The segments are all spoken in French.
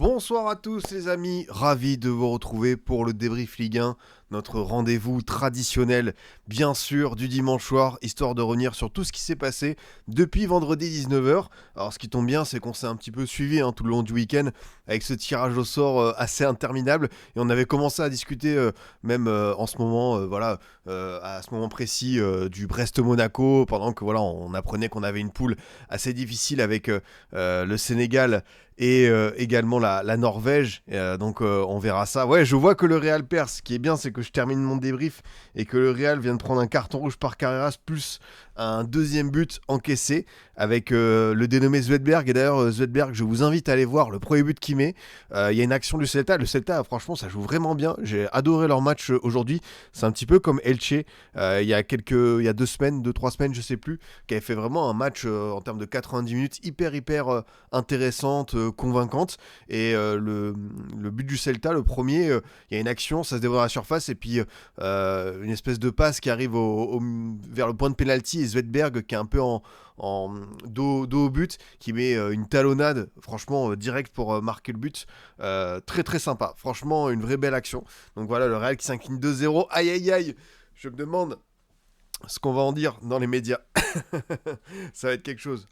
Bonsoir à tous les amis, ravi de vous retrouver pour le débrief Ligue 1, notre rendez-vous traditionnel bien sûr du dimanche soir, histoire de revenir sur tout ce qui s'est passé depuis vendredi 19h. Alors ce qui tombe bien c'est qu'on s'est un petit peu suivi tout le long du week-end avec ce tirage au sort assez interminable et on avait commencé à discuter même en ce moment, à ce moment précis du Brest-Monaco pendant que voilà on apprenait qu'on avait une poule assez difficile avec le Sénégal et également la Norvège. On verra ça. Ouais, je vois que le Real perd. Ce qui est bien, c'est que je termine mon débrief et que le Real vient de prendre un carton rouge par Carreras plus un deuxième but encaissé avec le dénommé Zvedberg. Et d'ailleurs, Zvedberg, je vous invite à aller voir le premier but qu'il met. Il y a une action du Celta. Le Celta, franchement, ça joue vraiment bien. J'ai adoré leur match aujourd'hui. C'est un petit peu comme Elche il y a 2-3 semaines, je sais plus, qui avait fait vraiment un match en termes de 90 minutes hyper intéressante, convaincante. Et le but du Celta, le premier, il y a une action, ça se dévoile à la surface et puis une espèce de passe qui arrive vers le point de pénalty et Zvedberg qui est un peu en dos au but, qui met une talonnade, franchement direct pour marquer le but. Très très sympa, franchement une vraie belle action. Donc voilà, le Real qui s'incline 2-0. Aïe aïe aïe, je me demande ce qu'on va en dire dans les médias. Ça va être quelque chose.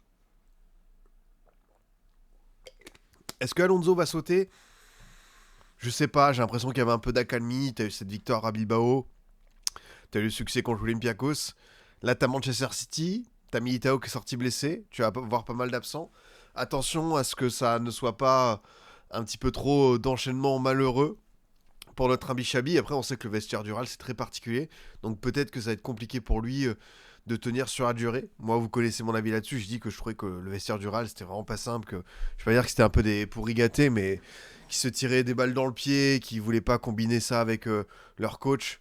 Est-ce que Alonso va sauter? Je sais pas, j'ai l'impression qu'il y avait un peu d'accalmie. T'as eu cette victoire à Bilbao, t'as eu le succès contre l'Olympiakos. Là, t'as Manchester City, t'as Militao qui est sorti blessé. Tu vas voir pas mal d'absents. Attention à ce que ça ne soit pas un petit peu trop d'enchaînement malheureux pour notre ami Chabi. Après, on sait que le vestiaire du Real, c'est très particulier. Donc peut-être que ça va être compliqué pour lui de tenir sur la durée. Moi, vous connaissez mon avis là-dessus. Je dis que je trouvais que le vestiaire du Real, c'était vraiment pas simple. Je vais pas dire que c'était un peu des pourris gâtés, mais qui se tiraient des balles dans le pied, qui voulaient pas combiner ça avec leur coach.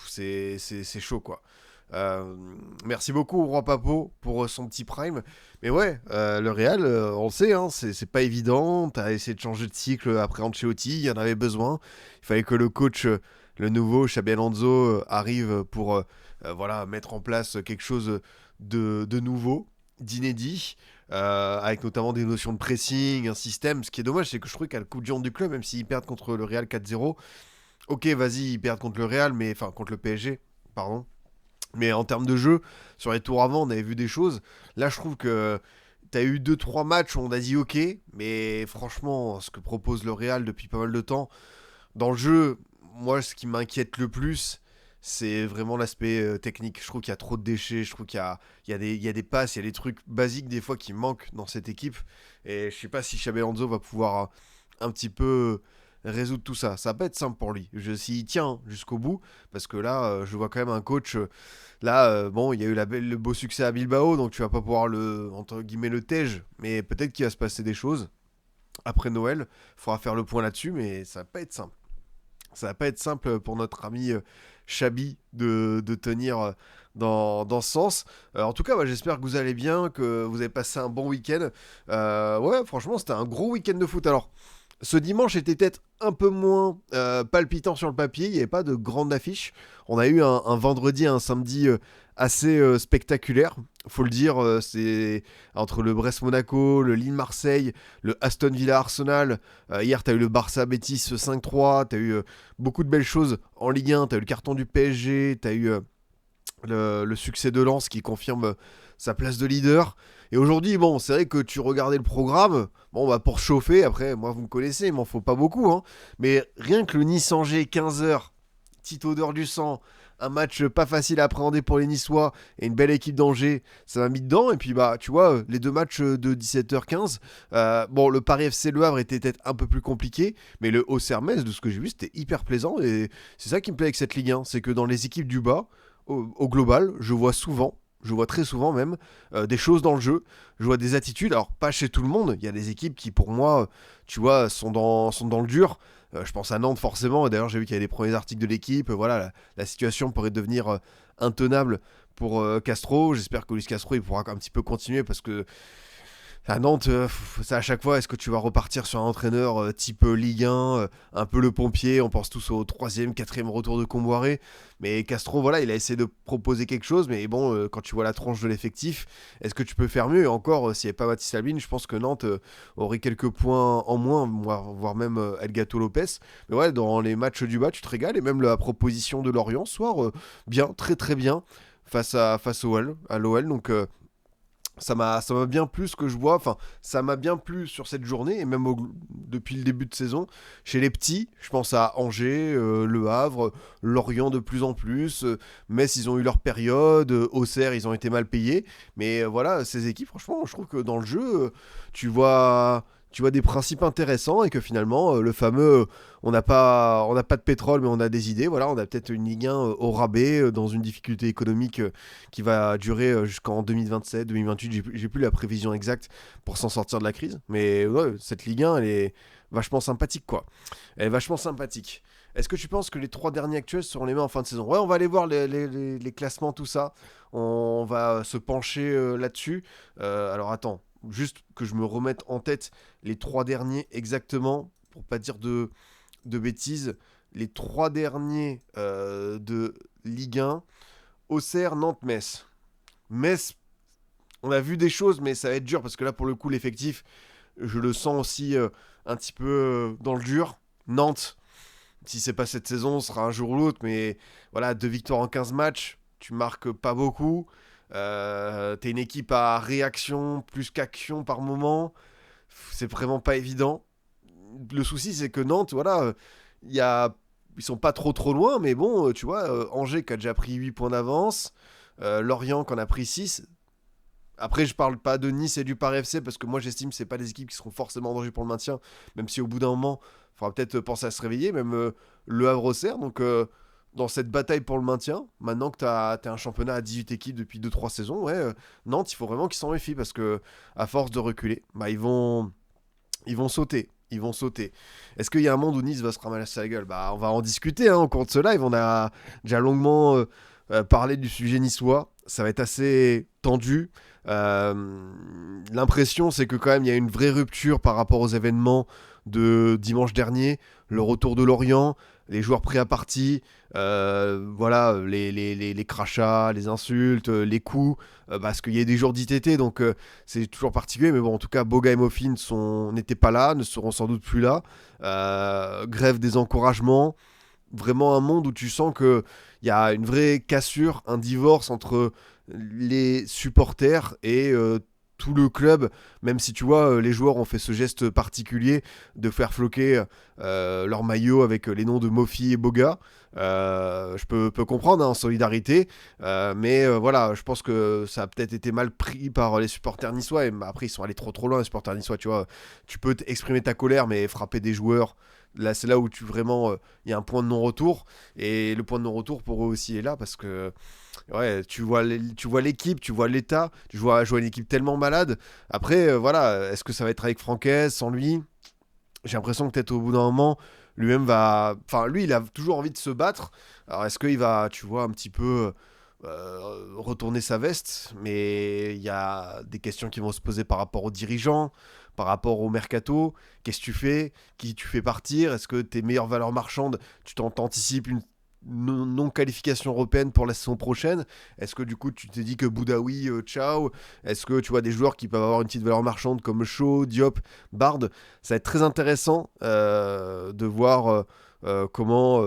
C'est chaud, quoi. Euh, Merci beaucoup au Roi Papo pour son petit prime. Mais ouais, le Real, on le sait, c'est pas évident. T'as essayé de changer de cycle après Ancelotti, il y en avait besoin. Il fallait que le coach, le nouveau, Xabi Alonso, arrive pour mettre en place quelque chose de nouveau, d'inédit. Avec notamment des notions de pressing, un système. Ce qui est dommage, c'est que je trouve qu'à le coup de jour du club, même s'ils perdent contre le Real 4-0, ok, vas-y, ils perdent contre le Real, mais enfin contre le PSG, pardon. Mais en termes de jeu, sur les tours avant, on avait vu des choses. Là, je trouve que t'as eu deux trois matchs où on a dit ok, mais franchement, ce que propose le Real depuis pas mal de temps, dans le jeu, moi, ce qui m'inquiète le plus, c'est vraiment l'aspect technique. Je trouve qu'il y a trop de déchets, je trouve qu'il y a des passes, il y a des trucs basiques des fois qui manquent dans cette équipe. Et je sais pas si Xabi Alonso va pouvoir un petit peu résoudre tout ça. Ça va pas être simple pour lui. S'il tient jusqu'au bout, parce que là, je vois quand même un coach. Bon, il y a eu le beau succès à Bilbao, donc tu vas pas pouvoir entre guillemets, le tège, mais peut-être qu'il va se passer des choses après Noël. Il faudra faire le point là-dessus, mais ça va pas être simple. Ça va pas être simple pour notre ami Chabi de tenir dans ce sens. En tout cas, j'espère que vous allez bien, que vous avez passé un bon week-end. Ouais, franchement, c'était un gros week-end de foot. Alors, ce dimanche était peut-être un peu moins palpitant sur le papier, il n'y avait pas de grande affiche. On a eu un vendredi et un samedi assez spectaculaire, faut le dire. C'est entre le Brest-Monaco, le Lille-Marseille, le Aston Villa-Arsenal. Hier, tu as eu le Barça-Betis 5-3, tu as eu beaucoup de belles choses en Ligue 1, tu as eu le carton du PSG, tu as eu le succès de Lens qui confirme sa place de leader. Et aujourd'hui, bon, c'est vrai que tu regardais le programme, bon, pour chauffer, après, moi, vous me connaissez, il m'en faut pas beaucoup, hein. Mais rien que le Nice-Angers, 15h, petite odeur du sang, un match pas facile à appréhender pour les Niçois et une belle équipe d'Angers, ça m'a mis dedans. Et puis, tu vois, les deux matchs de 17h15, bon, le Paris FC Le Havre était peut-être un peu plus compliqué, mais le Auxerre-Metz, de ce que j'ai vu, c'était hyper plaisant. Et c'est ça qui me plaît avec cette Ligue 1, c'est que dans les équipes du bas, au global, je vois très souvent même des choses dans le jeu, je vois des attitudes, alors pas chez tout le monde, il y a des équipes qui pour moi, tu vois, sont dans le dur. Je pense à Nantes forcément, d'ailleurs j'ai vu qu'il y avait des premiers articles de l'équipe, voilà, la situation pourrait devenir intenable pour Castro, j'espère que Luis Castro il pourra un petit peu continuer parce que À Nantes, c'est à chaque fois, est-ce que tu vas repartir sur un entraîneur type Ligue 1, un peu le pompier, on pense tous au troisième, quatrième retour de Comboiré, mais Castro, voilà, il a essayé de proposer quelque chose, mais bon, quand tu vois la tranche de l'effectif, est-ce que tu peux faire mieux? Et encore, s'il n'y avait pas Mathis Albin, je pense que Nantes aurait quelques points en moins, voire même El Gato Lopez. Mais ouais, dans les matchs du bas, tu te régales, et même la proposition de Lorient ce soir, bien, très très bien, face à l'OL, donc... ça m'a bien plu ce que je vois, enfin ça m'a bien plu sur cette journée et même depuis le début de saison chez les petits, je pense à Angers, Le Havre, Lorient de plus en plus, Metz ils ont eu leur période, Auxerre ils ont été mal payés, mais voilà ces équipes franchement je trouve que dans le jeu tu vois tu vois des principes intéressants et que finalement le fameux on n'a pas de pétrole mais on a des idées, voilà on a peut-être une Ligue 1 au rabais dans une difficulté économique qui va durer jusqu'en 2027, 2028. J'ai plus la prévision exacte pour s'en sortir de la crise. Mais ouais, cette Ligue 1, elle est vachement sympathique, quoi. Elle est vachement sympathique. Est-ce que tu penses que les trois derniers actuels seront les mêmes en fin de saison? Ouais, on va aller voir les classements, tout ça. On va se pencher là-dessus. Alors attends, juste que je me remette en tête les trois derniers exactement, pour pas dire de bêtises. Les trois derniers de Ligue 1. Auxerre, Nantes, Metz. Metz, on a vu des choses, mais ça va être dur parce que là, pour le coup, l'effectif, je le sens aussi un petit peu dans le dur. Nantes, si c'est pas cette saison, ce sera un jour ou l'autre, mais voilà, 2 victoires en 15 matchs, tu marques pas beaucoup. T'es une équipe à réaction plus qu'action par moment. C'est vraiment pas évident. Le souci, c'est que Nantes, voilà, il y a ils sont pas trop loin, mais bon, tu vois, Angers qui a déjà pris 8 points d'avance, Lorient qui en a pris 6. Après, je parle pas de Nice et du Paris FC parce que moi j'estime que c'est pas des équipes qui seront forcément en danger pour le maintien, même si au bout d'un moment, il faudra peut-être penser à se réveiller, même le Havre Auxerre. Donc, dans cette bataille pour le maintien, maintenant que t'as un championnat à 18 équipes depuis 2-3 saisons, ouais, Nantes, il faut vraiment qu'ils s'en méfient parce que à force de reculer, bah, ils vont sauter. Ils vont sauter. Est-ce qu'il y a un monde où Nice va se ramasser la gueule? Bah, on va en discuter au cours de ce live. On a déjà longuement parlé du sujet niçois. Ça va être assez tendu. L'impression, c'est que quand même, il y a une vraie rupture par rapport aux événements de dimanche dernier. Le retour de Lorient, les joueurs pris à partie, voilà, les crachats, les insultes, les coups, parce qu'il y a des jours d'ITT, donc c'est toujours particulier, mais bon, en tout cas, Boga et Moffin n'étaient pas là, ne seront sans doute plus là. Grève des encouragements, vraiment un monde où tu sens qu'il y a une vraie cassure, un divorce entre les supporters et tout le club, même si tu vois, les joueurs ont fait ce geste particulier de faire floquer leur maillot avec les noms de Mofi et Boga. Je peux comprendre en solidarité, mais voilà, je pense que ça a peut-être été mal pris par les supporters niçois. Et après, ils sont allés trop loin, les supporters niçois. Tu vois, tu peux exprimer ta colère, mais frapper des joueurs. Là, c'est là où tu vraiment, il y a un point de non-retour, et le point de non-retour pour eux aussi est là parce que ouais, tu vois l'équipe, tu vois l'état, tu vois jouer une équipe tellement malade. Après, voilà, est-ce que ça va être avec Francaise, sans lui? J'ai l'impression que peut-être au bout d'un moment, lui-même va. Enfin, lui, il a toujours envie de se battre. Alors, est-ce qu'il va, tu vois, un petit peu retourner sa veste? Mais il y a des questions qui vont se poser par rapport aux dirigeants, par rapport au mercato. Qu'est-ce que tu fais? Qui tu fais partir? Est-ce que tes meilleures valeurs marchandes, tu t'anticipes une non-qualification européenne pour la saison prochaine? Est-ce que du coup tu t'es dit que Boudaoui, ciao? Est-ce que tu vois des joueurs qui peuvent avoir une petite valeur marchande comme Shaw, Diop, Bard? Ça va être très intéressant de voir comment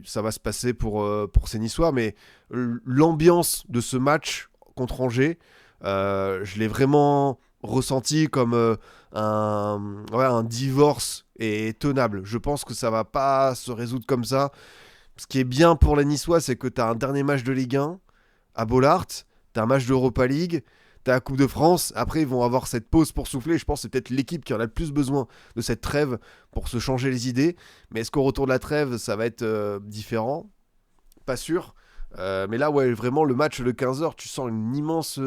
ça va se passer pour ces Niçois, mais l'ambiance de ce match contre Angers, je l'ai vraiment ressenti comme un divorce et tenable. Je pense que ça va pas se résoudre comme ça. Ce qui est bien pour les Niçois, c'est que tu as un dernier match de Ligue 1 à Bollaert, tu as un match d'Europa League, tu as la Coupe de France. Après, ils vont avoir cette pause pour souffler. Je pense que c'est peut-être l'équipe qui en a le plus besoin de cette trêve pour se changer les idées. Mais est-ce qu'au retour de la trêve, ça va être différent? Pas sûr. Mais là, ouais, vraiment, le match de 15h, tu sens une immense.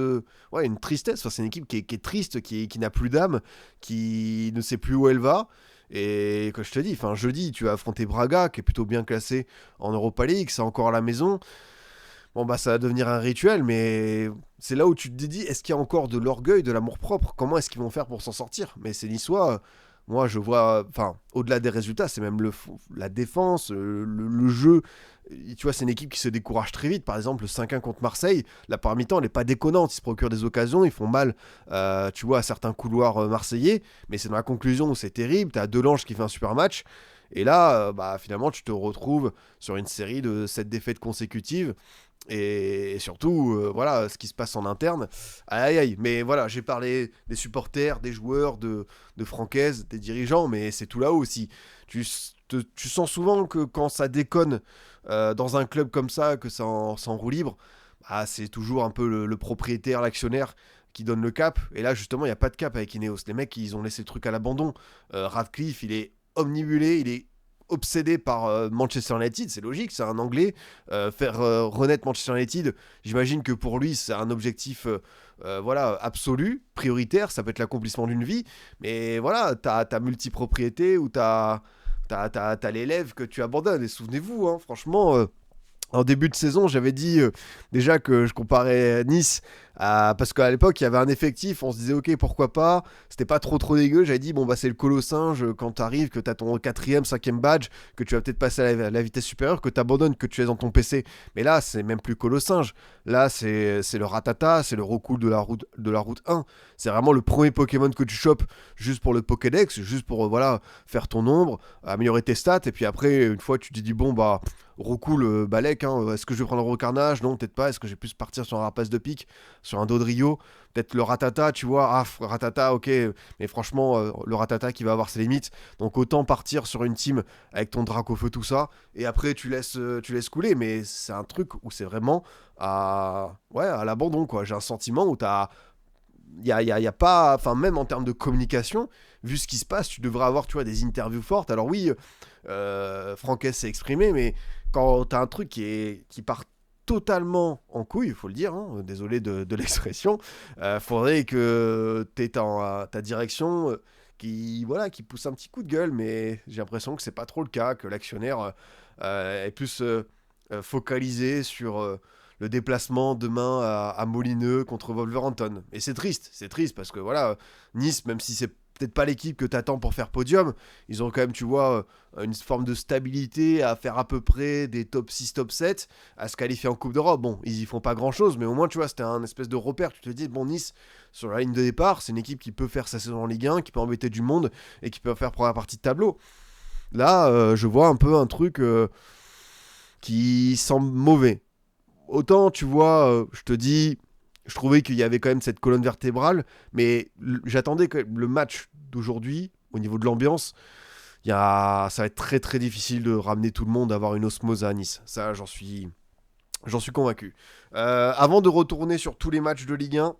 Ouais, une tristesse. Enfin, c'est une équipe qui est triste, qui n'a plus d'âme, qui ne sait plus où elle va. Et comme je te dis, jeudi, tu vas affronter Braga, qui est plutôt bien classé en Europa League, c'est encore à la maison. bon bah ça va devenir un rituel, mais c'est là où tu te dis, est-ce qu'il y a encore de l'orgueil, de l'amour-propre? Comment est-ce qu'ils vont faire pour s'en sortir? Mais c'est Niçois, moi je vois, enfin, au-delà des résultats, c'est même la défense, le jeu. Tu vois, c'est une équipe qui se décourage très vite. Par exemple, le 5-1 contre Marseille, la première mi-temps, elle n'est pas déconnante. Ils se procurent des occasions, ils font mal, tu vois, à certains couloirs marseillais. Mais c'est dans la conclusion où c'est terrible. Tu as Delange qui fait un super match. Et là, bah, finalement, tu te retrouves sur une série de 7 défaites consécutives. Et surtout, voilà, ce qui se passe en interne. Aïe, aïe. Mais voilà, j'ai parlé des supporters, des joueurs, de Francaise, des dirigeants, mais c'est tout là-haut aussi. Tu sens souvent que quand ça déconne dans un club comme ça, que ça en roue libre, bah, c'est toujours un peu le propriétaire, l'actionnaire qui donne le cap. Et là, justement, il n'y a pas de cap avec Ineos. Les mecs, ils ont laissé le truc à l'abandon. Radcliffe, il est omnibulé, il est obsédé par Manchester United, c'est logique, c'est un Anglais. Faire renaître Manchester United, j'imagine que pour lui, c'est un objectif voilà, absolu, prioritaire, ça peut être l'accomplissement d'une vie, mais voilà, t'as multipropriété ou t'as l'élève que tu abandonnes. Et souvenez-vous, hein, franchement, en début de saison, j'avais dit déjà que je comparais Nice parce qu'à l'époque, il y avait un effectif, on se disait ok, pourquoi pas, c'était pas trop dégueu. J'avais dit bon, bah c'est le Colossinge quand t'arrives, que t'as ton 4ème, 5ème badge, que tu vas peut-être passer à la vitesse supérieure, que t'abandonnes, que tu es dans ton PC. Mais là, c'est même plus Colossinge. Là, c'est le Ratata, c'est le recul de la route 1. C'est vraiment le premier Pokémon que tu chopes juste pour le Pokédex, juste pour voilà, faire ton nombre, améliorer tes stats. Et puis après, une fois, tu te dis bon, bah. Recool Balek, hein. Est-ce que je vais prendre le recarnage? Non, peut-être pas. Est-ce que j'ai pu partir sur un rapace de pique, sur un Dodrio? Peut-être le Ratata, tu vois. Ah, Ratata, ok. Mais franchement, le Ratata qui va avoir ses limites. Donc autant partir sur une team avec ton Dracofeu, tout ça. Et après, tu laisses couler. Mais c'est un truc où c'est vraiment à l'abandon, quoi. J'ai un sentiment où t'as. Il y a pas. Enfin, même en termes de communication, vu ce qui se passe, tu devrais avoir, tu vois, des interviews fortes. Alors oui, Franquès s'est exprimé, mais quand t'as un truc qui part totalement en couille, il faut le dire, hein, désolé de l'expression, faudrait que t'aies ta direction qui pousse un petit coup de gueule, mais j'ai l'impression que c'est pas trop le cas, que l'actionnaire est plus focalisé sur le déplacement demain à Molineux contre Wolverhampton. Et c'est triste parce que voilà, Nice, même si c'est peut-être pas l'équipe que t'attends pour faire podium, ils ont quand même, tu vois, une forme de stabilité à faire à peu près des top 6, top 7, à se qualifier en Coupe d'Europe. Bon, ils y font pas grand-chose, mais au moins, tu vois, c'était un espèce de repère. Tu te dis, bon, Nice, sur la ligne de départ, c'est une équipe qui peut faire sa saison en Ligue 1, qui peut embêter du monde et qui peut faire première partie de tableau. Là, je vois un peu un truc qui semble mauvais. Autant, tu vois, je te dis, je trouvais qu'il y avait quand même cette colonne vertébrale, mais j'attendais que le match d'aujourd'hui, au niveau de l'ambiance, ça va être très très difficile de ramener tout le monde, d'avoir une osmose à Nice. Ça, j'en suis convaincu. Avant de retourner sur tous les matchs de Ligue 1,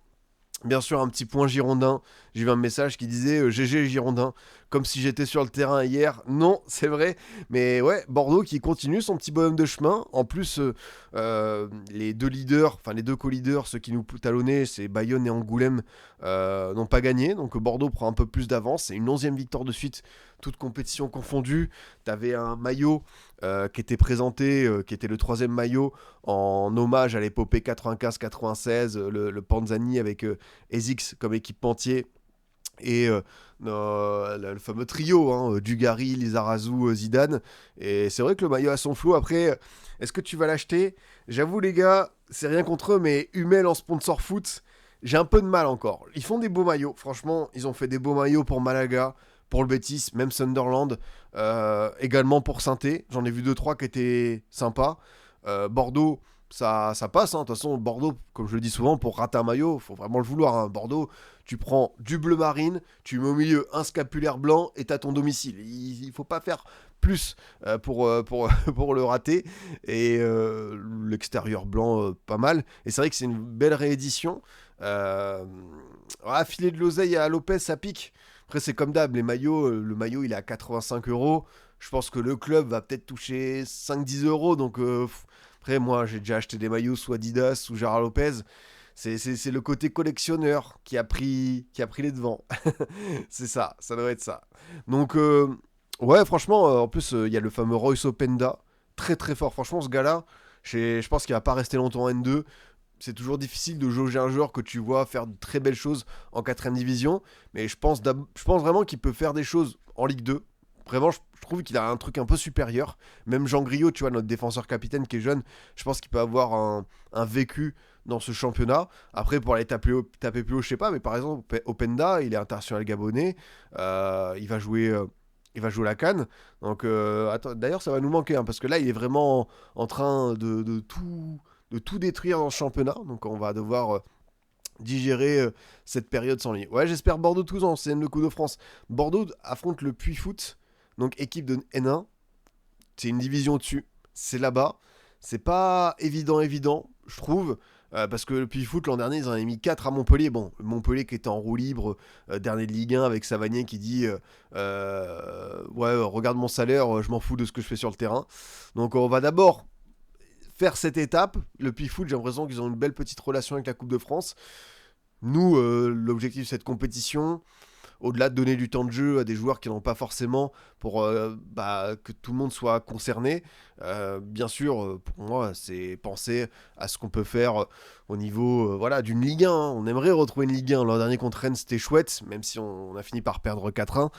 bien sûr, un petit point Girondin. J'ai vu un message qui disait GG Girondin, comme si j'étais sur le terrain hier. Non, c'est vrai. Mais ouais, Bordeaux qui continue son petit bonhomme de chemin. En plus, les deux leaders, enfin les deux co-leaders, ceux qui nous talonnaient, c'est Bayonne et Angoulême, n'ont pas gagné. Donc Bordeaux prend un peu plus d'avance. C'est une 11e victoire de suite, toute compétition confondue. T'avais un maillot qui était présenté, qui était le 3e maillot en hommage à l'épopée 95-96, le Panzani avec Ezix comme équipementier et le fameux trio, hein, Dugarry, Lizarazu, Zidane. Et c'est vrai que le maillot a son flou. Après, est-ce que tu vas l'acheter? J'avoue les gars, c'est rien contre eux, mais Hummel en sponsor foot, j'ai un peu de mal encore. Ils font des beaux maillots, franchement, ils ont fait des beaux maillots pour Malaga, pour le Betis, même Sunderland, également pour Saint-Étienne. J'en ai vu 2-3 qui étaient sympas. Bordeaux, ça passe, hein. De toute façon, Bordeaux, comme je le dis souvent, pour rater un maillot, il faut vraiment le vouloir, hein. Bordeaux, tu prends du bleu marine, tu mets au milieu un scapulaire blanc et t'as ton domicile. Il faut pas faire plus pour le rater. Et l'extérieur blanc, pas mal. Et c'est vrai que c'est une belle réédition. Filer de l'oseille à Lopez, ça pique. Après, c'est comme d'hab, les maillots, le maillot il est à 85 €. Je pense que le club va peut-être toucher 5-10 €. Donc, après, moi, j'ai déjà acheté des maillots sous Adidas, sous Gérard Lopez. C'est le côté collectionneur qui a pris les devants. C'est ça, ça doit être ça. Donc, ouais, franchement, en plus, il y a le fameux Royce Openda. Très très fort. Franchement, ce gars-là, Je pense qu'il va pas rester longtemps en N2. C'est toujours difficile de jauger un joueur que tu vois faire de très belles choses en 4ème division. Mais je pense vraiment qu'il peut faire des choses en Ligue 2. Vraiment, je trouve qu'il a un truc un peu supérieur. Même Jean Griot, tu vois, notre défenseur capitaine qui est jeune, je pense qu'il peut avoir un vécu dans ce championnat. Après, pour aller taper plus haut, je sais pas. Mais par exemple, Openda, il est international gabonais. Il va jouer. Il va jouer la CAN. Donc, attends, d'ailleurs, ça va nous manquer. Hein, parce que là, il est vraiment en train de tout détruire dans ce championnat. Donc, on va devoir digérer cette période sans lui. Ouais, j'espère Bordeaux-Toulon, c'est le coup de France. Bordeaux affronte le Puy Foot, donc équipe de N1. C'est une division au-dessus. C'est là-bas. C'est pas évident, je trouve. Parce que le Puy Foot, l'an dernier, ils en avaient mis 4 à Montpellier. Bon, Montpellier qui était en roue libre, dernier de Ligue 1, avec Savanier qui dit ouais, regarde mon salaire, je m'en fous de ce que je fais sur le terrain. Donc, on va d'abord faire cette étape. Le Puy Foot, j'ai l'impression qu'ils ont une belle petite relation avec la Coupe de France. Nous, l'objectif de cette compétition, au-delà de donner du temps de jeu à des joueurs qui n'en ont pas forcément pour que tout le monde soit concerné, bien sûr, pour moi, c'est penser à ce qu'on peut faire au niveau voilà, d'une Ligue 1. Hein. On aimerait retrouver une Ligue 1. L'an dernier contre Rennes, c'était chouette, même si on a fini par perdre 4-1.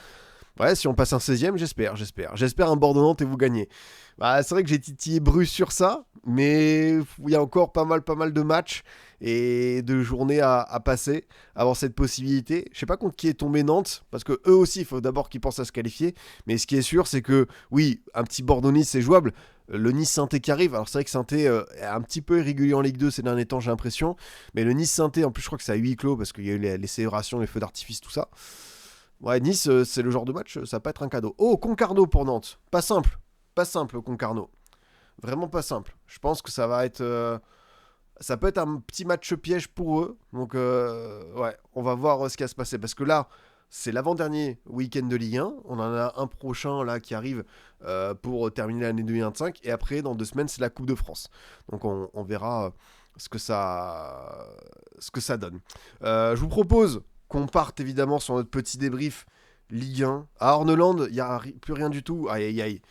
Ouais, si on passe un 16ème, j'espère. J'espère un Bordeaux-Nantes et vous gagnez. Bah, c'est vrai que j'ai titillé Bruce sur ça, mais il y a encore pas mal de matchs et de journées à passer avant cette possibilité. Je sais pas contre qui est tombé Nantes, parce que eux aussi, il faut d'abord qu'ils pensent à se qualifier. Mais ce qui est sûr, c'est que oui, un petit Bordeaux-Nice, c'est jouable. Le Nice-Sainté qui arrive, alors c'est vrai que Sainté est un petit peu irrégulier en Ligue 2 ces derniers temps, j'ai l'impression. Mais le Nice-Sainté, en plus, je crois que c'est à huis clos parce qu'il y a eu les célébrations, les feux d'artifice, tout ça. Ouais, Nice, c'est le genre de match, ça va pas être un cadeau. Oh, Concarneau pour Nantes. Pas simple, Concarneau. Vraiment pas simple. Je pense que ça va être... ça peut être un petit match piège pour eux. Donc, ouais, on va voir ce qui va se passer. Parce que là, c'est l'avant-dernier week-end de Ligue 1. On en a un prochain là qui arrive pour terminer l'année 2025. Et après, dans 2 semaines, c'est la Coupe de France. Donc, on verra ce que ça donne. Je vous propose qu'on parte évidemment sur notre petit débrief Ligue 1. À Orneland, il n'y a plus rien du tout. Aïe aïe aïe.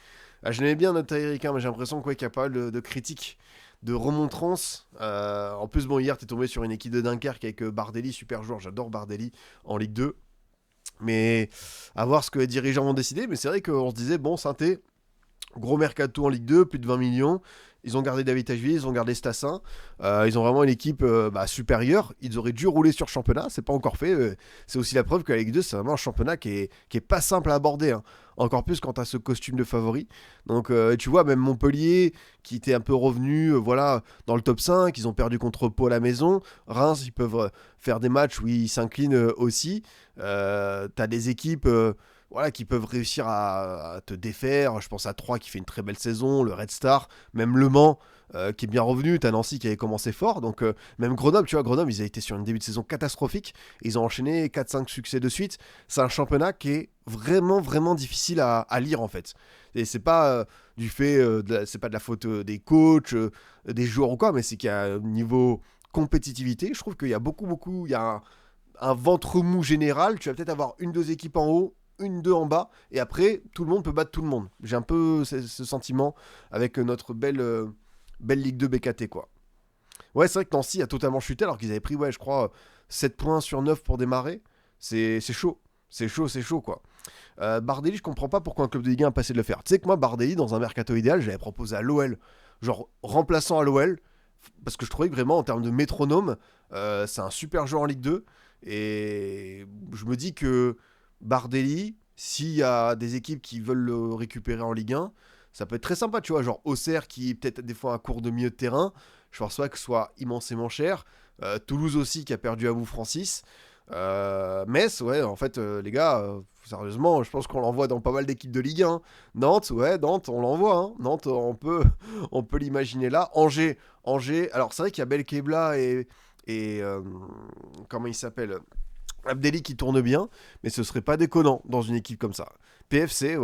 Ah, je l'aimais bien notre américain, mais j'ai l'impression qu'il y a pas mal de critiques, de remontrances. En plus, bon, hier, t'es tombé sur une équipe de Dunkerque avec Bardelli, super joueur. J'adore Bardelli en Ligue 2. Mais à voir ce que les dirigeants vont décider. Mais c'est vrai qu'on se disait, bon, Saint-Étienne, gros mercato en Ligue 2, plus de 20 millions. Ils ont gardé David Tachvili, ils ont gardé Stassin. Ils ont vraiment une équipe supérieure. Ils auraient dû rouler sur le championnat. C'est pas encore fait. C'est aussi la preuve que la Ligue 2, c'est vraiment un championnat qui est pas simple à aborder. Hein. Encore plus quand tu as ce costume de favori. Donc, tu vois, même Montpellier, qui était un peu revenu voilà, dans le top 5, ils ont perdu contre Pau à la maison. Reims, ils peuvent faire des matchs où ils s'inclinent aussi. Tu as des équipes voilà, qui peuvent réussir à te défaire. Je pense à Troyes qui fait une très belle saison, le Red Star, même Le Mans qui est bien revenu, t'as Nancy qui avait commencé fort, donc même Grenoble, tu vois, Grenoble, ils avaient été sur un début de saison catastrophique, ils ont enchaîné 4-5 succès de suite. C'est un championnat qui est vraiment difficile à lire en fait. Et c'est pas du fait, c'est pas de la faute des coachs, des joueurs ou quoi, mais c'est qu'il y a un niveau compétitivité, je trouve qu'il y a beaucoup, il y a un ventre mou général, tu vas peut-être avoir 1-2 équipes en haut, 1-2 en bas, et après, tout le monde peut battre tout le monde. J'ai un peu ce sentiment avec notre belle Ligue 2 BKT, quoi. Ouais, c'est vrai que Nancy a totalement chuté, alors qu'ils avaient pris, ouais, je crois, 7 points sur 9 pour démarrer. C'est chaud. C'est chaud, quoi. Bardelli, je comprends pas pourquoi un club de Ligue 1 a passé de le faire. Tu sais que moi, Bardelli, dans un mercato idéal, je l'avais proposé à l'OL. Genre, remplaçant à l'OL, parce que je trouvais que vraiment, en termes de métronome, c'est un super joueur en Ligue 2. Et je me dis que Bardelli, s'il y a des équipes qui veulent le récupérer en Ligue 1, ça peut être très sympa, tu vois. Genre Auxerre qui est peut-être des fois un cours de milieu de terrain. Je pense pas que ce soit immensément cher. Toulouse aussi qui a perdu à vous Francis. Metz, ouais, en fait, les gars, sérieusement, je pense qu'on l'envoie dans pas mal d'équipes de Ligue 1. Nantes, ouais, Nantes, on l'envoie. Hein. Nantes, on peut l'imaginer là. Angers, alors c'est vrai qu'il y a Belkebla et comment il s'appelle Abdelli qui tourne bien, mais ce serait pas déconnant dans une équipe comme ça. PFC,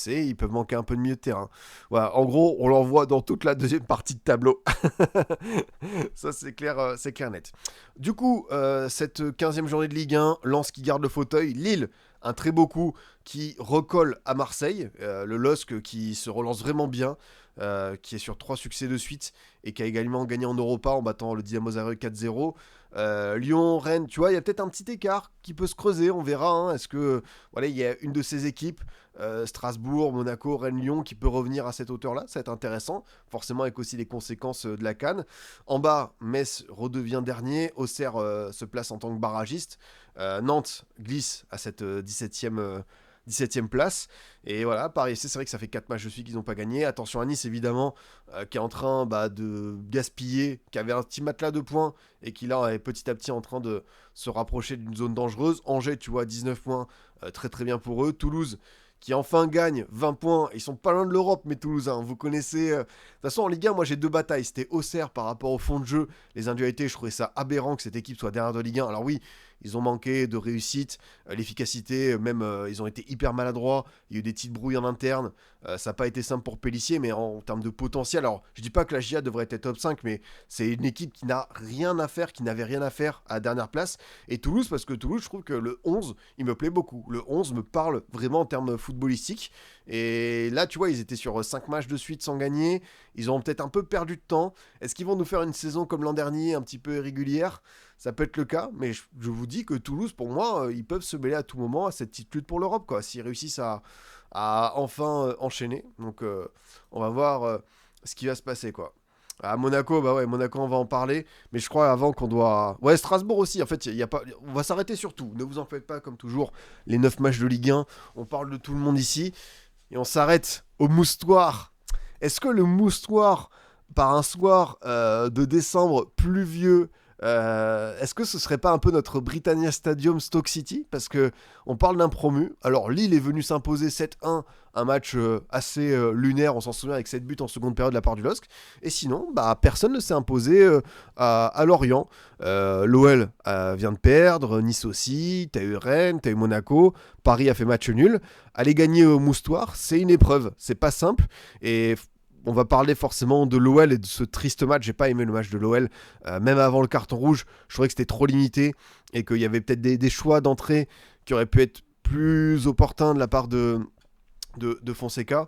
ils peuvent manquer un peu de milieu de terrain. Voilà, en gros, on l'envoie dans toute la deuxième partie de tableau. Ça, c'est clair net. Du coup, cette 15e journée de Ligue 1, Lens qui garde le fauteuil, Lille, un très beau coup qui recolle à Marseille, le LOSC qui se relance vraiment bien. qui est sur 3 succès de suite et qui a également gagné en Europa en battant le Dynamo Zagreb 4-0. Lyon, Rennes, tu vois, il y a peut-être un petit écart qui peut se creuser, on verra. Hein. Est-ce que voilà, il y a une de ces équipes, Strasbourg, Monaco, Rennes, Lyon, qui peut revenir à cette hauteur-là? Ça va être intéressant, forcément avec aussi les conséquences de la CAN. En bas, Metz redevient dernier, Auxerre se place en tant que barragiste, Nantes glisse à cette 17e place. Et voilà, Paris FC, c'est vrai que ça fait 4 matchs de suite qu'ils n'ont pas gagné. Attention à Nice, évidemment, qui est en train de gaspiller, qui avait un petit matelas de points et qui là est petit à petit en train de se rapprocher d'une zone dangereuse. Angers, tu vois, 19 points, très très bien pour eux. Toulouse, qui enfin gagne 20 points. Ils sont pas loin de l'Europe, mais Toulouse, hein, vous connaissez. De toute façon, en Ligue 1, moi j'ai 2 batailles. C'était Auxerre par rapport au fond de jeu. Les individualités, je trouvais ça aberrant que cette équipe soit dernière de Ligue 1. Alors oui, ils ont manqué de réussite, l'efficacité, même ils ont été hyper maladroits. Il y a eu des petites brouilles en interne. Ça n'a pas été simple pour Pélissier, mais en termes de potentiel, alors je dis pas que la GIA devrait être top 5, mais c'est une équipe qui n'a rien à faire, qui n'avait rien à faire à la dernière place. Et Toulouse, parce que Toulouse, je trouve que le 11, il me plaît beaucoup. Le 11 me parle vraiment en termes footballistiques. Et là, tu vois, ils étaient sur 5 matchs de suite sans gagner. Ils ont peut-être un peu perdu de temps. Est-ce qu'ils vont nous faire une saison comme l'an dernier, un petit peu irrégulière? Ça peut être le cas, mais je vous dis que Toulouse, pour moi, ils peuvent se mêler à tout moment à cette petite lutte pour l'Europe, quoi, s'ils réussissent à enfin enchaîner. Donc, on va voir ce qui va se passer, quoi. À Monaco, bah ouais, Monaco, on va en parler, mais je crois avant qu'on doit... Ouais, Strasbourg aussi, en fait, y a pas... on va s'arrêter sur tout. Ne vous en faites pas, comme toujours, les 9 matchs de Ligue 1, on parle de tout le monde ici, et on s'arrête au moustoir. Est-ce que le moustoir, par un soir de décembre pluvieux, est-ce que ce serait pas un peu notre Britannia Stadium Stoke City? Parce que on parle d'un promu. Alors Lille est venu s'imposer 7-1, un match assez lunaire, on s'en souvient, avec 7 buts en seconde période de la part du LOSC. Et sinon, bah, personne ne s'est imposé à Lorient. L'OL vient de perdre, Nice aussi, t'as eu Rennes, t'as eu Monaco, Paris a fait match nul. Aller gagner au moustoir, c'est une épreuve, c'est pas simple. Et on va parler forcément de l'OL et de ce triste match. J'ai pas aimé le match de l'OL. Même avant le carton rouge, je trouvais que c'était trop limité et qu'il y avait peut-être des choix d'entrée qui auraient pu être plus opportuns de la part de Fonseca.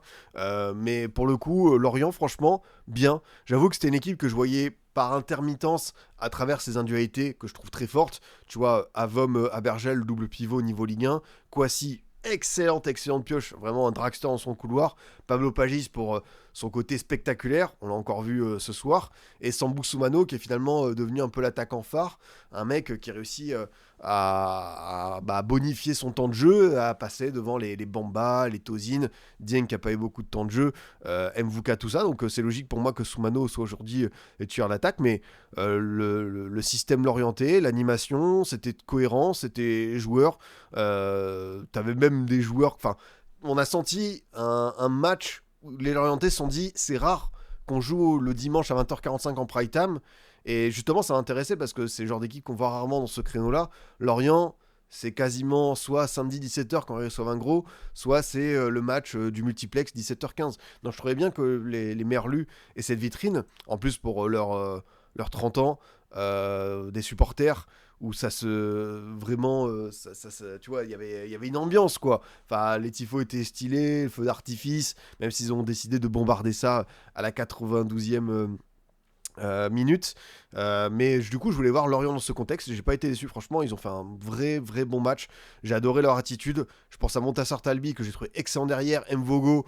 Mais pour le coup, Lorient, franchement, bien. J'avoue que c'était une équipe que je voyais par intermittence à travers ses individualités que je trouve très fortes. Tu vois, Avom, Abergel, double pivot niveau Ligue 1. Kouassi, excellente pioche, vraiment un dragster dans son couloir. Pablo Pagis pour son côté spectaculaire, on l'a encore vu ce soir. Et Sambou Soumano qui est finalement devenu un peu l'attaquant phare, un mec qui réussit à bonifier son temps de jeu, à passer devant les Bamba, les Tozin, Dieng qui a pas eu beaucoup de temps de jeu, Mvuka, tout ça. Donc c'est logique pour moi que Soumano soit aujourd'hui tueur d'attaque, mais le système l'orientait, l'animation, c'était cohérent, c'était joueur. T'avais même des joueurs, enfin, on a senti un match où les Lorientais se sont dit c'est rare qu'on joue le dimanche à 20h45 en prime time, et justement ça m'a intéressé parce que c'est le genre d'équipe qu'on voit rarement dans ce créneau là. Lorient, c'est quasiment soit samedi 17h quand ils reçoivent un gros, soit c'est le match du multiplex 17h15. Donc je trouvais bien que les Merlus et cette vitrine, en plus pour leurs 30 ans, des supporters où ça se vraiment tu vois, il y avait une ambiance, quoi. Enfin, les tifos étaient stylés, le feu d'artifice, même s'ils ont décidé de bombarder ça à la 92e minute. Mais du coup, je voulais voir Lorient dans ce contexte. J'ai pas été déçu, franchement. Ils ont fait un vrai bon match. J'ai adoré leur attitude. Je pense à Montassar Talbi que j'ai trouvé excellent derrière. Mvogo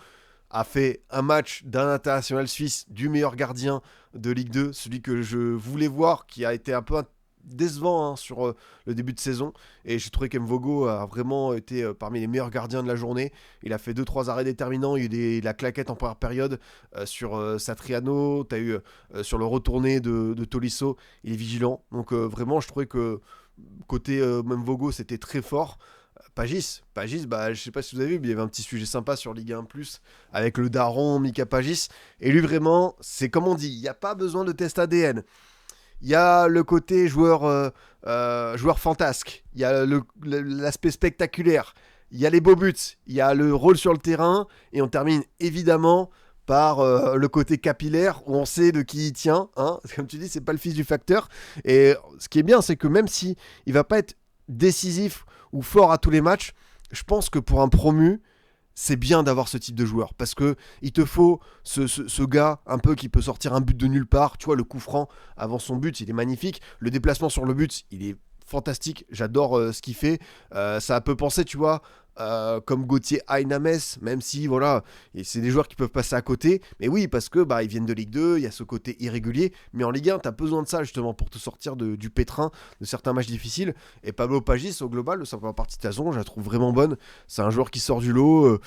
a fait un match d'un international suisse, du meilleur gardien de Ligue 2, celui que je voulais voir, qui a été un peu décevant sur le début de saison, et j'ai trouvé qu'Mvogo a vraiment été parmi les meilleurs gardiens de la journée. Il a fait 2-3 arrêts déterminants, il y a eu la claquette en première période sur Satriano, t'as eu sur le retourné de Tolisso, il est vigilant, donc vraiment je trouvais que côté Mvogo c'était très fort. Pagis, bah, je sais pas si vous avez vu, mais il y avait un petit sujet sympa sur Ligue 1+, avec le daron Mika Pagis, et lui vraiment, c'est comme on dit, il n'y a pas besoin de test ADN. Il y a le côté joueur fantasque, il y a l'aspect spectaculaire, il y a les beaux buts, il y a le rôle sur le terrain, et on termine évidemment par le côté capillaire où on sait de qui il tient, hein. Comme tu dis, c'est pas le fils du facteur. Et ce qui est bien, c'est que même si il va pas être décisif ou fort à tous les matchs, je pense que pour un promu, c'est bien d'avoir ce type de joueur parce que il te faut ce gars un peu qui peut sortir un but de nulle part. Tu vois, le coup franc avant son but, il est magnifique. Le déplacement sur le but, il est fantastique. J'adore ce qu'il fait. Ça peut penser, tu vois, comme Gauthier Aynames, même si voilà, et c'est des joueurs qui peuvent passer à côté. Mais oui, parce que bah ils viennent de Ligue 2, il y a ce côté irrégulier. Mais en Ligue 1, t'as besoin de ça justement pour te sortir du pétrin de certains matchs difficiles. Et Pablo Pagis, au global, sa première partie de saison, je la trouve vraiment bonne. C'est un joueur qui sort du lot.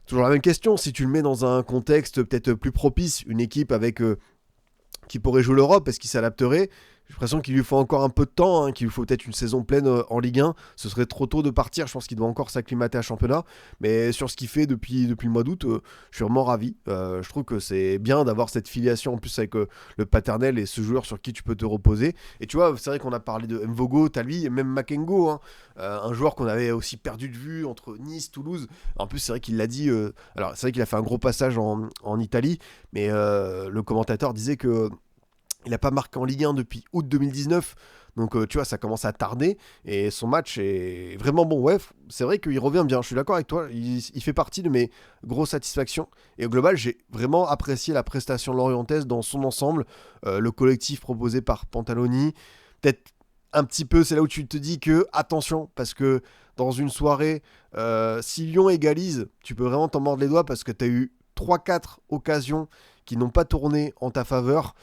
Toujours la même question, si tu le mets dans un contexte peut-être plus propice, une équipe avec qui pourrait jouer l'Europe, est-ce qu'il s'adapterait? J'ai l'impression qu'il lui faut encore un peu de temps, hein, qu'il lui faut peut-être une saison pleine en Ligue 1. Ce serait trop tôt de partir, je pense qu'il doit encore s'acclimater à championnat. Mais sur ce qu'il fait depuis le mois d'août, je suis vraiment ravi. Je trouve que c'est bien d'avoir cette filiation en plus avec le paternel et ce joueur sur qui tu peux te reposer. Et tu vois, c'est vrai qu'on a parlé de Mvogo, t'as lui, et même Makengo, hein, un joueur qu'on avait aussi perdu de vue entre Nice, Toulouse. En plus, c'est vrai qu'il l'a dit, alors c'est vrai qu'il a fait un gros passage en Italie, mais le commentateur disait que il n'a pas marqué en Ligue 1 depuis août 2019. Donc tu vois, ça commence à tarder. Et son match est vraiment bon. Ouais, c'est vrai qu'il revient bien. Je suis d'accord avec toi. Il fait partie de mes grosses satisfactions. Et au global, j'ai vraiment apprécié la prestation lorientaise dans son ensemble. Le collectif proposé par Pantaloni. Peut-être un petit peu, c'est là où tu te dis que attention, parce que dans une soirée, si Lyon égalise, tu peux vraiment t'en mordre les doigts parce que tu as eu 3-4 occasions qui n'ont pas tourné en ta faveur.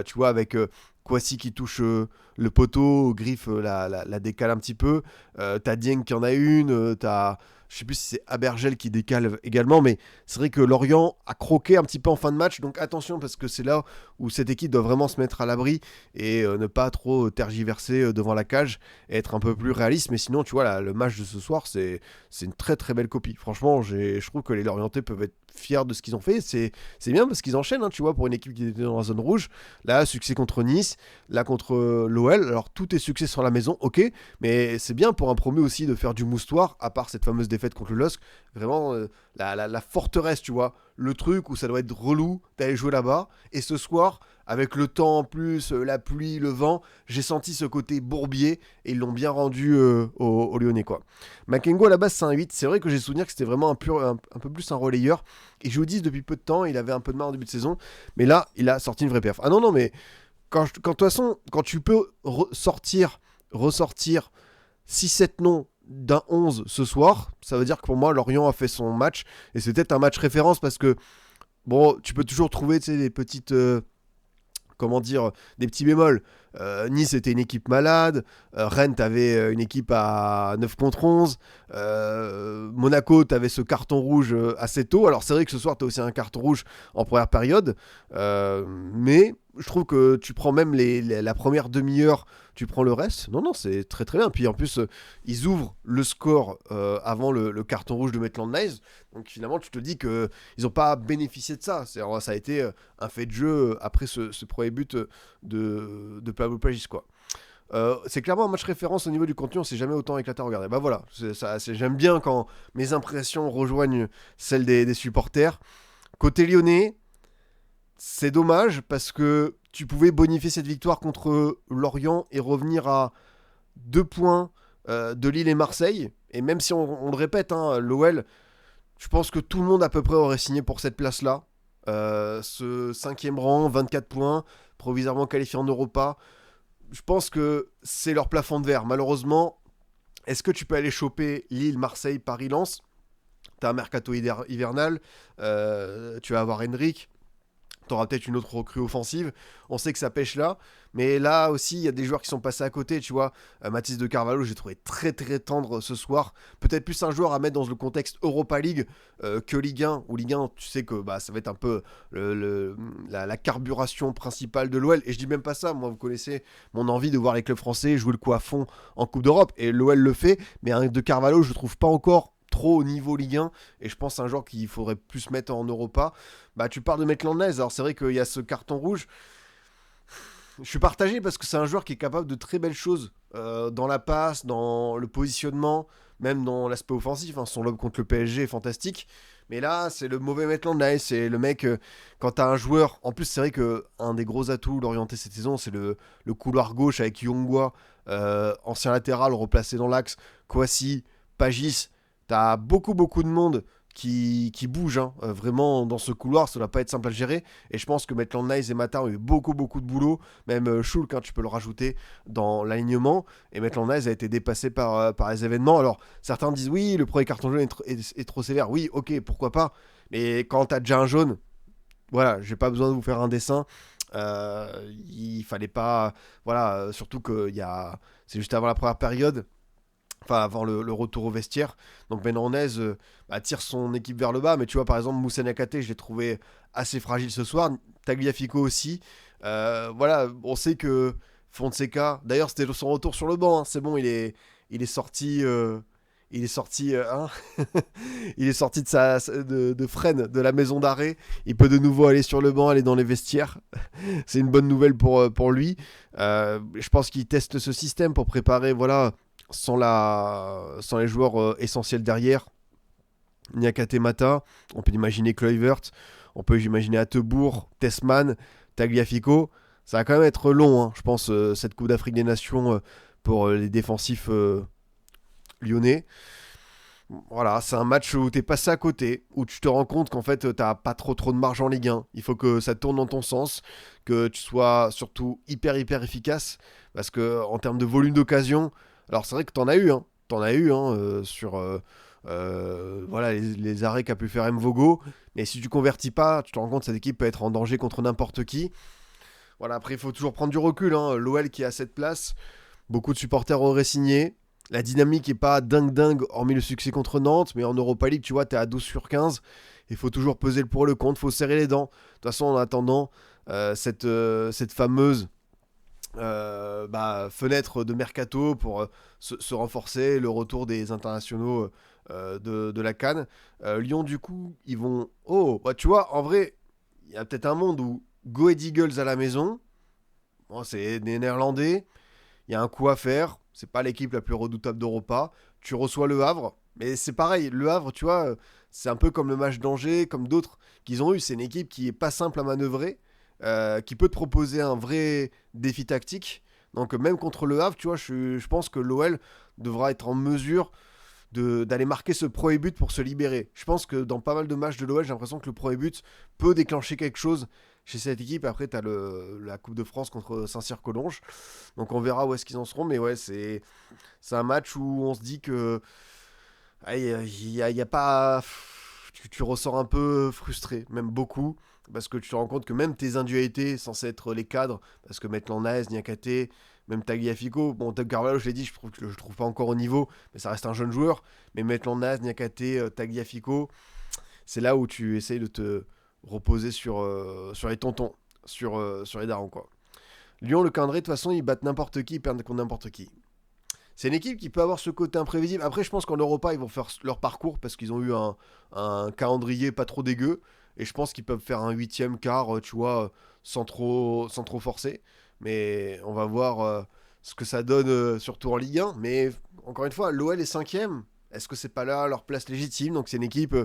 Tu vois, avec Kwasi qui touche le poteau, Griff la décale un petit peu. T'as Dieng qui en a une. Je sais plus si c'est Abergel qui décale également, mais c'est vrai que Lorient a croqué un petit peu en fin de match. Donc attention, parce que c'est là où cette équipe doit vraiment se mettre à l'abri et ne pas trop tergiverser devant la cage et être un peu plus réaliste. Mais sinon, tu vois, le match de ce soir, c'est une très très belle copie. Franchement, je trouve que les Lorientais peuvent être fiers de ce qu'ils ont fait. C'est bien parce qu'ils enchaînent, hein, tu vois, pour une équipe qui était dans la zone rouge. Là, succès contre Nice, là contre l'OL. Alors, tout est succès sur la maison, ok, mais c'est bien pour un promu aussi de faire du moustoir, à part cette fameuse défaite contre le LOSC. Vraiment, la forteresse, tu vois, le truc où ça doit être relou d'aller jouer là-bas. Et ce soir, avec le temps en plus, la pluie, le vent, j'ai senti ce côté bourbier et ils l'ont bien rendu aux Lyonnais, quoi. Makengo à la base c'est un 8, c'est vrai que j'ai souvenir que c'était vraiment un peu plus un relayeur. Il joue 10 depuis peu de temps, il avait un peu de mal en début de saison, mais là il a sorti une vraie perf. Ah non, mais de toute façon, quand tu peux ressortir 6-7 noms d'un 11 ce soir, ça veut dire que pour moi Lorient a fait son match et c'est peut-être un match référence parce que bon, tu peux toujours trouver des petites comment dire, des petits bémols. Nice était une équipe malade, Rennes t'avais une équipe à 9 contre 11, Monaco t'avais ce carton rouge assez tôt. Alors c'est vrai que ce soir t'as aussi un carton rouge en première période, mais je trouve que tu prends même la première demi-heure, tu prends le reste. Non, non, c'est très très bien. Puis en plus, ils ouvrent le score avant le carton rouge de Maitland Nice. Donc finalement, tu te dis qu'ils n'ont pas bénéficié de ça. Ça a été un fait de jeu après ce premier but de Pablo Pagis, quoi. C'est clairement un match référence au niveau du contenu, on s'est jamais autant éclaté à regarder. Bah voilà, j'aime bien quand mes impressions rejoignent celles des supporters. Côté lyonnais, c'est dommage parce que tu pouvais bonifier cette victoire contre Lorient et revenir à 2 points de Lille et Marseille. Et même si on le répète, hein, l'OL, je pense que tout le monde à peu près aurait signé pour cette place-là. Ce 5e rang, 24 points, provisoirement qualifié en Europa. Je pense que c'est leur plafond de verre. Malheureusement, est-ce que tu peux aller choper Lille, Marseille, Paris, Lens? T'as un mercato hivernal, tu vas avoir Henrik, t'auras peut-être une autre recrue offensive. On sait que ça pêche là. Mais là aussi, il y a des joueurs qui sont passés à côté. Tu vois, Mathis de Carvalho, j'ai trouvé très très tendre ce soir. Peut-être plus un joueur à mettre dans le contexte Europa League que Ligue 1. Ou Ligue 1, tu sais que ça va être un peu la carburation principale de l'OL. Et je dis même pas ça. Moi, vous connaissez mon envie de voir les clubs français jouer le coup à fond en Coupe d'Europe. Et l'OL le fait. Mais un de Carvalho, je le trouve pas encore trop au niveau Ligue 1 et je pense à un joueur qu'il faudrait plus mettre en Europa. Tu parles de Maitland Nice, alors c'est vrai qu'il y a ce carton rouge, je suis partagé parce que c'est un joueur qui est capable de très belles choses dans la passe, dans le positionnement, même dans l'aspect offensif, hein. Son lob contre le PSG est fantastique, mais là c'est le mauvais Maitland Nice, c'est le mec quand t'as un joueur, en plus c'est vrai que un des gros atouts l'orienté cette saison c'est le couloir gauche avec Yongwa, ancien latéral replacé dans l'axe, Kwasi, Pagis. T'as beaucoup de monde qui bouge, hein. Vraiment dans ce couloir, ça ne doit pas être simple à gérer. Et je pense que Maitland Nice et Mata ont eu beaucoup de boulot. Même Shulk, hein, tu peux le rajouter dans l'alignement. Et Maitland Nice a été dépassé par les événements. Alors certains disent oui, le premier carton jaune est trop sévère. Oui, ok, pourquoi pas. Mais quand tu as déjà un jaune, voilà, j'ai pas besoin de vous faire un dessin. Il fallait pas, voilà, surtout que c'est juste avant la première période, enfin avant le retour au vestiaire. Donc Menonez tire son équipe vers le bas, mais tu vois par exemple Moussa Niakhaté, je l'ai trouvé assez fragile ce soir. Tagliafico aussi. Voilà, on sait que Fonseca, d'ailleurs c'était son retour sur le banc, hein. C'est bon, il est sorti. Il est sorti, hein il est sorti de Fresnes, de la maison d'arrêt. Il peut de nouveau aller sur le banc, aller dans les vestiaires. C'est une bonne nouvelle pour lui. Je pense qu'il teste ce système pour préparer, voilà, sans les joueurs essentiels derrière. Niakhaté, Mata, on peut imaginer Kluivert, on peut imaginer Attebourg, Tessman, Tagliafico. Ça va quand même être long, hein, je pense, cette Coupe d'Afrique des Nations pour les défensifs lyonnais. Voilà, c'est un match où t'es passé à côté, où tu te rends compte qu'en fait t'as pas trop de marge en Ligue 1. Il faut que ça tourne dans ton sens, que tu sois surtout hyper efficace, parce que en termes de volume d'occasion, alors c'est vrai que t'en as eu sur voilà les arrêts qu'a pu faire Mvogo, mais si tu convertis pas, tu te rends compte que cette équipe peut être en danger contre n'importe qui. Voilà, après il faut toujours prendre du recul, hein. L'OL qui est à cette place, beaucoup de supporters auraient signé. La dynamique est pas dingue, hormis le succès contre Nantes, mais en Europa League, tu vois, t'es à 12/15. Il faut toujours peser le pour et le contre, il faut serrer les dents. De toute façon, en attendant cette fameuse fenêtre de mercato pour se renforcer, le retour des internationaux de la CAN. Lyon, du coup, ils vont... Oh, tu vois, en vrai, il y a peut-être un monde où Go Ahead Eagles à la maison, bon, c'est des Néerlandais, il y a un coup à faire. C'est pas l'équipe la plus redoutable d'Europa. Tu reçois le Havre. Mais c'est pareil, le Havre, tu vois, c'est un peu comme le match d'Angers, comme d'autres qu'ils ont eu. C'est une équipe qui est pas simple à manœuvrer, qui peut te proposer un vrai défi tactique. Donc même contre le Havre, tu vois, je pense que l'OL devra être en mesure d'aller marquer ce premier but pour se libérer. Je pense que dans pas mal de matchs de l'OL, j'ai l'impression que le premier but peut déclencher quelque chose chez cette équipe. Après, tu as la Coupe de France contre Saint-Cyr-Collonges. Donc on verra où est-ce qu'ils en seront. Mais ouais, c'est un match où on se dit que y a pas... Tu ressors un peu frustré, même beaucoup, parce que tu te rends compte que même tes individualités, censées être les cadres, parce que Maitland Nice, Niakhaté, même Tagliafico, bon, Doug Carvalho, je l'ai dit, je le trouve pas encore au niveau, mais ça reste un jeune joueur, mais Maitland Nice, Niakhaté, Tagliafico, c'est là où tu essayes de te reposer sur les tontons, sur les darons, quoi. Lyon, le calendrier, de toute façon, ils battent n'importe qui, ils perdent contre n'importe qui. C'est une équipe qui peut avoir ce côté imprévisible. Après, je pense qu'en Europa, ils vont faire leur parcours parce qu'ils ont eu un calendrier pas trop dégueu. Et je pense qu'ils peuvent faire un huitième quart, tu vois, sans trop forcer. Mais on va voir ce que ça donne, surtout en Ligue 1. Mais encore une fois, l'OL est cinquième. Est-ce que c'est pas là leur place légitime? Donc c'est une équipe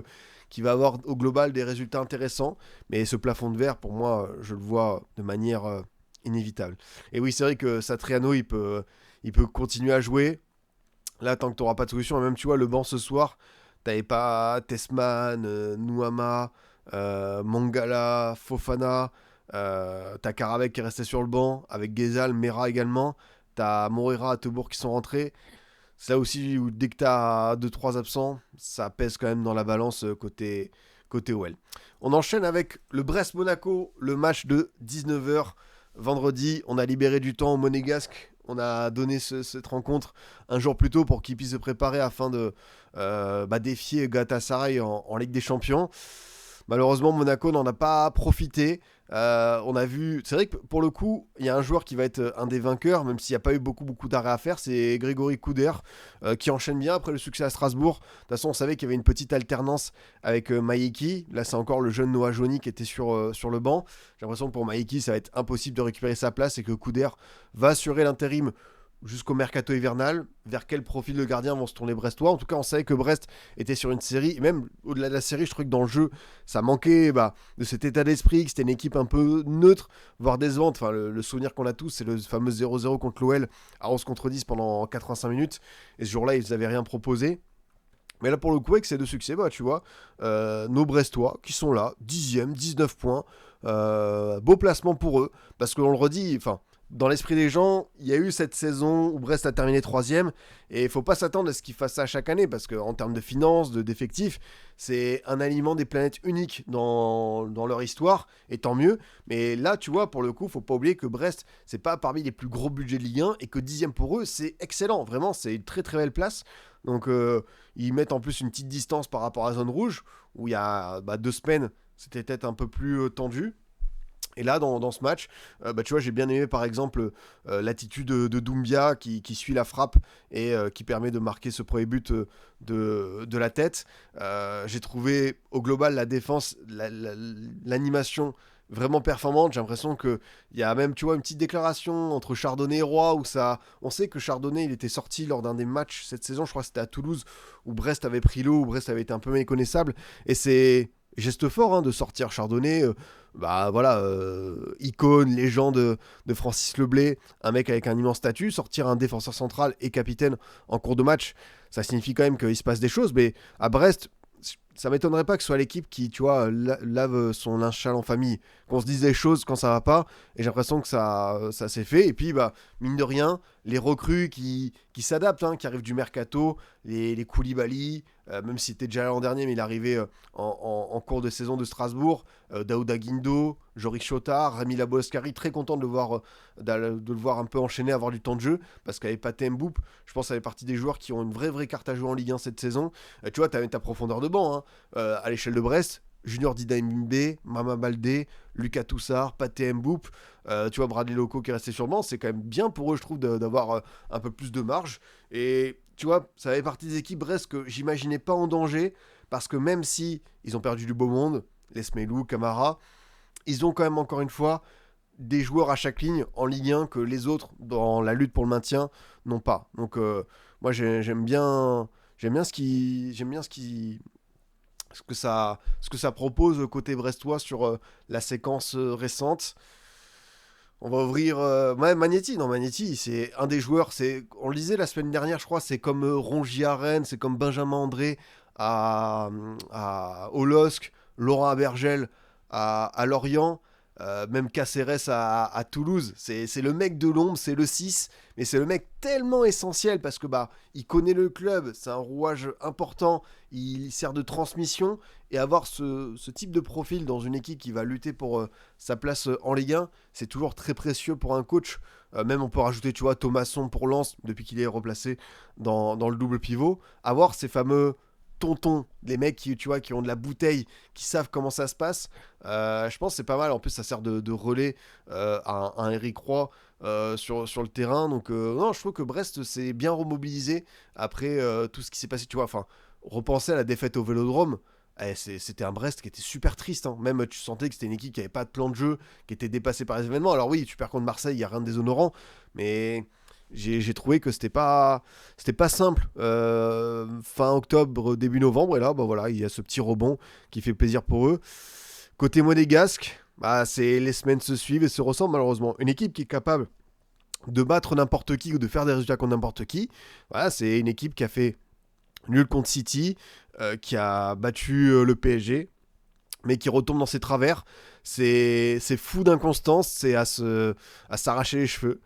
qui va avoir au global des résultats intéressants. Mais ce plafond de verre, pour moi, je le vois de manière inévitable. Et oui, c'est vrai que Satriano, il peut continuer à jouer. Là, tant que tu n'auras pas de solution, et même tu vois, le banc ce soir, t'avais pas Tessman, Nouama, Mangala, Fofana, t'as Karabek qui est resté sur le banc, avec Ghezal, Mera également, t'as Moreira, Attebourg qui sont rentrés. C'est là aussi où dès que t'as 2-3 absents, ça pèse quand même dans la balance côté OL. On enchaîne avec le Brest-Monaco, le match de 19h vendredi. On a libéré du temps au Monégasque. On a donné cette rencontre un jour plus tôt pour qu'il puisse se préparer afin de défier Galatasaray en Ligue des Champions. Malheureusement, Monaco n'en a pas profité. On a vu, c'est vrai que pour le coup, il y a un joueur qui va être un des vainqueurs, même s'il n'y a pas eu beaucoup d'arrêts à faire, c'est Grégory Couder, qui enchaîne bien après le succès à Strasbourg. De toute façon, on savait qu'il y avait une petite alternance avec Maïki. Là, c'est encore le jeune Noah Joni qui était sur le banc. J'ai l'impression que pour Maïki, ça va être impossible de récupérer sa place et que Couder va assurer l'intérim jusqu'au mercato hivernal. Vers quel profil de gardien vont se tourner Brestois? En tout cas, on savait que Brest était sur une série, et même au-delà de la série, je trouvais que dans le jeu, ça manquait de cet état d'esprit, que c'était une équipe un peu neutre, voire décevante. Enfin, le souvenir qu'on a tous, c'est le fameux 0-0 contre l'OL à 11 contre 10 pendant 85 minutes, et ce jour-là, ils n'avaient rien proposé. Mais là, pour le coup, avec ces deux succès, bah, tu vois, nos Brestois qui sont là, 10e, 19 points, beau placement pour eux, parce qu'on le redit, enfin, dans l'esprit des gens, il y a eu cette saison où Brest a terminé 3e, et il faut pas s'attendre à ce qu'ils fassent ça chaque année, parce qu'en termes de finances, d'effectifs, c'est un alignement des planètes unique dans leur histoire, et tant mieux. Mais là, tu vois, pour le coup, faut pas oublier que Brest, c'est pas parmi les plus gros budgets de Ligue 1, et que 10e pour eux, c'est excellent, vraiment, c'est une très très belle place. Donc, ils mettent en plus une petite distance par rapport à la zone rouge, où il y a 2 semaines, c'était peut-être un peu plus tendu. Et là, dans ce match, tu vois, j'ai bien aimé par exemple l'attitude de Doumbia qui suit la frappe et qui permet de marquer ce premier but de la tête. J'ai trouvé au global la défense, l'animation vraiment performante. J'ai l'impression qu'il y a même, tu vois, une petite déclaration entre Chardonnay et Roy où ça. On sait que Chardonnay, il était sorti lors d'un des matchs cette saison, je crois que c'était à Toulouse, où Brest avait pris l'eau, où Brest avait été un peu méconnaissable. Et c'est geste fort de sortir Chardonnay. Voilà, icône, légende de Francis Leblay, un mec avec un immense statut, sortir un défenseur central et capitaine en cours de match, ça signifie quand même qu'il se passe des choses, mais à Brest, ça m'étonnerait pas que ce soit l'équipe qui, tu vois, lave son linge sale en famille, qu'on se dise des choses quand ça va pas, et j'ai l'impression que ça s'est fait, et puis, mine de rien, les recrues qui s'adaptent, qui arrivent du mercato, les Koulibaly, même s'il était déjà là l'an dernier, mais il est arrivé en cours de saison de Strasbourg, Daouda Guindo, Joris Chotard, Rémi Labolascari, très content de le voir un peu enchaîner, avoir du temps de jeu, parce qu'avec Pathé Mboup, je pense que ça fait partie des joueurs qui ont une vraie carte à jouer en Ligue 1 cette saison. Tu vois, tu as ta profondeur de banc à l'échelle de Brest. Junior Dida Mbembe, Mama Baldé, Lucas Toussard, Pathé Mboup, tu vois, Bradley Loco qui est resté sur le banc, c'est quand même bien pour eux, je trouve, d'avoir un peu plus de marge. Et tu vois, ça fait partie des équipes Brest que j'imaginais pas en danger, parce que même si ils ont perdu du beau monde, les Smelou, Camara, ils ont quand même encore une fois des joueurs à chaque ligne en Ligue 1 que les autres, dans la lutte pour le maintien, n'ont pas. Donc moi j'aime bien ce que ça propose côté brestois sur la séquence récente. On va ouvrir Magnetti. Non, Magnetti, c'est un des joueurs. On le disait la semaine dernière, je crois. C'est comme Rongier à Rennes, c'est comme Benjamin André au LOSC, Laurent Abergel à Lorient, même Caceres à Toulouse. C'est le mec de l'ombre, c'est le 6, mais c'est le mec tellement essentiel parce que il connaît le club, c'est un rouage important, il sert de transmission, et avoir ce type de profil dans une équipe qui va lutter pour sa place en Ligue 1, c'est toujours très précieux pour un coach. Même on peut rajouter, tu vois, Thomasson pour Lens depuis qu'il est replacé dans le double pivot. Avoir ces fameux tontons, les mecs qui, tu vois, qui ont de la bouteille, qui savent comment ça se passe, je pense que c'est pas mal. En plus, ça sert de relais à un Eric Roy sur le terrain. Donc, non, je trouve que Brest s'est bien remobilisé après tout ce qui s'est passé. Tu vois, enfin, repenser à la défaite au Vélodrome. C'était un Brest qui était super triste. Même tu sentais que c'était une équipe qui avait pas de plan de jeu, qui était dépassée par les événements. Alors oui, tu perds contre Marseille, il n'y a rien de déshonorant, mais j'ai trouvé que c'était pas simple. Fin octobre, début novembre, et là, voilà, il y a ce petit rebond qui fait plaisir pour eux. Côté monégasque, les semaines se suivent et se ressemblent malheureusement. Une équipe qui est capable de battre n'importe qui ou de faire des résultats contre n'importe qui. Voilà, c'est une équipe qui a fait nul contre City, qui a battu le PSG, mais qui retombe dans ses travers. C'est fou d'inconstance, c'est à s'arracher les cheveux.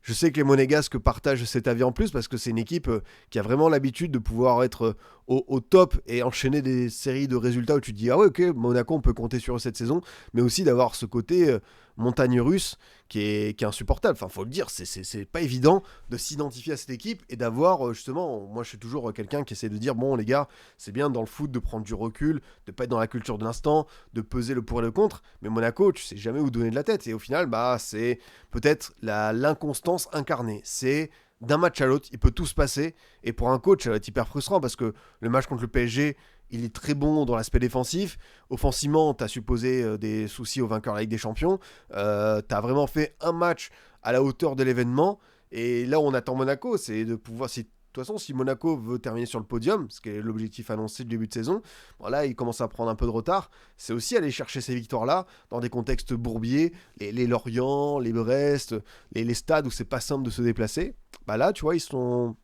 Je sais que les Monégasques partagent cet avis en plus parce que c'est une équipe qui a vraiment l'habitude de pouvoir être au top et enchaîner des séries de résultats où tu te dis ah ouais, ok, Monaco on peut compter sur eux cette saison, mais aussi d'avoir ce côté montagne russe qui est insupportable. Enfin, faut le dire, c'est pas évident de s'identifier à cette équipe et d'avoir justement, moi je suis toujours quelqu'un qui essaie de dire bon les gars, c'est bien dans le foot de prendre du recul, de pas être dans la culture de l'instant, de peser le pour et le contre, mais Monaco tu sais jamais où donner de la tête et au final c'est peut-être l'inconstance incarnée. C'est d'un match à l'autre, il peut tout se passer. Et pour un coach, ça va être hyper frustrant parce que le match contre le PSG, il est très bon dans l'aspect défensif. Offensivement, tu as supposé des soucis au vainqueur de la Ligue des Champions. Tu as vraiment fait un match à la hauteur de l'événement. Et là où on attend Monaco, c'est de pouvoir... De toute façon, si Monaco veut terminer sur le podium, ce qui est l'objectif annoncé du début de saison, là, il commence à prendre un peu de retard. C'est aussi aller chercher ces victoires-là dans des contextes bourbiers, les Lorient, les Brest, les stades où c'est pas simple de se déplacer. Là, tu vois, ils ont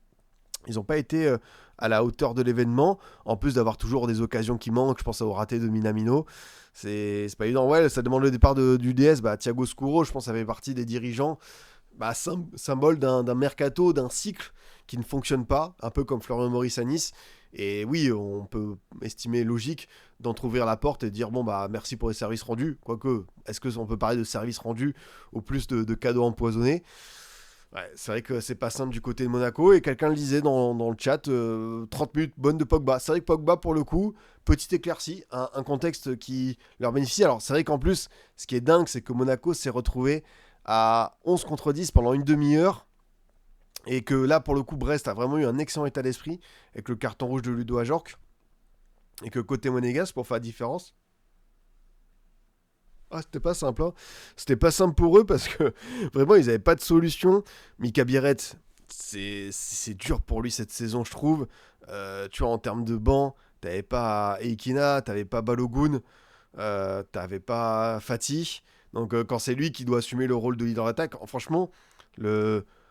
pas été à la hauteur de l'événement, en plus d'avoir toujours des occasions qui manquent. Je pense au raté de Minamino. C'est pas évident. Ouais, ça demande le départ du DS. Thiago Scuro, je pense, ça fait partie des dirigeants. Symbole d'un mercato, d'un cycle qui ne fonctionne pas, un peu comme Florian Maurice à Nice. Et oui, on peut estimer logique d'entrouvrir la porte et dire merci pour les services rendus. Quoique, est-ce qu'on peut parler de services rendus au plus de cadeaux empoisonnés? Ouais, c'est vrai que c'est pas simple du côté de Monaco. Et quelqu'un le disait dans le chat, 30 minutes bonnes de Pogba. C'est vrai que Pogba, pour le coup, petite éclaircie, un contexte qui leur bénéficie. Alors c'est vrai qu'en plus, ce qui est dingue, c'est que Monaco s'est retrouvé à 11 contre 10 pendant une demi-heure. Et que là, pour le coup, Brest a vraiment eu un excellent état d'esprit avec le carton rouge de Ludo Ajorc. Et que côté Monégasque, pour faire la différence, c'était pas simple. Hein. C'était pas simple pour eux parce que vraiment, ils avaient pas de solution. Mika Biret, c'est dur pour lui cette saison, je trouve. Tu vois, en termes de banc, t'avais pas Eikina, t'avais pas Balogun, t'avais pas Fatih. Donc, quand c'est lui qui doit assumer le rôle de leader attaque, franchement,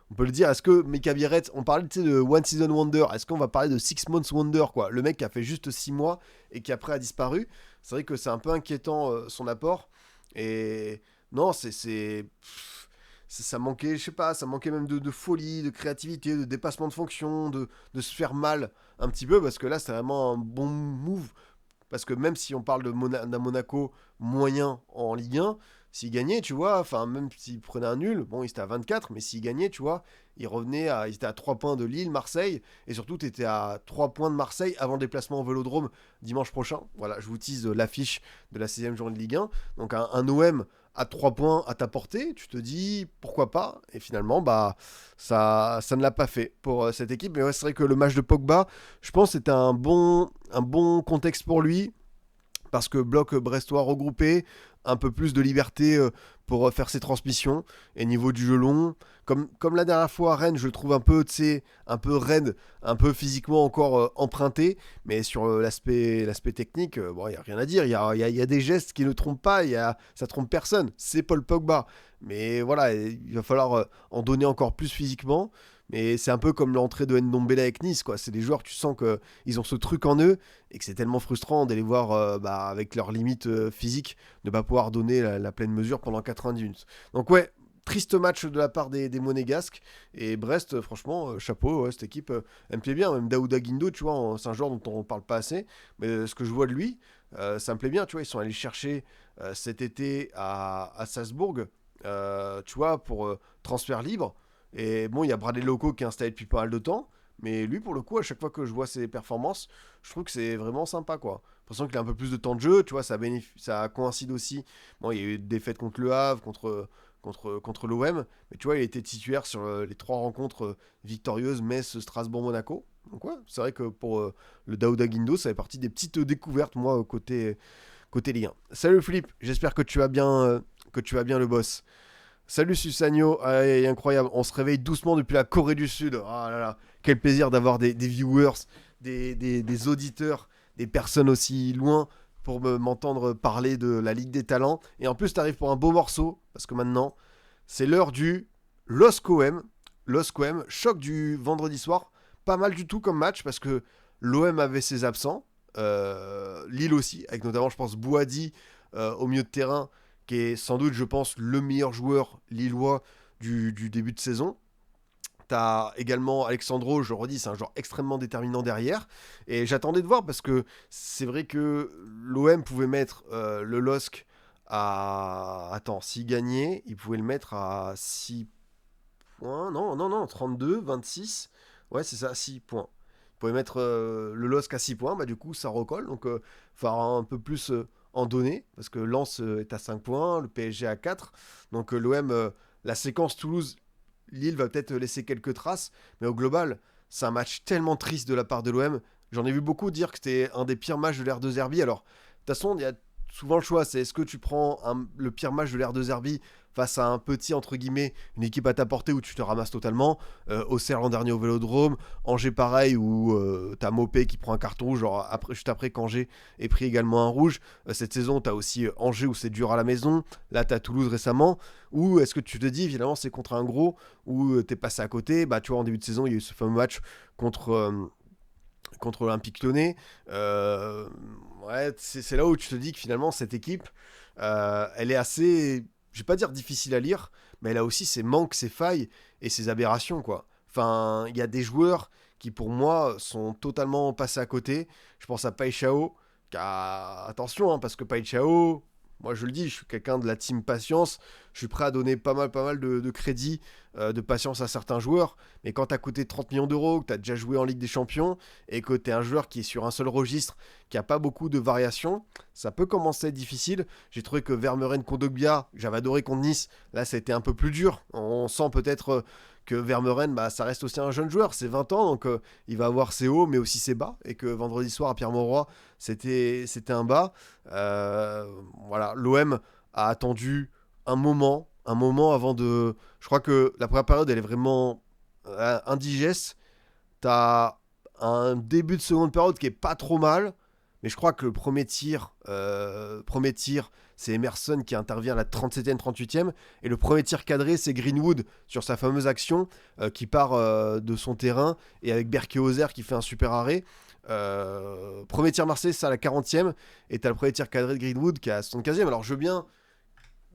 on peut le dire, est-ce que Mika Biret, on parlait de One Season Wonder, est-ce qu'on va parler de 6 Months Wonder, quoi? Le mec qui a fait juste 6 mois et qui après a disparu. C'est vrai que c'est un peu inquiétant son apport. Et non, ça manquait, je sais pas, ça manquait même de folie, de créativité, de dépassement de fonction, de se faire mal un petit peu, parce que là, c'est vraiment un bon move. Parce que même si on parle d'un Monaco moyen en Ligue 1, s'il gagnait, tu vois, enfin, même s'il prenait un nul, bon, il était à 24, mais s'il gagnait, tu vois, il était à 3 points de Lille, Marseille, et surtout, tu étais à 3 points de Marseille avant le déplacement au Vélodrome dimanche prochain. Voilà, je vous tease l'affiche de la 16e journée de Ligue 1. Donc, un OM à 3 points à ta portée, tu te dis pourquoi pas, et finalement, ça ne l'a pas fait pour cette équipe. Mais ouais, c'est vrai que le match de Pogba, je pense que c'était un bon contexte pour lui, parce que bloc brestois regroupé, un peu plus de liberté pour faire ses transmissions, et niveau du jeu long, comme la dernière fois à Rennes, je le trouve un peu, un peu raide, un peu physiquement encore emprunté, mais sur l'aspect technique, il n'y a rien à dire, il y a des gestes qui ne trompent pas, ça trompe personne, c'est Paul Pogba, mais voilà, il va falloir en donner encore plus physiquement. Mais c'est un peu comme l'entrée de Ndombele avec Nice, quoi. C'est des joueurs, tu sens qu'ils ont ce truc en eux et que c'est tellement frustrant d'aller voir avec leurs limites physiques ne pas pouvoir donner la pleine mesure pendant 90 minutes. Donc ouais, triste match de la part des Monégasques. Et Brest, franchement, chapeau, ouais, cette équipe, elle me plaît bien. Même Daouda Guindo, tu vois, c'est un joueur dont on ne parle pas assez. Mais ce que je vois de lui, ça me plaît bien. Tu vois, ils sont allés chercher cet été à Salzbourg, tu vois, pour transfert libre. Et bon, il y a Bradley Loco qui est installé depuis pas mal de temps. Mais lui, pour le coup, à chaque fois que je vois ses performances, je trouve que c'est vraiment sympa, quoi. J'ai l'impression qu'il a un peu plus de temps de jeu, tu vois, ça coïncide aussi. Bon, il y a eu des défaites contre Le Havre, contre l'OM, mais tu vois, il a été titulaire sur les 3 rencontres victorieuses, Metz, Strasbourg, Monaco. Donc ouais, c'est vrai que pour le Daouda Guindo, ça fait partie des petites découvertes, moi, côté Ligue 1. Salut Philippe, j'espère que tu vas bien, le boss. Salut Susagno, incroyable, on se réveille doucement depuis la Corée du Sud. Ah là là, quel plaisir d'avoir des viewers, des auditeurs, des personnes aussi loin pour m'entendre parler de la Ligue des Talents. Et en plus, tu arrives pour un beau morceau, parce que maintenant, c'est l'heure du LOSC-OM. LOSC-OM, choc du vendredi soir. Pas mal du tout comme match, parce que l'OM avait ses absents. Lille aussi, avec notamment, je pense, Bouhaddi au milieu de terrain, qui est sans doute, je pense, le meilleur joueur lillois du début de saison. T'as également Alexandro, je le redis, c'est un joueur extrêmement déterminant derrière. Et j'attendais de voir parce que c'est vrai que l'OM pouvait mettre le LOSC à... Attends, s'il gagnait, il pouvait le mettre à 6 points. Non, 32, 26. Ouais, c'est ça, 6 points. Il pouvait mettre le LOSC à 6 points, du coup, ça recolle. Donc, il faut avoir un peu plus en données parce que Lens est à 5 points, le PSG à 4. Donc, l'OM, la séquence Toulouse. Lille va peut-être laisser quelques traces, mais au global, c'est un match tellement triste de la part de l'OM. J'en ai vu beaucoup dire que c'était un des pires matchs de l'ère de Zerbi. Alors, de toute façon, il y a souvent le choix, c'est est-ce que tu prends le pire match de l'ère de Zerbi face à un petit, entre guillemets, une équipe à ta portée où tu te ramasses totalement. Auxerre l'an dernier au Vélodrome, Angers pareil où t'as Mopé qui prend un carton rouge, juste après qu'Angers ait pris également un rouge. Cette saison, t'as aussi Angers où c'est dur à la maison. Là, t'as Toulouse récemment. Ou est-ce que tu te dis, évidemment, c'est contre un gros où t'es passé à côté. Tu vois, en début de saison, il y a eu ce fameux match contre contre l'Olympique Lyonnais. Ouais, c'est là où tu te dis que finalement, cette équipe, elle est assez, je vais pas dire difficile à lire, mais elle a aussi ses manques, ses failles et ses aberrations, quoi. Enfin, il y a des joueurs qui, pour moi, sont totalement passés à côté. Je pense à Paixão, attention, hein, parce que Paixão, moi je le dis, je suis quelqu'un de la team patience. Je suis prêt à donner pas mal de crédit, de patience à certains joueurs. Mais quand t'as coûté 30 millions d'euros, que t'as déjà joué en Ligue des Champions, et que t'es un joueur qui est sur un seul registre, qui a pas beaucoup de variations, ça peut commencer à être difficile. J'ai trouvé que Vermeuren Kondogbia, j'avais adoré contre Nice, là ça a été un peu plus dur. On sent peut-être que Vermeuren, bah, ça reste aussi un jeune joueur, c'est 20 ans, donc il va avoir ses hauts, mais aussi ses bas, et que vendredi soir à Pierre-Mauroy, c'était un bas. Voilà, l'OM a attendu un moment avant de... Je crois que la première période, elle est vraiment indigeste. T'as un début de seconde période qui est pas trop mal, mais je crois que le premier tir, c'est Emerson qui intervient à la 37e, 38e, et le premier tir cadré, c'est Greenwood sur sa fameuse action qui part de son terrain, et avec Berke-Ozer qui fait un super arrêt. Premier tir marseillais, c'est à la 40e, et t'as le premier tir cadré de Greenwood qui est à la 75e. Alors je veux bien,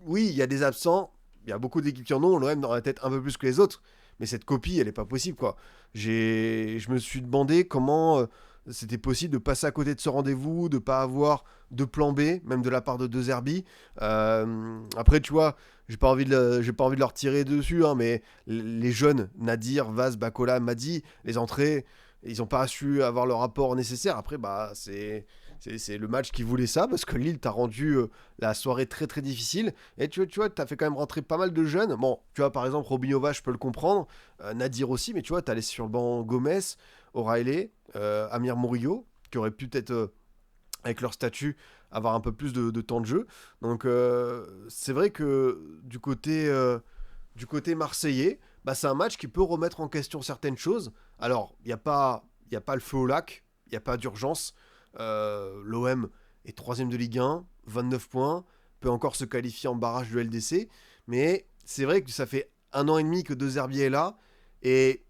oui, il y a des absents, il y a beaucoup d'équipes qui en ont, l'OM dans la tête un peu plus que les autres, mais cette copie, elle est pas possible, quoi. Je me suis demandé comment c'était possible de passer à côté de ce rendez-vous, de pas avoir de plan B, même de la part de De Zerbi. Après, tu vois, j'ai pas envie de leur tirer dessus, hein, mais les jeunes, Nadir, Vaz, Bakola, Madi, les entrées, ils ont pas su avoir le rapport nécessaire. Après, bah, c'est le match qui voulait ça, parce que Lille t'a rendu la soirée très très difficile. Et tu vois, t'as fait quand même rentrer pas mal de jeunes. Bon, tu vois, par exemple, Robinho, je peux le comprendre. Nadir aussi, mais tu vois, t'as laissé sur le banc Gomez, O'Reilly, Amir Murillo, qui aurait pu peut-être, avec leur statut, avoir un peu plus de temps de jeu. Donc, c'est vrai que du côté marseillais, bah, c'est un match qui peut remettre en question certaines choses. Alors, y a pas le feu au lac, il n'y a pas d'urgence. L'OM est 3ème de Ligue 1, 29 points, peut encore se qualifier en barrage de LDC. Mais c'est vrai que ça fait 1 an et demi que De Zerbi est là. Et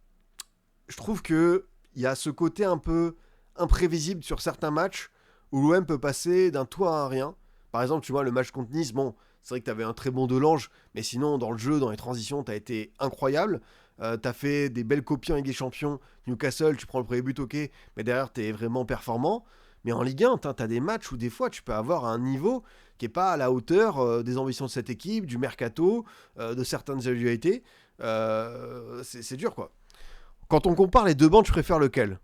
je trouve que il y a ce côté un peu imprévisible sur certains matchs où l'OM peut passer d'un tout à un rien. Par exemple, tu vois, le match contre Nice, bon, c'est vrai que tu avais un très bon Delange, mais sinon, dans le jeu, dans les transitions, tu as été incroyable. Tu as fait des belles copies en Ligue des Champions. Newcastle, tu prends le premier but, ok, mais derrière, tu es vraiment performant. Mais en Ligue 1, tu as des matchs où des fois, tu peux avoir un niveau qui n'est pas à la hauteur des ambitions de cette équipe, du mercato, de certaines individualités. C'est dur, quoi. Quand on compare les deux bancs, tu préfères lequel?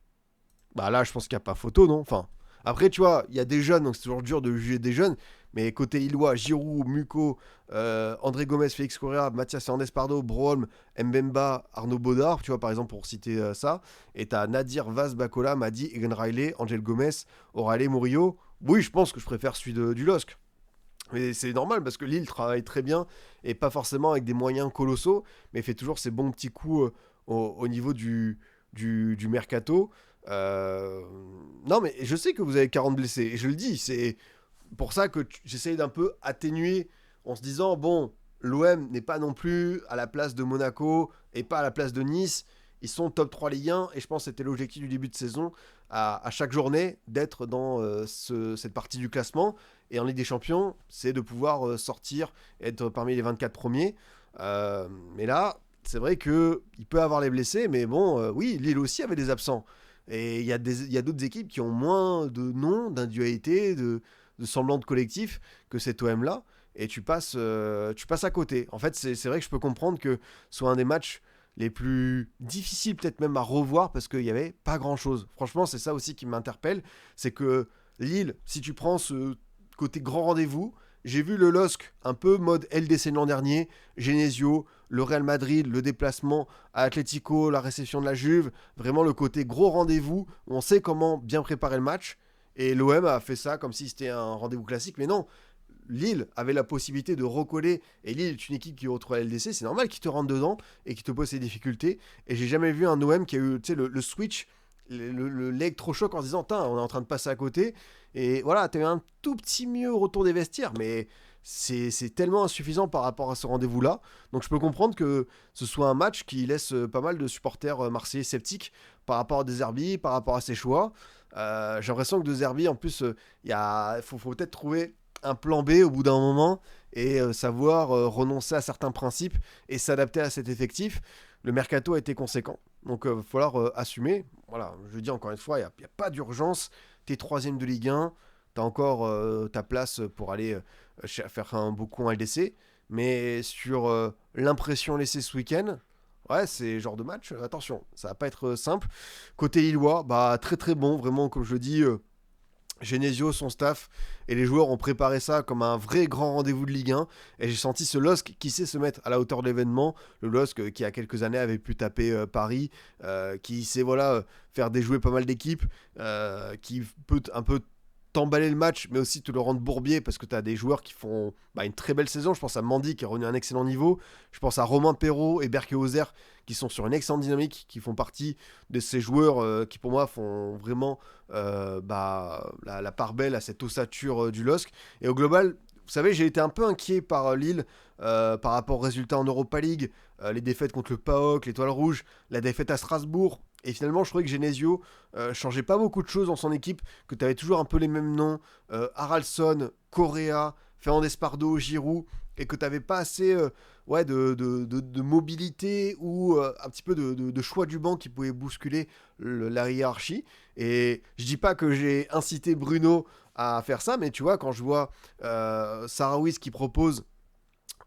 Bah là, je pense qu'il n'y a pas photo, non? Enfin, après, tu vois, il y a des jeunes, donc c'est toujours dur de juger des jeunes. Mais côté Illois, Giroud, Muko, André Gomez, Félix Correa, Mathias Hernandez Pardo, Broholm, Mbemba, Arnaud Baudard, tu vois, par exemple, pour citer ça. Et t'as Nadir, Vaz, Bakola, Madi, Egan Riley, Angel Gomez, O'Reilly, Murillo. Oui, je pense que je préfère celui du LOSC. Mais c'est normal parce que Lille travaille très bien et pas forcément avec des moyens colossaux, mais fait toujours ses bons petits coups au niveau du mercato. Non, mais je sais que vous avez 40 blessés, et je le dis, c'est pour ça que j'essaye d'un peu atténuer en se disant, bon, l'OM n'est pas non plus à la place de Monaco et pas à la place de Nice. Ils sont top 3 Ligue 1 et je pense que c'était l'objectif du début de saison à chaque journée d'être dans cette partie du classement. Et en Ligue des Champions, c'est de pouvoir sortir, être parmi les 24 premiers. Mais là, c'est vrai qu'il peut avoir les blessés, mais bon, oui, Lille aussi avait des absents. Et il y a d'autres équipes qui ont moins de noms, d'individualité, de semblant de collectif que cet OM-là. Et tu passes à côté. En fait, c'est vrai que je peux comprendre que ce soit un des matchs les plus difficiles peut-être même à revoir parce qu'il n'y avait pas grand-chose. Franchement, c'est ça aussi qui m'interpelle. C'est que Lille, si tu prends ce côté grand rendez-vous, j'ai vu le LOSC un peu mode LDC de l'an dernier, Genesio, le Real Madrid, le déplacement à Atlético, la réception de la Juve, vraiment le côté gros rendez-vous, où on sait comment bien préparer le match. Et l'OM a fait ça comme si c'était un rendez-vous classique, mais non. Lille avait la possibilité de recoller, et Lille est une équipe qui retrouve la LDC, c'est normal qu'ils te rentrent dedans et qu'ils te posent ces difficultés. Et j'ai jamais vu un OM qui a eu le switch, l'électrochoc en se disant, on est en train de passer à côté. Et voilà, t'as eu un tout petit mieux retour des vestiaires, mais c'est tellement insuffisant par rapport à ce rendez-vous-là. Donc je peux comprendre que ce soit un match qui laisse pas mal de supporters marseillais sceptiques par rapport à De Zerbi, par rapport à ses choix. J'ai l'impression que De Zerbi, en plus, faut peut-être trouver un plan B au bout d'un moment et savoir renoncer à certains principes et s'adapter à cet effectif. Le mercato a été conséquent, donc il va falloir assumer. Voilà, je dis encore une fois, il n'y a pas d'urgence. T'es troisième de Ligue 1, t'as encore ta place pour aller faire un beau coup en LDC. Mais sur l'impression laissée ce week-end, ouais, c'est genre de match, attention, ça va pas être simple. Côté Lillois, bah très très bon, vraiment, comme je le dis, Genesio, son staff et les joueurs ont préparé ça comme un vrai grand rendez-vous de Ligue 1 et j'ai senti ce LOSC qui sait se mettre à la hauteur de l'événement, le LOSC qui il y a quelques années avait pu taper Paris, qui sait faire déjouer pas mal d'équipes, qui peut un peu t'emballer le match mais aussi te le rendre bourbier parce que tu as des joueurs qui font une très belle saison. Je pense à Mandy qui est revenu à un excellent niveau, je pense à Romain Perrault et Berke Ozer qui sont sur une excellente dynamique, qui font partie de ces joueurs qui pour moi font vraiment la part belle à cette ossature du LOSC. Et au global, vous savez, j'ai été un peu inquiet par Lille par rapport aux résultats en Europa League, les défaites contre le PAOK, l'Étoile Rouge, la défaite à Strasbourg. Et finalement, je trouvais que Genesio changeait pas beaucoup de choses dans son équipe, que tu avais toujours un peu les mêmes noms, Haraldsson, Correa, Fernandez Pardo, Giroud, et que tu n'avais pas assez de mobilité ou un petit peu de choix du banc qui pouvait bousculer la hiérarchie. Et je dis pas que j'ai incité Bruno à faire ça, mais tu vois, quand je vois Sarawi qui propose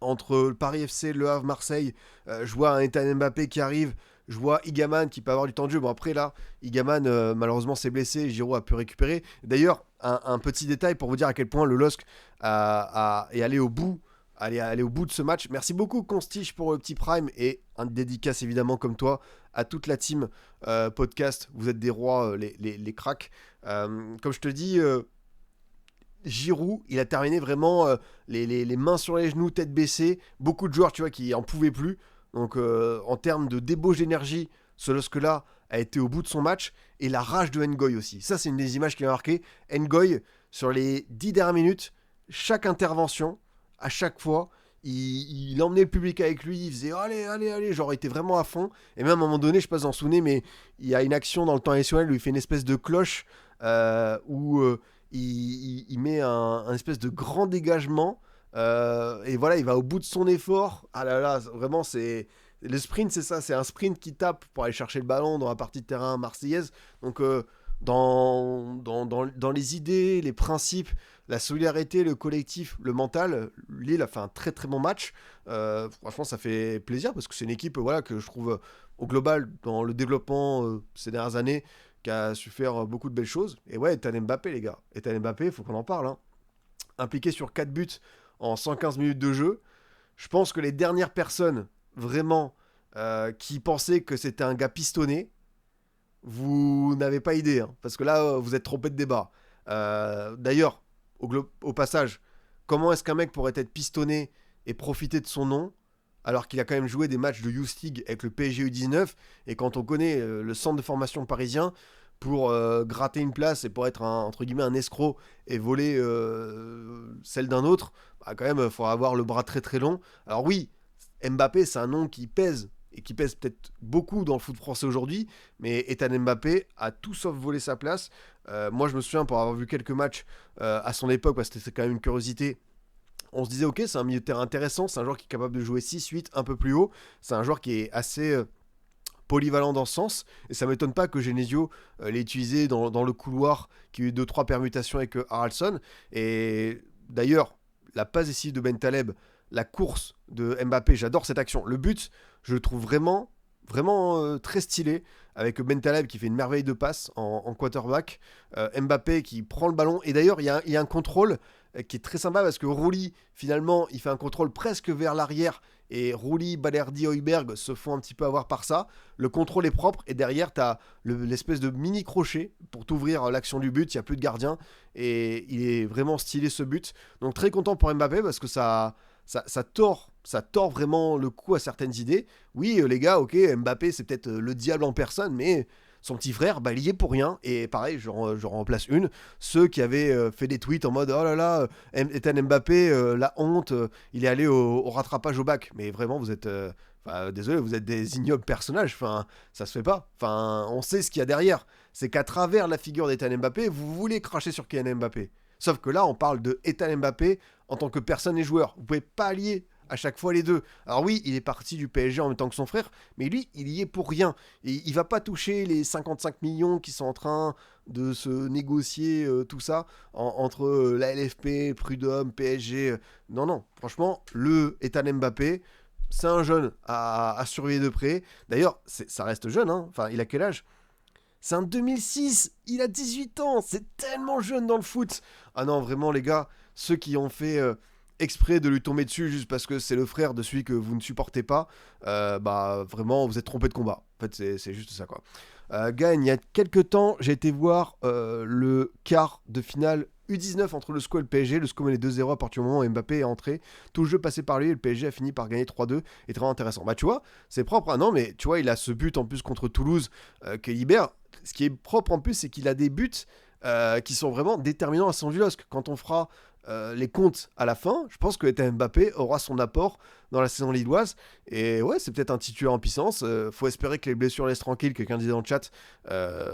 entre le Paris FC, Le Havre, Marseille, je vois un Ethan Mbappé qui arrive, je vois Igaman qui peut avoir du temps de jeu. Bon, après là, Igaman malheureusement s'est blessé, Giroud a pu récupérer. D'ailleurs, un petit détail pour vous dire à quel point le LOSC est allé au bout. Aller au bout de ce match. Merci beaucoup Constich pour le petit prime et un dédicace évidemment comme toi à toute la team podcast. Vous êtes des rois, les cracks. Comme je te dis, Giroud, il a terminé vraiment les mains sur les genoux, tête baissée. Beaucoup de joueurs, tu vois, qui en pouvaient plus. Donc, en termes de débauche d'énergie, ce LOSC-là a été au bout de son match. Et la rage de Ngoy aussi. Ça, c'est une des images qui m'a marqué. Ngoy, sur les 10 dernières minutes, chaque intervention, à chaque fois, il emmenait le public avec lui. Il faisait allez, allez, allez. Genre, il était vraiment à fond. Et même à un moment donné, je ne sais pas si vous en souvenez, mais il y a une action dans le temps additionnel où il fait une espèce de cloche où il met un espèce de grand dégagement. Et voilà, il va au bout de son effort. Ah là là, vraiment, c'est. Le sprint, c'est ça, c'est un sprint qui tape pour aller chercher le ballon dans la partie de terrain marseillaise. Donc, dans les idées, les principes, la solidarité, le collectif, le mental, Lille a fait un très très bon match. Franchement, ça fait plaisir parce que c'est une équipe que je trouve au global, dans le développement ces dernières années, qui a su faire beaucoup de belles choses. Et ouais, Ethan Mbappé, les gars. Ethan Mbappé, il faut qu'on en parle. Hein. Impliqué sur 4 buts en 115 minutes de jeu. Je pense que les dernières personnes, vraiment, qui pensaient que c'était un gars pistonné, vous n'avez pas idée. Hein, parce que là, vous êtes trompé de débat. D'ailleurs, au passage, comment est-ce qu'un mec pourrait être pistonné et profiter de son nom alors qu'il a quand même joué des matchs de Youth League avec le PSG U19 et quand on connaît le centre de formation parisien pour gratter une place et pour être entre guillemets un escroc et voler celle d'un autre, quand même il faut avoir le bras très très long. Alors oui, Mbappé c'est un nom qui pèse et qui pèse peut-être beaucoup dans le foot français aujourd'hui, mais Ethan Mbappé a tout sauf volé sa place. Moi je me souviens pour avoir vu quelques matchs à son époque, parce que c'était quand même une curiosité. On se disait ok, c'est un milieu de terrain intéressant, c'est un joueur qui est capable de jouer 6-8 un peu plus haut, c'est un joueur qui est assez polyvalent dans ce sens, et ça m'étonne pas que Genesio l'ait utilisé dans le couloir, qui a eu 2-3 permutations avec Haraldsson. Et d'ailleurs, la passe décisive de Ben Taleb, la course de Mbappé, j'adore cette action. Le but, je le trouve vraiment très stylé, avec Ben Taleb qui fait une merveille de passe en quarterback, Mbappé qui prend le ballon, et d'ailleurs il y a un contrôle qui est très sympa parce que Rouli, finalement, il fait un contrôle presque vers l'arrière et Rouli, Balerdi, Heuberg se font un petit peu avoir par ça. Le contrôle est propre et derrière, tu as l'espèce de mini crochet pour t'ouvrir l'action du but. Il n'y a plus de gardien et il est vraiment stylé ce but. Donc très content pour Mbappé parce que ça tord vraiment le coup à certaines idées. Oui, les gars, ok, Mbappé, c'est peut-être le diable en personne, mais Son petit frère, bah, il y est pour rien. Et pareil, je remplace ceux qui avaient fait des tweets en mode oh là là, Ethan Mbappé, la honte, il est allé au rattrapage au bac. Mais vraiment, vous êtes. Désolé, vous êtes des ignobles personnages. Enfin, ça se fait pas. Enfin, on sait ce qu'il y a derrière. C'est qu'à travers la figure d'Ethan Mbappé, vous voulez cracher sur Kylian Mbappé. Sauf que là, on parle de Ethan Mbappé en tant que personne et joueur. Vous pouvez pas allier à chaque fois les deux. Alors oui, il est parti du PSG en même temps que son frère, mais lui, il y est pour rien. Et il va pas toucher les 55 millions qui sont en train de se négocier, tout ça, entre la LFP, Prud'homme, PSG. Non, non, franchement, le Ethan Mbappé, c'est un jeune à surveiller de près. D'ailleurs, ça reste jeune, hein. Enfin, il a quel âge? C'est un 2006, il a 18 ans, c'est tellement jeune dans le foot. Ah non, vraiment les gars, ceux qui ont fait exprès de lui tomber dessus juste parce que c'est le frère de celui que vous ne supportez pas, bah vraiment, vous êtes trompé de combat. En fait, c'est juste ça, quoi. Gagne, il y a quelques temps, j'ai été voir le quart de finale U19 entre le SCO et le PSG. Le SCO menait 2-0 à partir du moment où Mbappé est entré. Tout le jeu passé par lui et le PSG a fini par gagner 3-2. Et très intéressant. Bah tu vois, c'est propre. Ah non, mais tu vois, il a ce but en plus contre Toulouse que libère. Ce qui est propre en plus, c'est qu'il a des buts qui sont vraiment déterminants à son LOSC. Quand on fera les comptes à la fin, je pense que Ethan Mbappé aura son apport dans la saison lilloise. Et ouais, c'est peut-être un titulaire en puissance. Faut espérer que les blessures laissent tranquille. Quelqu'un disait dans le chat.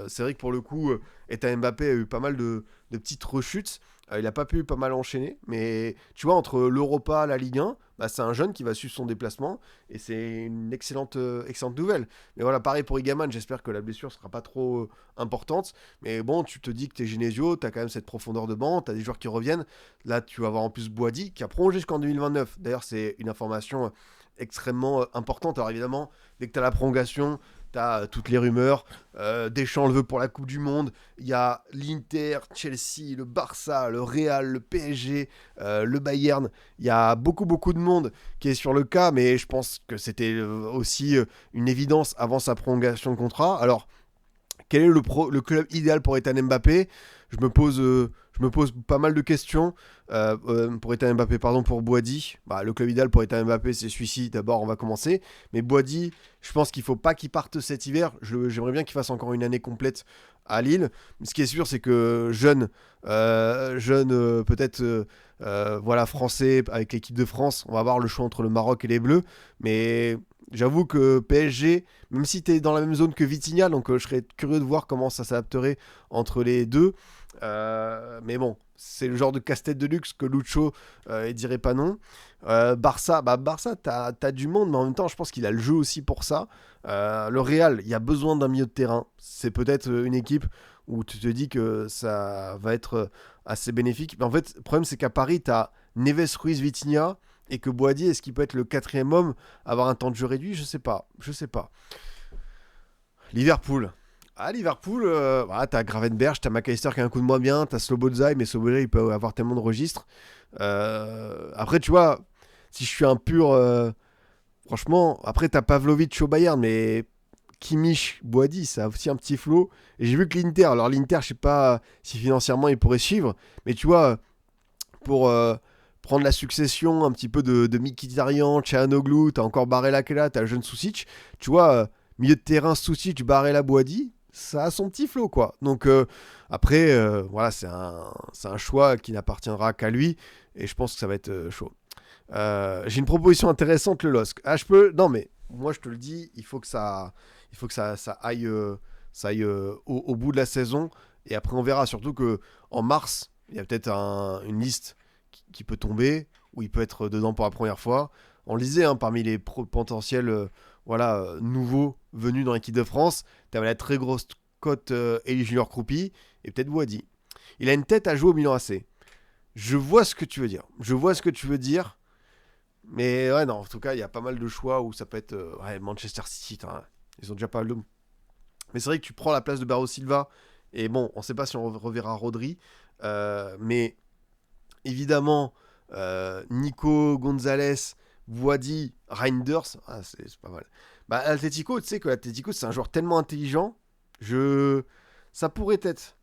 C'est vrai que pour le coup, Ethan Mbappé a eu pas mal de petites rechutes. Il n'a pas pu pas mal enchaîner. Mais tu vois, entre l'Europa, la Ligue 1, bah, c'est un jeune qui va suivre son déplacement. Et c'est une excellente nouvelle. Mais voilà, pareil pour Igaman. J'espère que la blessure ne sera pas trop importante. Mais bon, tu te dis que tu es Genesio. Tu as quand même cette profondeur de banc. Tu as des joueurs qui reviennent. Là, tu vas avoir en plus Boadi qui a prolongé jusqu'en 2029. D'ailleurs, c'est une information extrêmement importante. Alors évidemment, dès que tu as la prolongation, tu as toutes les rumeurs. Deschamps le veut pour la Coupe du Monde. Il y a l'Inter, Chelsea, le Barça, le Real, le PSG, le Bayern. Il y a beaucoup de monde qui est sur le cas, mais je pense que c'était aussi une évidence avant sa prolongation de contrat. Alors, quel est le club idéal pour Ethan Mbappé? Je me pose pas mal de questions. Pour Ethan Mbappé, pardon, pour Boadi. Bah, le club idéal pour Ethan Mbappé, c'est celui-ci. D'abord, on va commencer. Mais Boadi, je pense qu'il ne faut pas qu'il parte cet hiver. J'aimerais bien qu'il fasse encore une année complète à Lille. Mais ce qui est sûr, c'est que jeune peut-être voilà, français avec l'équipe de France, on va avoir le choix entre le Maroc et les Bleus. Mais j'avoue que PSG, même si tu es dans la même zone que Vitinha, donc je serais curieux de voir comment ça s'adapterait entre les deux. Mais bon, c'est le genre de casse-tête de luxe que Lucho il dirait pas non. Barça, t'as du monde, mais en même temps, je pense qu'il a le jeu aussi pour ça. Le Real, il y a besoin d'un milieu de terrain. C'est peut-être une équipe où tu te dis que ça va être assez bénéfique. Mais en fait, le problème, c'est qu'à Paris, t'as Neves, Ruiz, Vitinha, et que Boadi, est-ce qu'il peut être le quatrième homme, avoir un temps de jeu réduit? Je sais pas. Liverpool. Ah, Liverpool, t'as Gravenberch, t'as McAllister qui a un coup de moins bien, t'as Slobodzai, mais Slobodzai, il peut avoir tellement de registres. Après, tu vois, si je suis un pur... franchement, après, t'as Pavlovic au Bayern, mais Kimmich, Boadi, ça a aussi un petit flow. Et j'ai vu que l'Inter, alors l'Inter, je sais pas si financièrement il pourrait suivre, mais tu vois, pour prendre la succession un petit peu de Mkhitaryan, Çalhanoğlu, t'as encore Barella qui est là, t'as le jeune Soucic, tu vois, milieu de terrain Soucic, Barella, Boadi, ça a son petit flow, quoi. Donc après, voilà, c'est un choix qui n'appartiendra qu'à lui, et je pense que ça va être chaud. J'ai une proposition intéressante, le LOSC. Ah, je peux... Non, mais moi, je te le dis, il faut que ça aille, au bout de la saison, et après, on verra. Surtout que en mars, il y a peut-être une liste qui peut tomber, où il peut être dedans pour la première fois. On le disait, hein, parmi les potentiels nouveaux venus dans l'équipe de France, tu avais la très grosse cote Elie Junior Kroupi et peut-être Boadi. Il a une tête à jouer au Milan AC. Je vois ce que tu veux dire. Mais ouais, non, en tout cas, il y a pas mal de choix où ça peut être Manchester City. Ils ont déjà pas mal de... Mais c'est vrai que tu prends la place de Bernardo Silva. Et bon, on ne sait pas si on reverra Rodri. Mais évidemment, Nico Gonzalez, Boadi, Reinders, c'est pas mal. Bah, Atletico, tu sais que l'Atletico, c'est un joueur tellement intelligent. Ça pourrait être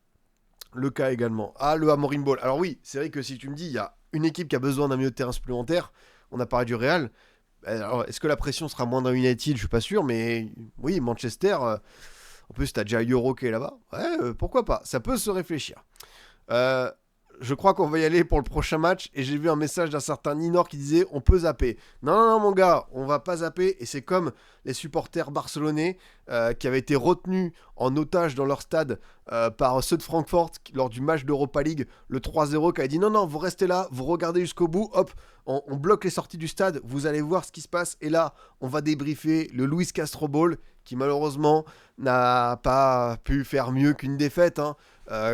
le cas également. Ah, le Amorim Ball. Alors oui, c'est vrai que si tu me dis, il y a une équipe qui a besoin d'un milieu de terrain supplémentaire, on a parlé du Real. Alors, est-ce que la pression sera moins dans United? Je suis pas sûr, mais oui, Manchester... En plus, t'as déjà Euro qui est là-bas. Ouais, pourquoi pas. Ça peut se réfléchir. Euh, je crois qu'on va y aller pour le prochain match. Et j'ai vu un message d'un certain Ninor qui disait on peut zapper. Non, non, non, mon gars, on va pas zapper. Et c'est comme les supporters barcelonais qui avaient été retenus en otage dans leur stade par ceux de Francfort lors du match d'Europa League, le 3-0, qui a dit non, non, vous restez là, vous regardez jusqu'au bout, hop, on bloque les sorties du stade, vous allez voir ce qui se passe. Et là, on va débriefer le Luis Castro Ball qui malheureusement n'a pas pu faire mieux qu'une défaite.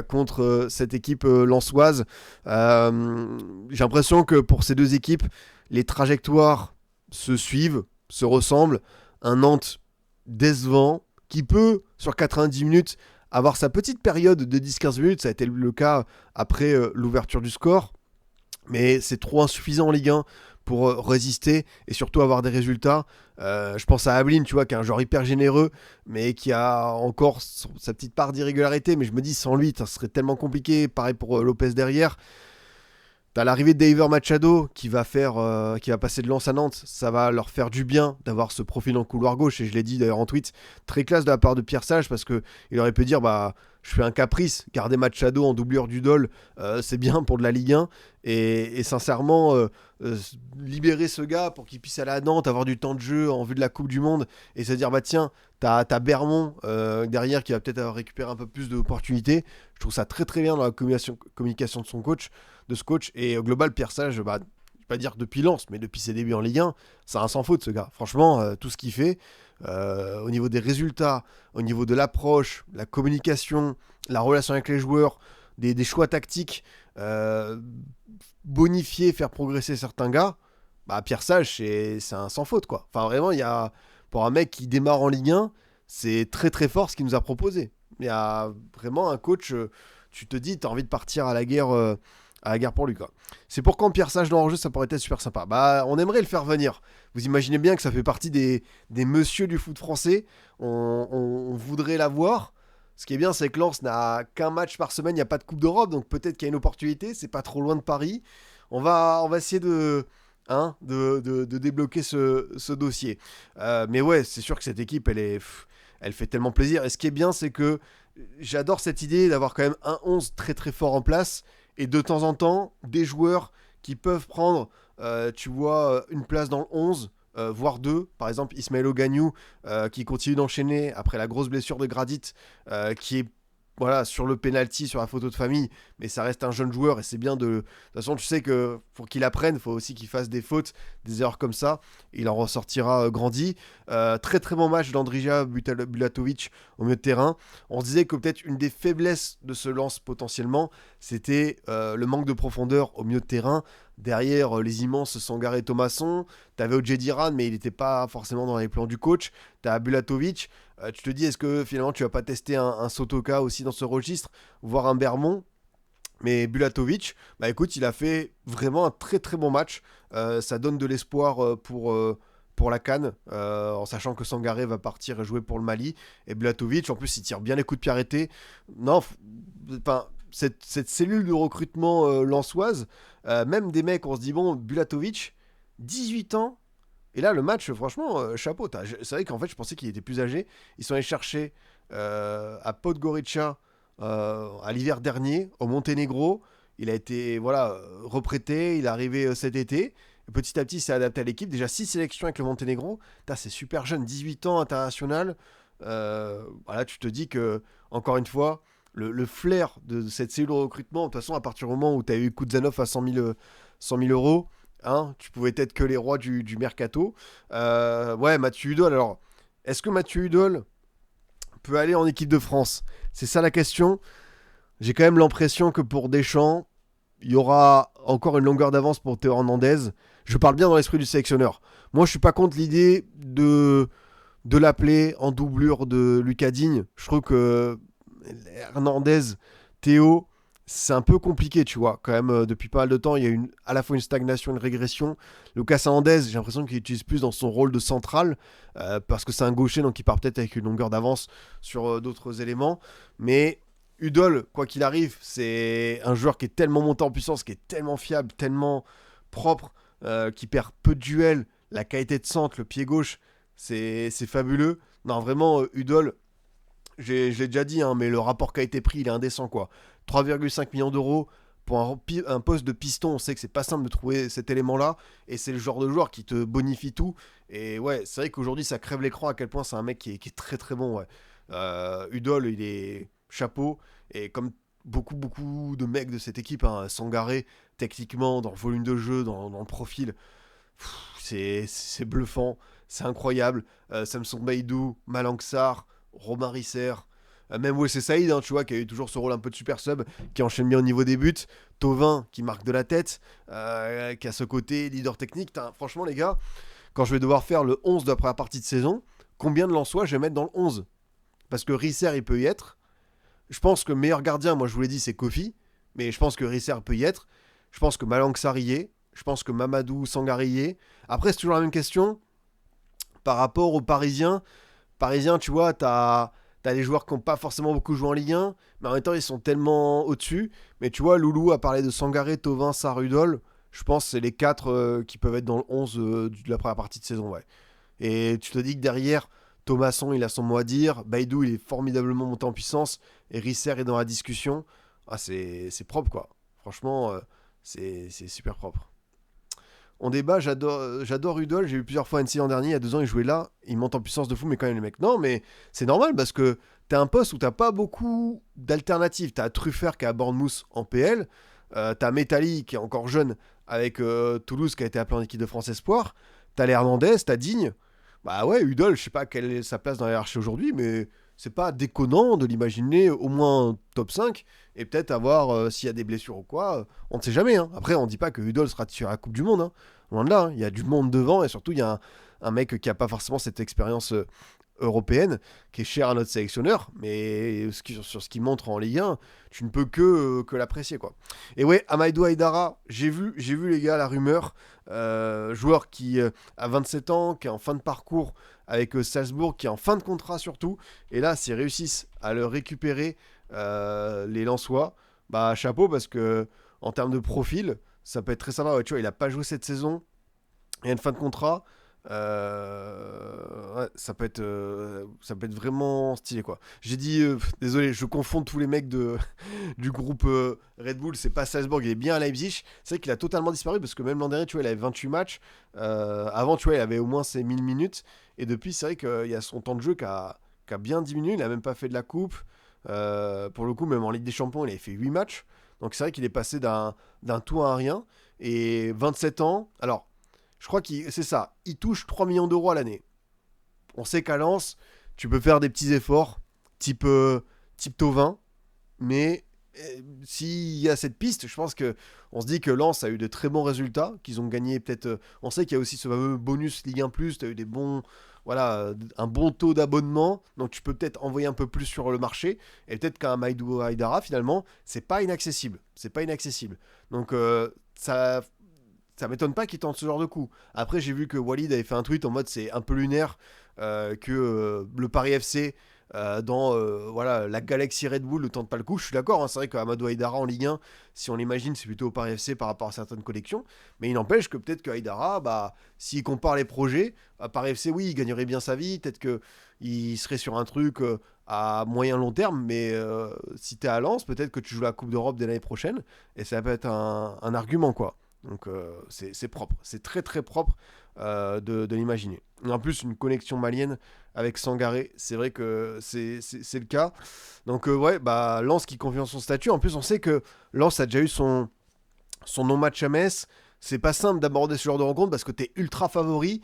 Contre cette équipe lensoise. J'ai l'impression que pour ces deux équipes, les trajectoires se suivent, se ressemblent. Un Nantes décevant qui peut, sur 90 minutes, avoir sa petite période de 10-15 minutes. Ça a été le cas après l'ouverture du score. Mais c'est trop insuffisant en Ligue 1 pour résister et surtout avoir des résultats. Je pense à Ablin, tu vois, qui est un joueur hyper généreux, mais qui a encore sa petite part d'irrégularité. Mais je me dis, sans lui, ça serait tellement compliqué. Pareil pour Lopez derrière. T'as l'arrivée de Daver Machado qui va passer de Lens à Nantes. Ça va leur faire du bien d'avoir ce profil en couloir gauche. Et je l'ai dit d'ailleurs en tweet, très classe de la part de Pierre Sage parce que il aurait pu dire je fais un caprice, garder Machado en doublure du Dol, c'est bien pour de la Ligue 1. Et sincèrement, libérer ce gars pour qu'il puisse aller à Nantes, avoir du temps de jeu en vue de la Coupe du Monde et se dire tiens, t'as Bermond derrière qui va peut-être récupérer un peu plus d'opportunités. Je trouve ça très très bien dans la communication de son coach. De ce coach et au global Pierre Sage, je vais pas dire depuis Lens mais depuis ses débuts en Ligue 1, c'est un sans faute ce gars, franchement tout ce qu'il fait au niveau des résultats, au niveau de l'approche, la communication, la relation avec les joueurs, des choix tactiques, bonifier, faire progresser certains gars, Pierre Sage c'est un sans faute quoi. Enfin vraiment pour un mec qui démarre en Ligue 1, c'est très très fort ce qu'il nous a proposé. Il y a vraiment un coach, tu te dis t'as envie de partir à la guerre pour lui quoi. C'est pour quand Pierre Sage dans le jeu, ça pourrait être super sympa. On aimerait le faire venir. Vous imaginez bien que ça fait partie des messieurs du foot français. On voudrait l'avoir. Ce qui est bien, c'est que Lens n'a qu'un match par semaine, il n'y a pas de Coupe d'Europe, donc peut-être qu'il y a une opportunité, c'est pas trop loin de Paris. On va essayer de débloquer ce dossier. Mais ouais, c'est sûr que cette équipe, elle fait tellement plaisir. Et ce qui est bien, c'est que j'adore cette idée d'avoir quand même un 11 très très fort en place. Et de temps en temps, des joueurs qui peuvent prendre, tu vois, une place dans le 11, voire deux. Par exemple, Ismaël Ogagnou, qui continue d'enchaîner après la grosse blessure de Gradit, qui est sur le penalty, sur la photo de famille, mais ça reste un jeune joueur et c'est bien de... De toute façon, tu sais que pour qu'il apprenne, il faut aussi qu'il fasse des fautes, des erreurs comme ça. Il en ressortira grandi. Très très bon match d'Andrija Bulatovic au milieu de terrain. On se disait que peut-être une des faiblesses de ce lance potentiellement, c'était le manque de profondeur au milieu de terrain. Derrière les immenses Sangaré et Thomasson, t'avais Odje Diran, mais il n'était pas forcément dans les plans du coach. T'as Bulatovic. Tu te dis, est-ce que finalement tu vas pas tester un Sotoka aussi dans ce registre, voire un Bermond? Mais Bulatovic, écoute, il a fait vraiment un très très bon match. Ça donne de l'espoir pour la CAN, en sachant que Sangaré va partir jouer pour le Mali. Et Bulatovic, en plus, il tire bien les coups de pied arrêtés. Non, cette cellule de recrutement lensoise, même des mecs, on se dit, bon, Bulatovic, 18 ans. Et là, le match, franchement, chapeau. C'est vrai qu'en fait, je pensais qu'il était plus âgé. Ils sont allés chercher à Podgorica à l'hiver dernier, au Monténégro. Il a été reprêté, il est arrivé cet été. Et petit à petit, il s'est adapté à l'équipe. Déjà 6 sélections avec le Monténégro. C'est super jeune, 18 ans, international. Tu te dis que, encore une fois, le flair de cette cellule de recrutement, de toute façon, à partir du moment où tu as eu Kuzanov à 100 000 euros, tu pouvais être que les rois du mercato. Mathieu Hudol. Alors, est-ce que Mathieu Hudol peut aller en équipe de France? C'est ça la question. J'ai quand même l'impression que pour Deschamps, il y aura encore une longueur d'avance pour Théo Hernandez. Je parle bien dans l'esprit du sélectionneur. Moi, je suis pas contre l'idée de l'appeler en doublure de Lucas Digne. Je trouve que Hernandez, Théo, c'est un peu compliqué, tu vois. Quand même, depuis pas mal de temps, il y a à la fois une stagnation, une régression. Lucas Hernandez, j'ai l'impression qu'il utilise plus dans son rôle de central, parce que c'est un gaucher, donc il part peut-être avec une longueur d'avance sur d'autres éléments. Mais Hudol, quoi qu'il arrive, c'est un joueur qui est tellement monté en puissance, qui est tellement fiable, tellement propre, qui perd peu de duels. La qualité de centre, le pied gauche, c'est fabuleux. Non, vraiment, Hudol, je l'ai déjà dit, hein, mais le rapport qualité-prix, il est indécent, quoi. 3,5 millions d'euros pour un poste de piston, on sait que c'est pas simple de trouver cet élément-là, et c'est le genre de joueur qui te bonifie tout. Et ouais, c'est vrai qu'aujourd'hui, ça crève l'écran à quel point c'est un mec qui est très très bon, ouais. Udol, il est chapeau, et comme beaucoup de mecs de cette équipe, hein, Sangaré, techniquement, dans le volume de jeu, dans le profil, c'est bluffant, c'est incroyable. Samson Baïdou, Malang Sarr, Romain Risser, même Wesley Saïd, hein, tu vois, qui a eu toujours ce rôle un peu de super sub, qui enchaîne bien au niveau des buts. Tovin, qui marque de la tête, qui a ce côté leader technique. Franchement, les gars, quand je vais devoir faire le 11 de la première partie de saison, combien de Lensois je vais mettre dans le 11? Parce que Risser, il peut y être. Je pense que meilleur gardien, moi je vous l'ai dit, c'est Kofi. Mais je pense que Risser peut y être. Je pense que Malang Sarr y est. Je pense que Mamadou Sangaré y est. Après, c'est toujours la même question. Par rapport aux Parisiens, tu vois, t'as des joueurs qui n'ont pas forcément beaucoup joué en Ligue 1, mais en même temps, ils sont tellement au-dessus. Mais tu vois, Loulou a parlé de Sangaré, Tovin, Sarudol. Je pense que c'est les 4 qui peuvent être dans le 11 de la première partie de saison, ouais. Et tu te dis que derrière, Thomasson, il a son mot à dire. Baïdou, il est formidablement monté en puissance. Et Risser est dans la discussion. Ah, c'est propre, quoi. Franchement, c'est super propre. On débat, j'adore Udol, j'ai eu plusieurs fois NC l'an dernier, il y a 2 ans il jouait là, il monte en puissance de fou, mais quand même les mecs, non, mais c'est normal parce que t'as un poste où t'as pas beaucoup d'alternatives. T'as Truffert qui est à Bournemouth en PL, t'as Metali qui est encore jeune avec Toulouse qui a été appelé en équipe de France Espoir, t'as les Hernandez, t'as Digne. Bah ouais, Udol, je sais pas quelle est sa place dans la hiérarchie aujourd'hui, mais c'est pas déconnant de l'imaginer au moins top 5 et peut-être avoir, s'il y a des blessures ou quoi, on ne sait jamais. Hein. Après, on dit pas que Udol sera sur la Coupe du Monde. Hein. Loin de là, hein. Il y a du monde devant et surtout, il y a un mec qui a pas forcément cette expérience européenne qui est cher à notre sélectionneur, mais sur ce qu'il montre en Ligue 1, tu ne peux que l'apprécier, quoi. Et ouais, Amaïdou Haïdara, j'ai vu les gars, la rumeur, joueur qui a 27 ans, qui est en fin de parcours avec Salzbourg, qui est en fin de contrat surtout, et là, s'ils réussissent à le récupérer, les Lensois, bah chapeau, parce que en termes de profil, ça peut être très sympa. Ouais, tu vois, il a pas joué cette saison, il y a une fin de contrat. Ouais, ça peut être vraiment stylé, quoi. J'ai dit, désolé, je confonds tous les mecs du groupe Red Bull. C'est pas Salzbourg, il est bien à Leipzig. C'est vrai qu'il a totalement disparu parce que même l'an dernier, tu vois, il avait 28 matchs. Avant, tu vois, il avait au moins ses 1000 minutes. Et depuis, c'est vrai qu'il y a son temps de jeu qui a bien diminué. Il a même pas fait de la coupe. Pour le coup, même en Ligue des Champions, il avait fait 8 matchs. Donc c'est vrai qu'il est passé d'un tout à un rien. Et 27 ans. Alors, je crois que c'est ça. Il touche 3 millions d'euros à l'année. On sait qu'à Lens, tu peux faire des petits efforts, type Tovin. Mais s'il y a cette piste, je pense que on se dit que Lens a eu de très bons résultats, qu'ils ont gagné peut-être. On sait qu'il y a aussi ce fameux bonus Ligue 1+, tu as eu des bons. Voilà, un bon taux d'abonnement. Donc tu peux peut-être envoyer un peu plus sur le marché. Et peut-être qu'un Maïdou Haïdara, finalement, c'est pas inaccessible. C'est pas inaccessible. Donc ça m'étonne pas qu'il tente ce genre de coup. Après, j'ai vu que Walid avait fait un tweet en mode c'est un peu lunaire que le Paris FC dans voilà, la galaxie Red Bull ne tente pas le coup. Je suis d'accord, hein, c'est vrai qu'Amadou Haïdara en Ligue 1, si on l'imagine, c'est plutôt au Paris FC par rapport à certaines collections. Mais il n'empêche que peut-être que Haïdara, bah, s'il compare les projets, Paris FC, oui, il gagnerait bien sa vie. Peut-être qu'il serait sur un truc à moyen long terme. Mais si tu es à Lens, peut-être que tu joues la Coupe d'Europe dès l'année prochaine. Et ça peut être un argument, quoi. Donc c'est propre, c'est très très propre de l'imaginer. En plus, une connexion malienne avec Sangaré, c'est vrai que c'est le cas. Donc ouais, bah Lens qui confie en son statut. En plus, on sait que Lens a déjà eu son non-match à Metz. C'est pas simple d'aborder ce genre de rencontre parce que t'es ultra favori.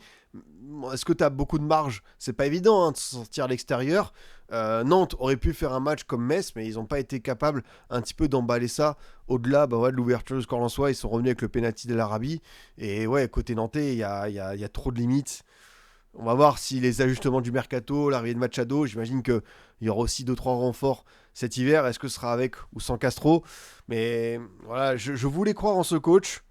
Est-ce que t'as beaucoup de marge? C'est pas évident, hein, de sortir à l'extérieur. Nantes aurait pu faire un match comme Metz, mais ils n'ont pas été capables un petit peu d'emballer ça au-delà bah ouais, de l'ouverture du score lensois. Ils sont revenus avec le penalty de l'Arabie. Et ouais, côté nantais, il y a trop de limites. On va voir si les ajustements du mercato, l'arrivée de Machado, j'imagine qu'il y aura aussi 2-3 renforts cet hiver. Est-ce que ce sera avec ou sans Castro? Mais voilà, je voulais croire en ce coach.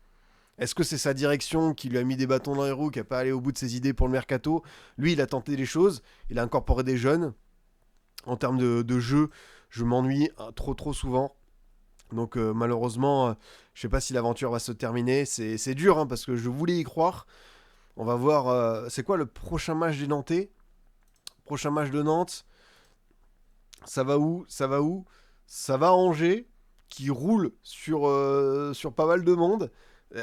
Est-ce que c'est sa direction qui lui a mis des bâtons dans les roues, qui n'a pas allé au bout de ses idées pour le mercato? Lui, il a tenté des choses, il a incorporé des jeunes. En termes de jeu, je m'ennuie trop souvent. Donc malheureusement, je ne sais pas si l'aventure va se terminer. C'est dur, hein, parce que je voulais y croire. On va voir, c'est quoi le prochain match des Nantais? Prochain match de Nantes. Ça va où? Ça va à Angers, qui roule sur pas mal de monde.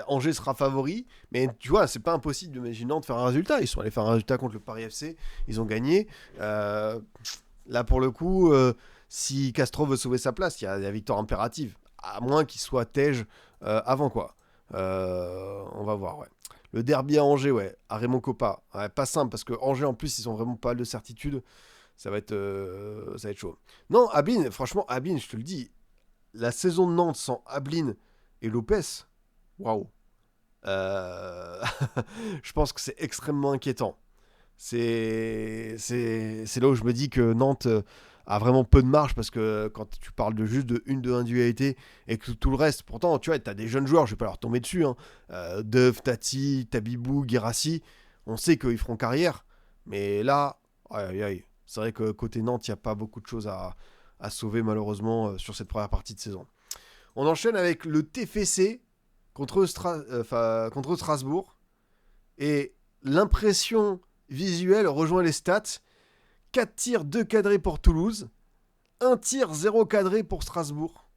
Angers sera favori, mais tu vois, c'est pas impossible d'imaginer Nantes faire un résultat. Ils sont allés faire un résultat contre le Paris FC, ils ont gagné. Là, pour le coup, si Castro veut sauver sa place, il y a la victoire impérative. À moins qu'il soit tège avant, quoi. On va voir, ouais. Le derby à Angers, ouais, à Raymond Kopa. Ouais, pas simple, parce que Angers, en plus, ils ont vraiment pas mal de certitude. Ça va être chaud. Non, Ablin, franchement, Ablin, je te le dis, la saison de Nantes sans Ablin et Lopez, waouh. Euh, je pense que c'est extrêmement inquiétant. C'est là où je me dis que Nantes a vraiment peu de marge parce que quand tu parles de juste de une de individualité et que tout le reste, pourtant, tu vois, t'as des jeunes joueurs, je vais pas leur tomber dessus, hein. Dev, Tati, Tabibou, Guirassi, on sait qu'ils feront carrière, mais là, aïe, aïe, aïe. C'est vrai que côté Nantes, il n'y a pas beaucoup de choses à sauver malheureusement sur cette première partie de saison. On enchaîne avec le TFC contre Strasbourg. Et l'impression visuelle rejoint les stats. 4 tirs, 2 cadrés pour Toulouse. 1 tir, 0 cadré pour Strasbourg.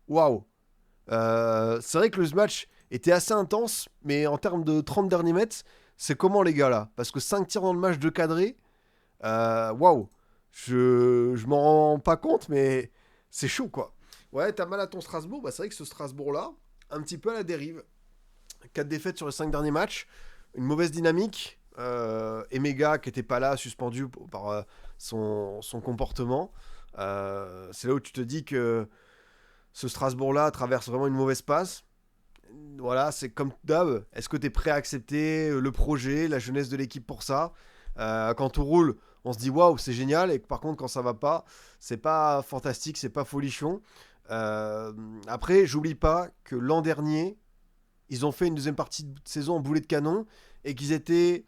Waouh. C'est vrai que le match était assez intense, mais en termes de 30 derniers mètres, c'est comment les gars là? Parce que 5 tirs dans le match de cadré, waouh. Je m'en rends pas compte, mais c'est chaud quoi. Ouais, t'as mal à ton Strasbourg. Bah, c'est vrai que ce Strasbourg-là, un petit peu à la dérive. 4 défaites sur les 5 derniers matchs. Une mauvaise dynamique. Emega qui n'était pas là, suspendu par son comportement. C'est là où tu te dis que ce Strasbourg-là traverse vraiment une mauvaise passe. Voilà, c'est comme d'hab. Est-ce que tu es prêt à accepter le projet, la jeunesse de l'équipe pour ça? Quand tout roule, on se dit waouh, c'est génial. Et par contre, quand ça va pas, c'est pas fantastique, c'est pas folichon. Après, j'oublie pas que l'an dernier, ils ont fait une deuxième partie de saison en boulet de canon et qu'ils étaient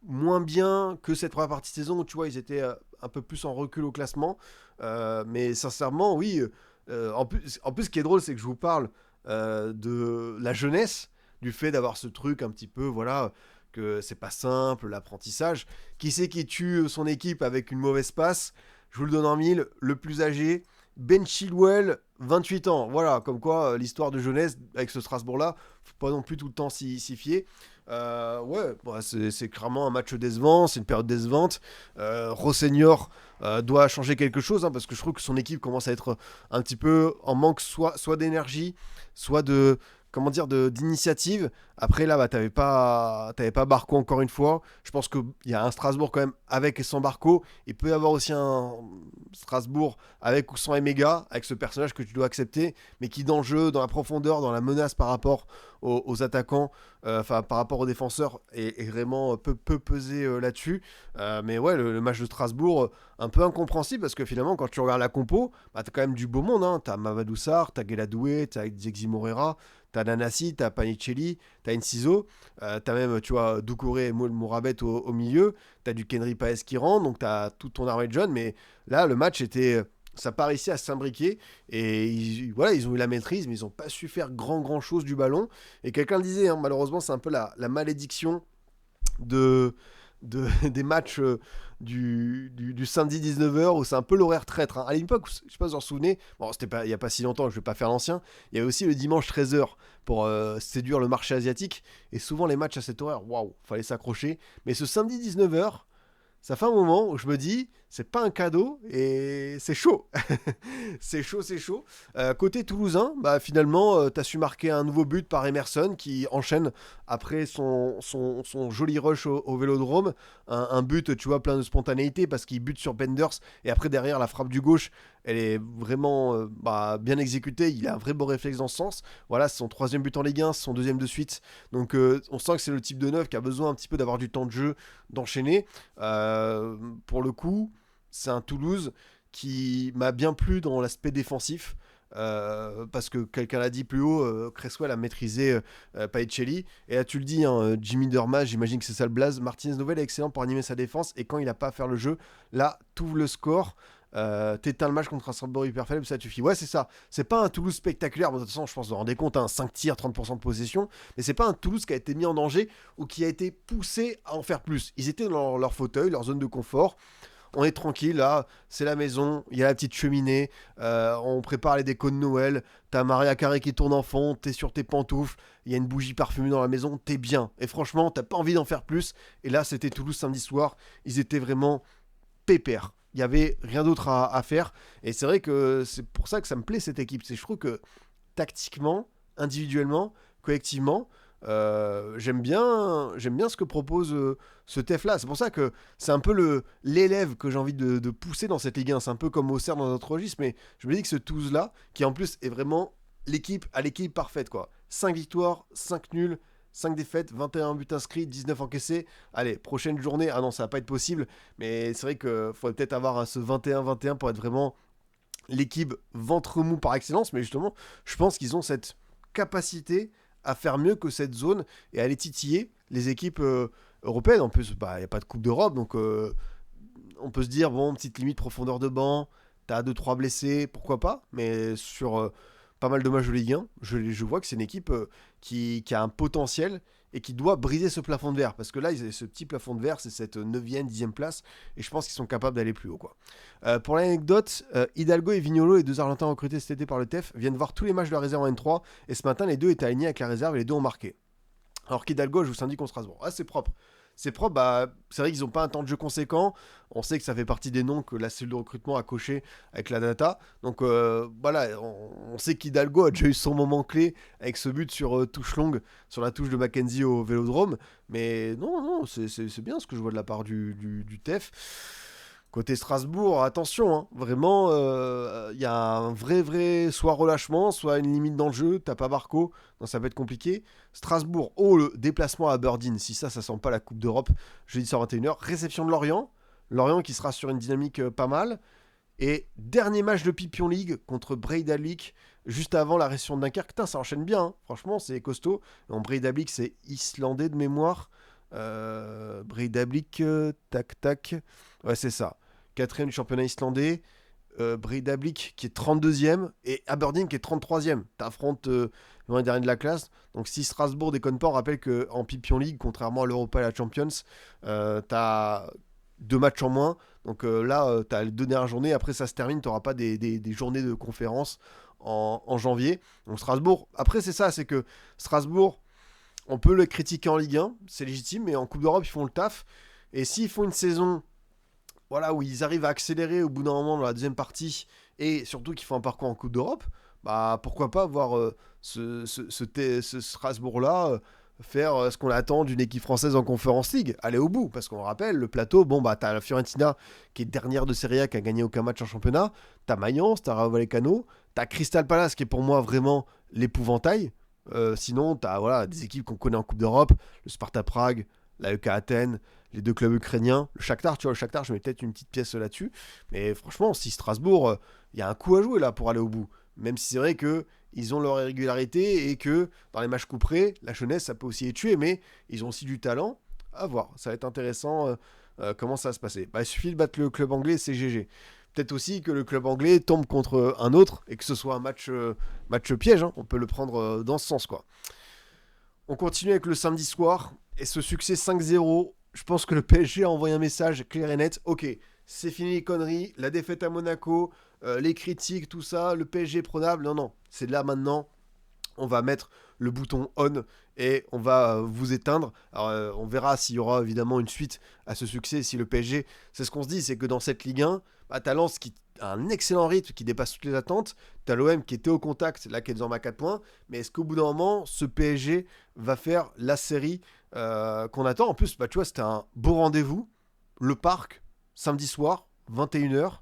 moins bien que cette première partie de saison où tu vois ils étaient un peu plus en recul au classement. Mais sincèrement, oui. En plus, ce qui est drôle, c'est que je vous parle de la jeunesse, du fait d'avoir ce truc un petit peu, voilà, que c'est pas simple, l'apprentissage. Qui c'est qui tue son équipe avec une mauvaise passe? Je vous le donne en mille, le plus âgé, Ben Chilwell, 28 ans. Voilà, comme quoi l'histoire de jeunesse avec ce Strasbourg-là, faut pas non plus tout le temps s'y fier. Ouais, bah, c'est clairement un match décevant, c'est une période décevante. Rossenior doit changer quelque chose hein, parce que je trouve que son équipe commence à être un petit peu en manque soit d'énergie, soit de comment dire d'initiative. Après là, bah, t'avais pas Barco encore une fois. Je pense qu'il y a un Strasbourg quand même avec et sans Barco. Il peut y avoir aussi un Strasbourg avec ou sans Emega, avec ce personnage que tu dois accepter, mais qui dans le jeu, dans la profondeur, dans la menace par rapport aux attaquants, par rapport aux défenseurs, est vraiment peu peser là-dessus. Mais ouais, le match de Strasbourg, un peu incompréhensible parce que finalement, quand tu regardes la compo, bah, t'as quand même du beau monde. Hein. T'as Mamadou Sarr, t'as Gueladoué, t'as Zexi Morera, t'as Nanassi, t'as Panicelli, t'as Enciso, t'as même, tu vois, Doucouré et Mourabet au milieu, t'as du Kenry Paes qui rentre, donc t'as toute ton armée de jeunes. Mais là, le match était. Ça part ici à s'imbriquer et voilà, ils ont eu la maîtrise, mais ils n'ont pas su faire grand chose du ballon. Et quelqu'un le disait, hein, malheureusement, c'est un peu la malédiction des matchs du samedi 19h où c'est un peu l'horaire traître. Hein. À l'époque, je sais pas si vous en souvenez, bon, c'était pas, il n'y a pas si longtemps, je vais pas faire l'ancien, il y avait aussi le dimanche 13h pour séduire le marché asiatique. Et souvent, les matchs à cet horaire, waouh, fallait s'accrocher. Mais ce samedi 19h, ça fait un moment où je me dis, c'est pas un cadeau et c'est chaud. c'est chaud, c'est chaud. Côté toulousain, bah, finalement, tu as su marquer un nouveau but par Emerson qui enchaîne après son joli rush au Vélodrome. Un but, tu vois, plein de spontanéité parce qu'il bute sur Benders et après derrière la frappe du gauche, elle est vraiment bien exécutée. Il a un vrai beau réflexe dans ce sens. Voilà, c'est son troisième but en Ligue 1, c'est son deuxième de suite. Donc on sent que c'est le type de neuf qui a besoin un petit peu d'avoir du temps de jeu, d'enchaîner. Pour le coup, c'est un Toulouse qui m'a bien plu dans l'aspect défensif. Parce que quelqu'un l'a dit plus haut, Cresswell a maîtrisé Paecelli. Et là, tu le dis, hein, Jimmy Derma, j'imagine que c'est ça le blaze. Martinez Novel est excellent pour animer sa défense. Et quand il n'a pas à faire le jeu, là, t'ouvres le score. T'éteins le match contre un Strasbourg hyper faible, ça suffit. Ouais, c'est ça. C'est pas un Toulouse spectaculaire. Bon, de toute façon, je pense que vous vous rendez compte, hein, 5 tirs, 30% de possession. Mais c'est pas un Toulouse qui a été mis en danger ou qui a été poussé à en faire plus. Ils étaient dans leur fauteuil, leur zone de confort. on est tranquille, là, c'est la maison, il y a la petite cheminée, on prépare les décos de Noël, t'as Maria Carré qui tourne en fond, t'es sur tes pantoufles, il y a une bougie parfumée dans la maison, t'es bien. Et franchement, t'as pas envie d'en faire plus. Et là, c'était Toulouse samedi soir, ils étaient vraiment pépères. Il y avait rien d'autre à faire. Et c'est vrai que c'est pour ça que ça me plaît cette équipe. Je trouve que tactiquement, individuellement, collectivement, j'aime bien ce que propose ce TEF là. C'est pour ça que c'est un peu l'élève que j'ai envie de pousser dans cette Ligue 1. C'est un peu comme Auxerre dans notre registre, mais je me dis que ce Toulouse là, qui en plus est vraiment l'équipe parfaite quoi. 5 victoires, 5 nuls, 5 défaites, 21 buts inscrits, 19 encaissés. Allez, prochaine journée, ah non, ça va pas être possible, mais c'est vrai qu'il faudrait peut-être avoir ce 21-21 pour être vraiment l'équipe ventre mou par excellence, mais justement, je pense qu'ils ont cette capacité à faire mieux que cette zone et à aller titiller les équipes européennes. En plus, il n'y a pas de Coupe d'Europe, donc on peut se dire, bon, petite limite profondeur de banc, t'as 2-3 blessés, pourquoi pas, mais sur pas mal de matchs de Ligue 1, je vois que c'est une équipe qui a un potentiel et qui doit briser ce plafond de verre. Parce que là, ce petit plafond de verre, c'est cette 9e, 10e place. Et je pense qu'ils sont capables d'aller plus haut. Quoi. Pour l'anecdote, Hidalgo et Vignolo, les deux Argentins recrutés cet été par le TEF, viennent voir tous les matchs de la réserve en N3. Et ce matin, les deux étaient alignés avec la réserve et les deux ont marqué. Alors qu'Hidalgo joue samedi contre Strasbourg. Ah, c'est propre. C'est propre, c'est vrai qu'ils n'ont pas un temps de jeu conséquent. On sait que ça fait partie des noms que la cellule de recrutement a coché avec la data. Donc voilà, on sait qu'Hidalgo a déjà eu son moment clé avec ce but sur touche longue, sur la touche de Mackenzie au Vélodrome. Mais non, c'est bien ce que je vois de la part du TEF. Côté Strasbourg, attention, hein, vraiment, y a un vrai soit relâchement, soit une limite dans le jeu, t'as pas Barco, donc ça peut être compliqué. Strasbourg, le déplacement à Aberdeen, si ça sent pas la Coupe d'Europe, jeudi soir 21h, réception de Lorient qui sera sur une dynamique pas mal, et dernier match de Pipion League contre Breidablik, juste avant la réception de Dunkerque. Putain, ça enchaîne bien, hein. Franchement, c'est costaud. Breidablik, c'est islandais de mémoire. Breidablik, tac, ouais, c'est ça. 4ème du championnat islandais. Breidablik qui est 32ème et Aberdeen qui est 33ème. T'affrontes les derniers de la classe. Donc si Strasbourg déconne pas, on rappelle qu'en Pipion League, contrairement à l'Europa et à la Champions, t'as 2 matchs en moins. Donc là, t'as les 2 dernières journées. Après, ça se termine. T'auras pas des journées de conférence en janvier. Donc Strasbourg, après, c'est ça, c'est que Strasbourg, on peut le critiquer en Ligue 1, c'est légitime, mais en Coupe d'Europe, ils font le taf. Et s'ils font une saison où ils arrivent à accélérer au bout d'un moment dans la deuxième partie, et surtout qu'ils font un parcours en Coupe d'Europe, pourquoi pas voir ce Strasbourg-là faire ce qu'on attend d'une équipe française en Conference League, aller au bout. Parce qu'on rappelle, le plateau, t'as la Fiorentina qui est dernière de Serie A, qui a gagné aucun match en championnat, t'as Mayence, t'as Rayo Vallecano, t'as Crystal Palace qui est pour moi vraiment l'épouvantail. Sinon, t'as des équipes qu'on connaît en Coupe d'Europe, le Sparta Prague, l'AEK Athènes, les 2 clubs ukrainiens, le Shakhtar, le Shakhtar, je mets peut-être une petite pièce là-dessus. Mais franchement, si Strasbourg, il y a un coup à jouer là pour aller au bout. Même si c'est vrai qu'ils ont leur irrégularité et que dans les matchs couperés, la jeunesse, ça peut aussi les tuer, mais ils ont aussi du talent. À voir, ça va être intéressant comment ça va se passer. Il suffit de battre le club anglais, c'est GG. Peut-être aussi que le club anglais tombe contre un autre et que ce soit un match piège, hein. On peut le prendre dans ce sens, quoi. On continue avec le samedi soir et ce succès 5-0. Je pense que le PSG a envoyé un message clair et net. Ok, c'est fini les conneries, la défaite à Monaco, les critiques, tout ça, le PSG est prenable. Non, c'est là maintenant. On va mettre le bouton on et on va vous éteindre. Alors, on verra s'il y aura évidemment une suite à ce succès. Si le PSG, c'est ce qu'on se dit, c'est que dans cette Ligue 1, t'as Lens qui a un excellent rythme, qui dépasse toutes les attentes. T'as l'OM qui était au contact, là qui est désormais à 4 points. Mais est-ce qu'au bout d'un moment, ce PSG va faire la série qu'on attend? En plus, tu vois, c'était un beau rendez-vous. Le Parc, samedi soir, 21h.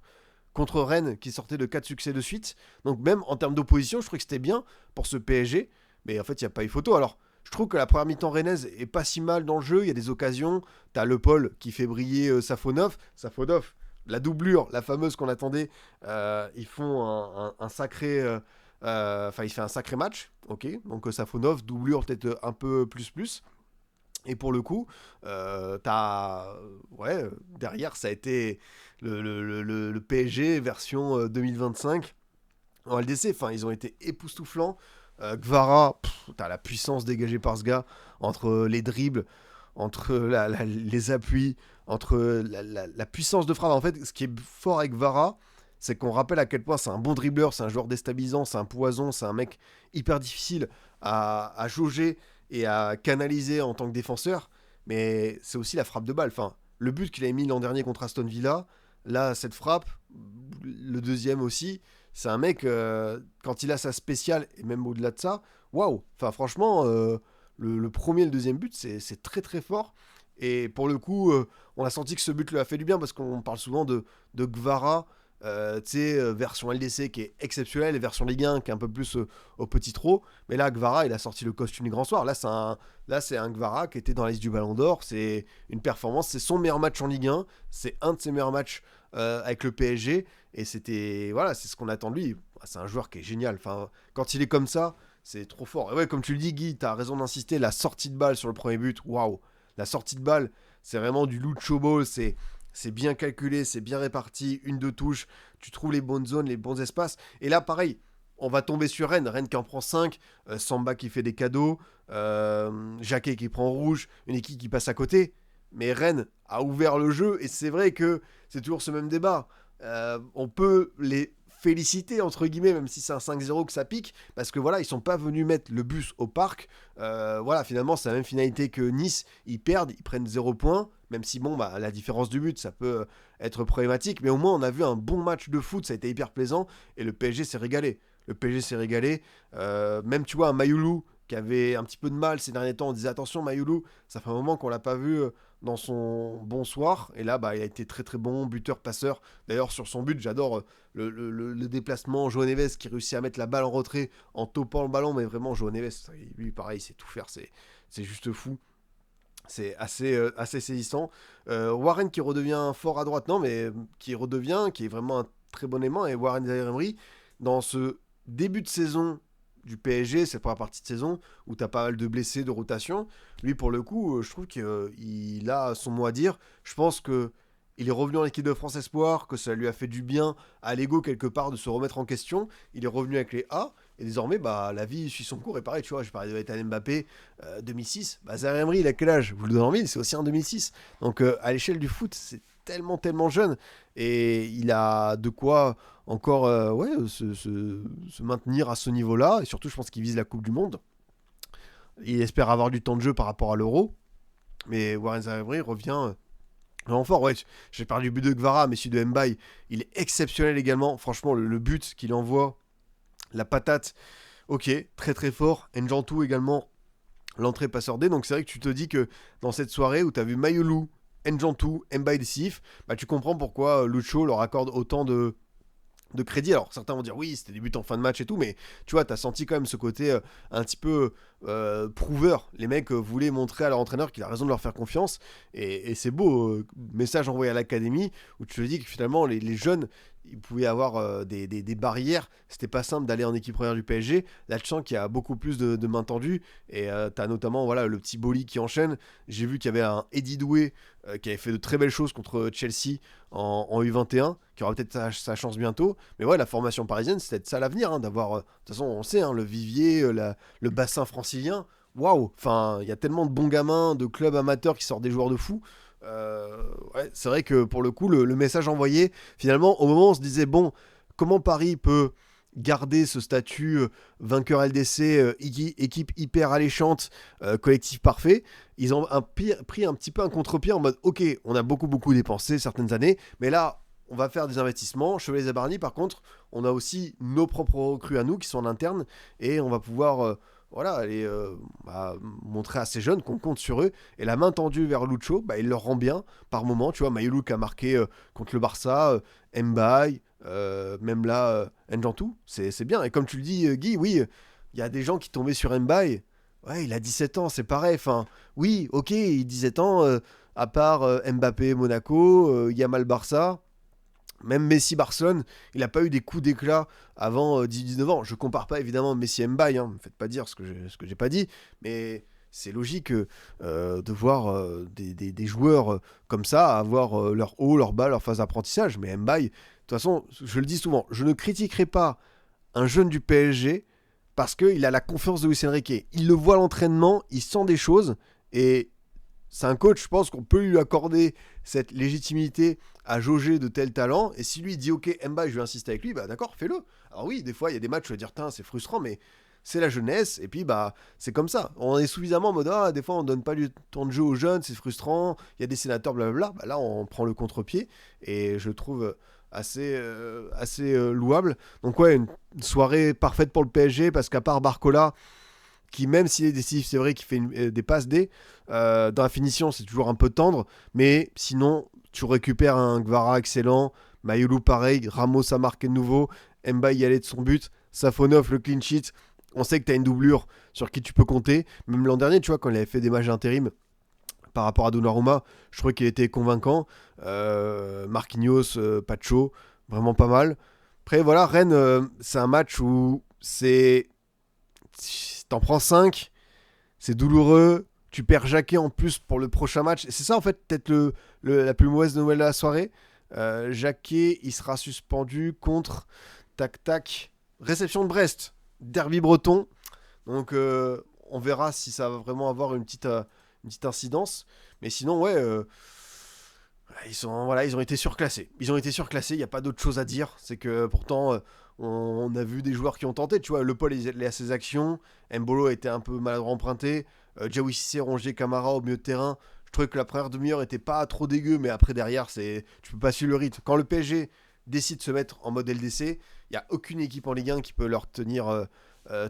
Contre Rennes qui sortait de 4 succès de suite. Donc même en termes d'opposition, je trouvais que c'était bien pour ce PSG. Mais en fait, il n'y a pas eu photo. Alors, je trouve que la première mi-temps rennaise est pas si mal dans le jeu. Il y a des occasions. T'as Le Paul qui fait briller Safonov. Safonov, la doublure, la fameuse qu'on attendait. Ils font un sacré... il fait un sacré match. Ok. Donc Safonov, doublure peut-être un peu plus. Et pour le coup, derrière, ça a été le PSG version 2025 en LDC. Enfin, ils ont été époustouflants. Gvara, t'as la puissance dégagée par ce gars entre les dribbles. entre les appuis, entre la puissance de frappe. En fait, ce qui est fort avec Vara, c'est qu'on rappelle à quel point c'est un bon dribbleur, c'est un joueur déstabilisant, c'est un poison, c'est un mec hyper difficile à jauger et à canaliser en tant que défenseur. Mais c'est aussi la frappe de balle. Enfin, le but qu'il avait mis l'an dernier contre Aston Villa, là, cette frappe, le deuxième aussi, c'est un mec, quand il a sa spéciale, et même au-delà de ça, waouh. Enfin, franchement, le premier et le deuxième but, c'est très très fort. Et pour le coup, on a senti que ce but lui a fait du bien parce qu'on parle souvent de Gvara, tu sais, version LDC qui est exceptionnelle et version Ligue 1 qui est un peu plus au petit trop. Mais là, Gvara, il a sorti le costume du grand soir. Là, c'est un Gvara qui était dans la liste du Ballon d'Or. C'est une performance. C'est son meilleur match en Ligue 1. C'est un de ses meilleurs matchs avec le PSG. Et c'était, voilà, c'est ce qu'on attend de lui. C'est un joueur qui est génial. Enfin, quand il est comme ça, c'est trop fort. Et ouais, comme tu le dis, Guy, t'as raison d'insister. La sortie de balle sur le premier but, waouh. La sortie de balle, c'est vraiment du Lucho Ball. C'est bien calculé, c'est bien réparti, une, deux touches, tu trouves les bonnes zones, les bons espaces. Et là, pareil, on va tomber sur Rennes qui en prend 5, Samba qui fait des cadeaux, Jacquet qui prend rouge, une équipe qui passe à côté. Mais Rennes a ouvert le jeu et c'est vrai que c'est toujours ce même débat. On peut les féliciter entre guillemets, même si c'est un 5-0 que ça pique, parce que voilà, ils sont pas venus mettre le bus au parc. Voilà, finalement, c'est la même finalité que Nice. Ils perdent, ils prennent 0 points, même si bon, bah, la différence du but, ça peut être problématique, mais au moins on a vu un bon match de foot, ça a été hyper plaisant, et le PSG s'est régalé. Le PSG s'est régalé. Même, tu vois, un Mayoulou qui avait un petit peu de mal ces derniers temps, on disait attention Mayoulou, ça fait un moment qu'on l'a pas vu dans son bonsoir, et là bah, il a été très très bon, buteur, passeur. D'ailleurs sur son but, j'adore le déplacement, João Neves qui réussit à mettre la balle en retrait en topant le ballon, mais vraiment João Neves, lui pareil, il sait tout faire, c'est juste fou. C'est assez saisissant. Warren qui redevient fort à droite, non, mais qui est vraiment un très bon aimant. Et Warren Zaïre-Emery, dans ce début de saison du PSG, c'est la première partie de saison où tu as pas mal de blessés, de rotation. Lui, pour le coup, je trouve qu'il a son mot à dire. Je pense que il est revenu en équipe de France Espoir, que ça lui a fait du bien à l'ego quelque part de se remettre en question. Il est revenu avec les A. Et désormais, bah, la vie suit son cours. Et pareil, tu vois, je parlais de Ethan Mbappé, 2006. Bah, Zaire Emery, il a quel âge? Vous le donnez en mille, c'est aussi en 2006. Donc, à l'échelle du foot, c'est tellement, tellement jeune. Et il a de quoi encore ouais, se maintenir à ce niveau-là. Et surtout, je pense qu'il vise la Coupe du Monde. Il espère avoir du temps de jeu par rapport à l'Euro. Mais Warren Zaire Emery revient vraiment fort. Ouais, j'ai parlé du but de Gvara, mais celui de Mbaye, il est exceptionnel également. Franchement, le but qu'il envoie, la patate, ok, très très fort. Njantou également, l'entrée passeur D. Donc c'est vrai que tu te dis que dans cette soirée où tu as vu Mayolou, Njantou, Mbaye décisif, bah tu comprends pourquoi Lucho leur accorde autant de crédit. Alors certains vont dire oui, c'était des buts en fin de match et tout, mais tu vois, t'as senti quand même ce côté un petit peu prouveur. Les mecs voulaient montrer à leur entraîneur qu'il a raison de leur faire confiance, et c'est beau, message envoyé à l'académie, où tu te dis que finalement les jeunes, ils pouvaient avoir des barrières, c'était pas simple d'aller en équipe première du PSG. Là tu sens qu'il y a beaucoup plus de mains tendues, et t'as notamment voilà, le petit Boli qui enchaîne. J'ai vu qu'il y avait un Eddie Doué qui avait fait de très belles choses contre Chelsea en U21, qui aura peut-être sa chance bientôt. Mais ouais, la formation parisienne, c'est peut-être ça l'avenir, hein, d'avoir, de toute façon on sait, hein, le vivier, le bassin francilien, waouh, enfin il y a tellement de bons gamins, de clubs amateurs qui sortent des joueurs de fou. Ouais, c'est vrai que pour le coup, le message envoyé, finalement, au moment où on se disait, bon, comment Paris peut garder ce statut vainqueur LDC, équipe hyper alléchante, collectif parfait, ils ont pris un petit peu un contre-pied en mode, ok, on a beaucoup dépensé certaines années, mais là, on va faire des investissements. Chevalier Zabarny, par contre, on a aussi nos propres recrues à nous qui sont en interne, et on va pouvoir voilà, aller montrer à ces jeunes qu'on compte sur eux. Et la main tendue vers Lucho, bah, il leur rend bien par moment. Tu vois, Mayoulou qui a marqué contre le Barça, Mbaye, même là, Njantou, c'est bien. Et comme tu le dis, Guy, oui, il y a des gens qui tombaient sur Mbaye. Ouais, il a 17 ans, c'est pareil. Enfin, oui, ok, il a 17 ans, à part Mbappé, Monaco, Yamal, Barça. Même Messi Barcelone, il n'a pas eu des coups d'éclat avant 19 ans. Je compare pas évidemment Messi et Mbaye, hein, ne me faites pas dire ce que j'ai pas dit, mais c'est logique de voir des joueurs comme ça avoir leur haut, leur bas, leur phase d'apprentissage. Mais Mbaye, de toute façon, je le dis souvent, je ne critiquerai pas un jeune du PSG parce qu'il a la confiance de Luis Enrique. Il le voit à l'entraînement, il sent des choses, et c'est un coach, je pense qu'on peut lui accorder cette légitimité à jauger de tel talent. Et si lui dit ok, Mba, je vais insister avec lui, bah d'accord, fais-le. Alors oui, des fois, il y a des matchs où tu vas dire, c'est frustrant, mais c'est la jeunesse. Et puis, bah, c'est comme ça. On est suffisamment en mode, des fois, on donne pas du temps de jeu aux jeunes, c'est frustrant. Il y a des sénateurs, blablabla. Bah, là, on prend le contre-pied. Et je trouve assez louable. Donc, ouais, une soirée parfaite pour le PSG parce qu'à part Barcola, qui même s'il est décisif, c'est vrai qu'il fait des passes D. Dans la finition, c'est toujours un peu tendre, mais sinon, tu récupères un Gvara excellent, Mayulu pareil, Ramos a marqué de nouveau, Mba y allait de son but, Safonov le clean sheet. On sait que tu as une doublure sur qui tu peux compter. Même l'an dernier, tu vois, quand il avait fait des matchs d'intérim par rapport à Donnarumma, je trouvais qu'il était convaincant. Marquinhos, Pacho, vraiment pas mal. Après, voilà, Rennes, c'est un match où t'en prends 5, c'est douloureux. Tu perds Jacquet en plus pour le prochain match. Et c'est ça, en fait, peut-être la plus mauvaise nouvelle de la soirée. Jacquet, il sera suspendu contre tac tac réception de Brest, derby breton. Donc, on verra si ça va vraiment avoir une petite incidence. Mais sinon, ouais, ils ont été surclassés. Ils ont été surclassés, il n'y a pas d'autre chose à dire. C'est que pourtant, on a vu des joueurs qui ont tenté. Tu vois, Le Paul, il est à ses actions. Mbolo a été un peu maladroit emprunté. Diawy Cissé, Rongier, Camara au milieu de terrain. Je trouvais que la première demi-heure était pas trop dégueu, mais après, derrière, tu peux pas suivre le rythme. Quand le PSG décide de se mettre en mode LDC, il n'y a aucune équipe en Ligue 1 qui peut leur tenir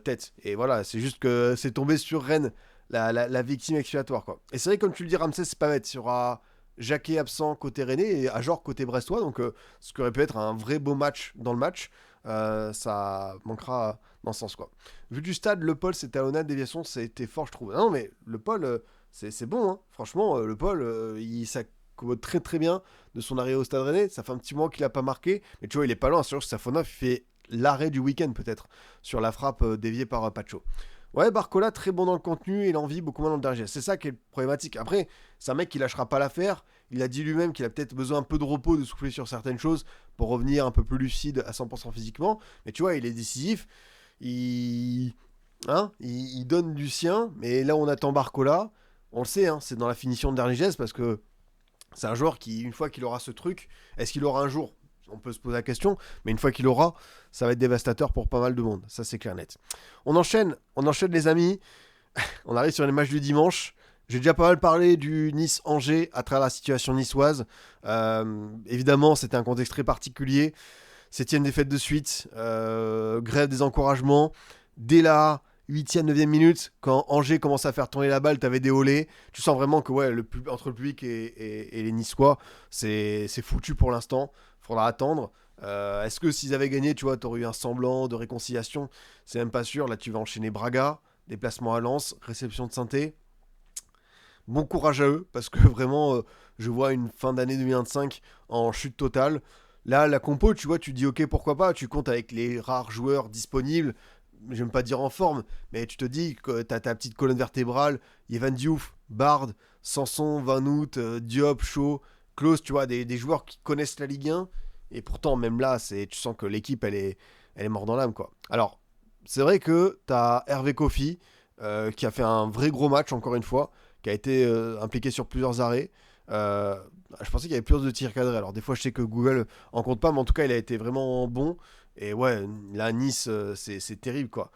tête. Et voilà, c'est juste que c'est tombé sur Rennes, la victime expiatoire, quoi. Et c'est vrai, comme tu le dis, Ramsey, c'est pas bête. Il y aura Jacquet absent côté Rennais et Ajor côté Brestois. Donc, ce qui aurait pu être un vrai beau match dans le match, ça manquera dans ce sens, quoi. Vu du stade, Le Paul, c'était à Honnête Déviation, c'était fort, je trouve. Non, mais Le Paul, c'est bon, hein. Franchement, Le Paul, il s'accommode très très bien de son arrivée au stade Rennais. Ça fait un petit moment qu'il a pas marqué, mais tu vois, il est pas loin. C'est sûr que Safonov fait l'arrêt du week-end, peut-être, sur la frappe déviée par Pacho. Ouais, Barcola, très bon dans le contenu et l'envie, beaucoup moins dans le dernier. C'est ça qui est problématique. Après, c'est un mec qui lâchera pas l'affaire. Il a dit lui-même qu'il a peut-être besoin un peu de repos, de souffler sur certaines choses pour revenir un peu plus lucide à 100% physiquement. Mais tu vois, il est décisif. Il donne du sien. Mais là, on attend Barcola. On le sait, hein, c'est dans la finition de dernier geste parce que c'est un joueur qui, une fois qu'il aura ce truc, est-ce qu'il aura un jour? On peut se poser la question, mais une fois qu'il aura, ça va être dévastateur pour pas mal de monde. Ça, c'est clair net. On enchaîne les amis. On arrive sur les matchs du dimanche. J'ai déjà pas mal parlé du Nice-Angers à travers la situation niçoise. Évidemment, c'était un contexte très particulier. 7ème défaite de suite. Grève des encouragements. Dès la 8ème, 9ème minute, quand Angers commence à faire tourner la balle, t'avais des olés. Tu sens vraiment que ouais, entre le public et les Niçois, c'est foutu pour l'instant. Faudra attendre. Est-ce que s'ils avaient gagné, tu vois, t'aurais eu un semblant de réconciliation? C'est même pas sûr. Là, tu vas enchaîner Braga, déplacement à Lens, réception de Saint-Étienne. Bon courage à eux, parce que vraiment, je vois une fin d'année 2025 en chute totale. Là, la compo, tu vois, tu dis ok, pourquoi pas, tu comptes avec les rares joueurs disponibles, j'aime pas dire en forme, mais tu te dis que t'as ta petite colonne vertébrale, Evan Diouf, Bard, Sanson, Van Hout, Diop, Shaw, Klose, tu vois, des joueurs qui connaissent la Ligue 1, et pourtant, même là, tu sens que l'équipe, elle est morte dans l'âme, quoi. Alors, c'est vrai que t'as Hervé Kofi, qui a fait un vrai gros match, encore une fois, qui a été impliqué sur plusieurs arrêts. Euh, je pensais qu'il y avait plus de tirs cadrés. Alors des fois, je sais que Google en compte pas, mais en tout cas, il a été vraiment bon. Et ouais, là, Nice, c'est terrible, quoi.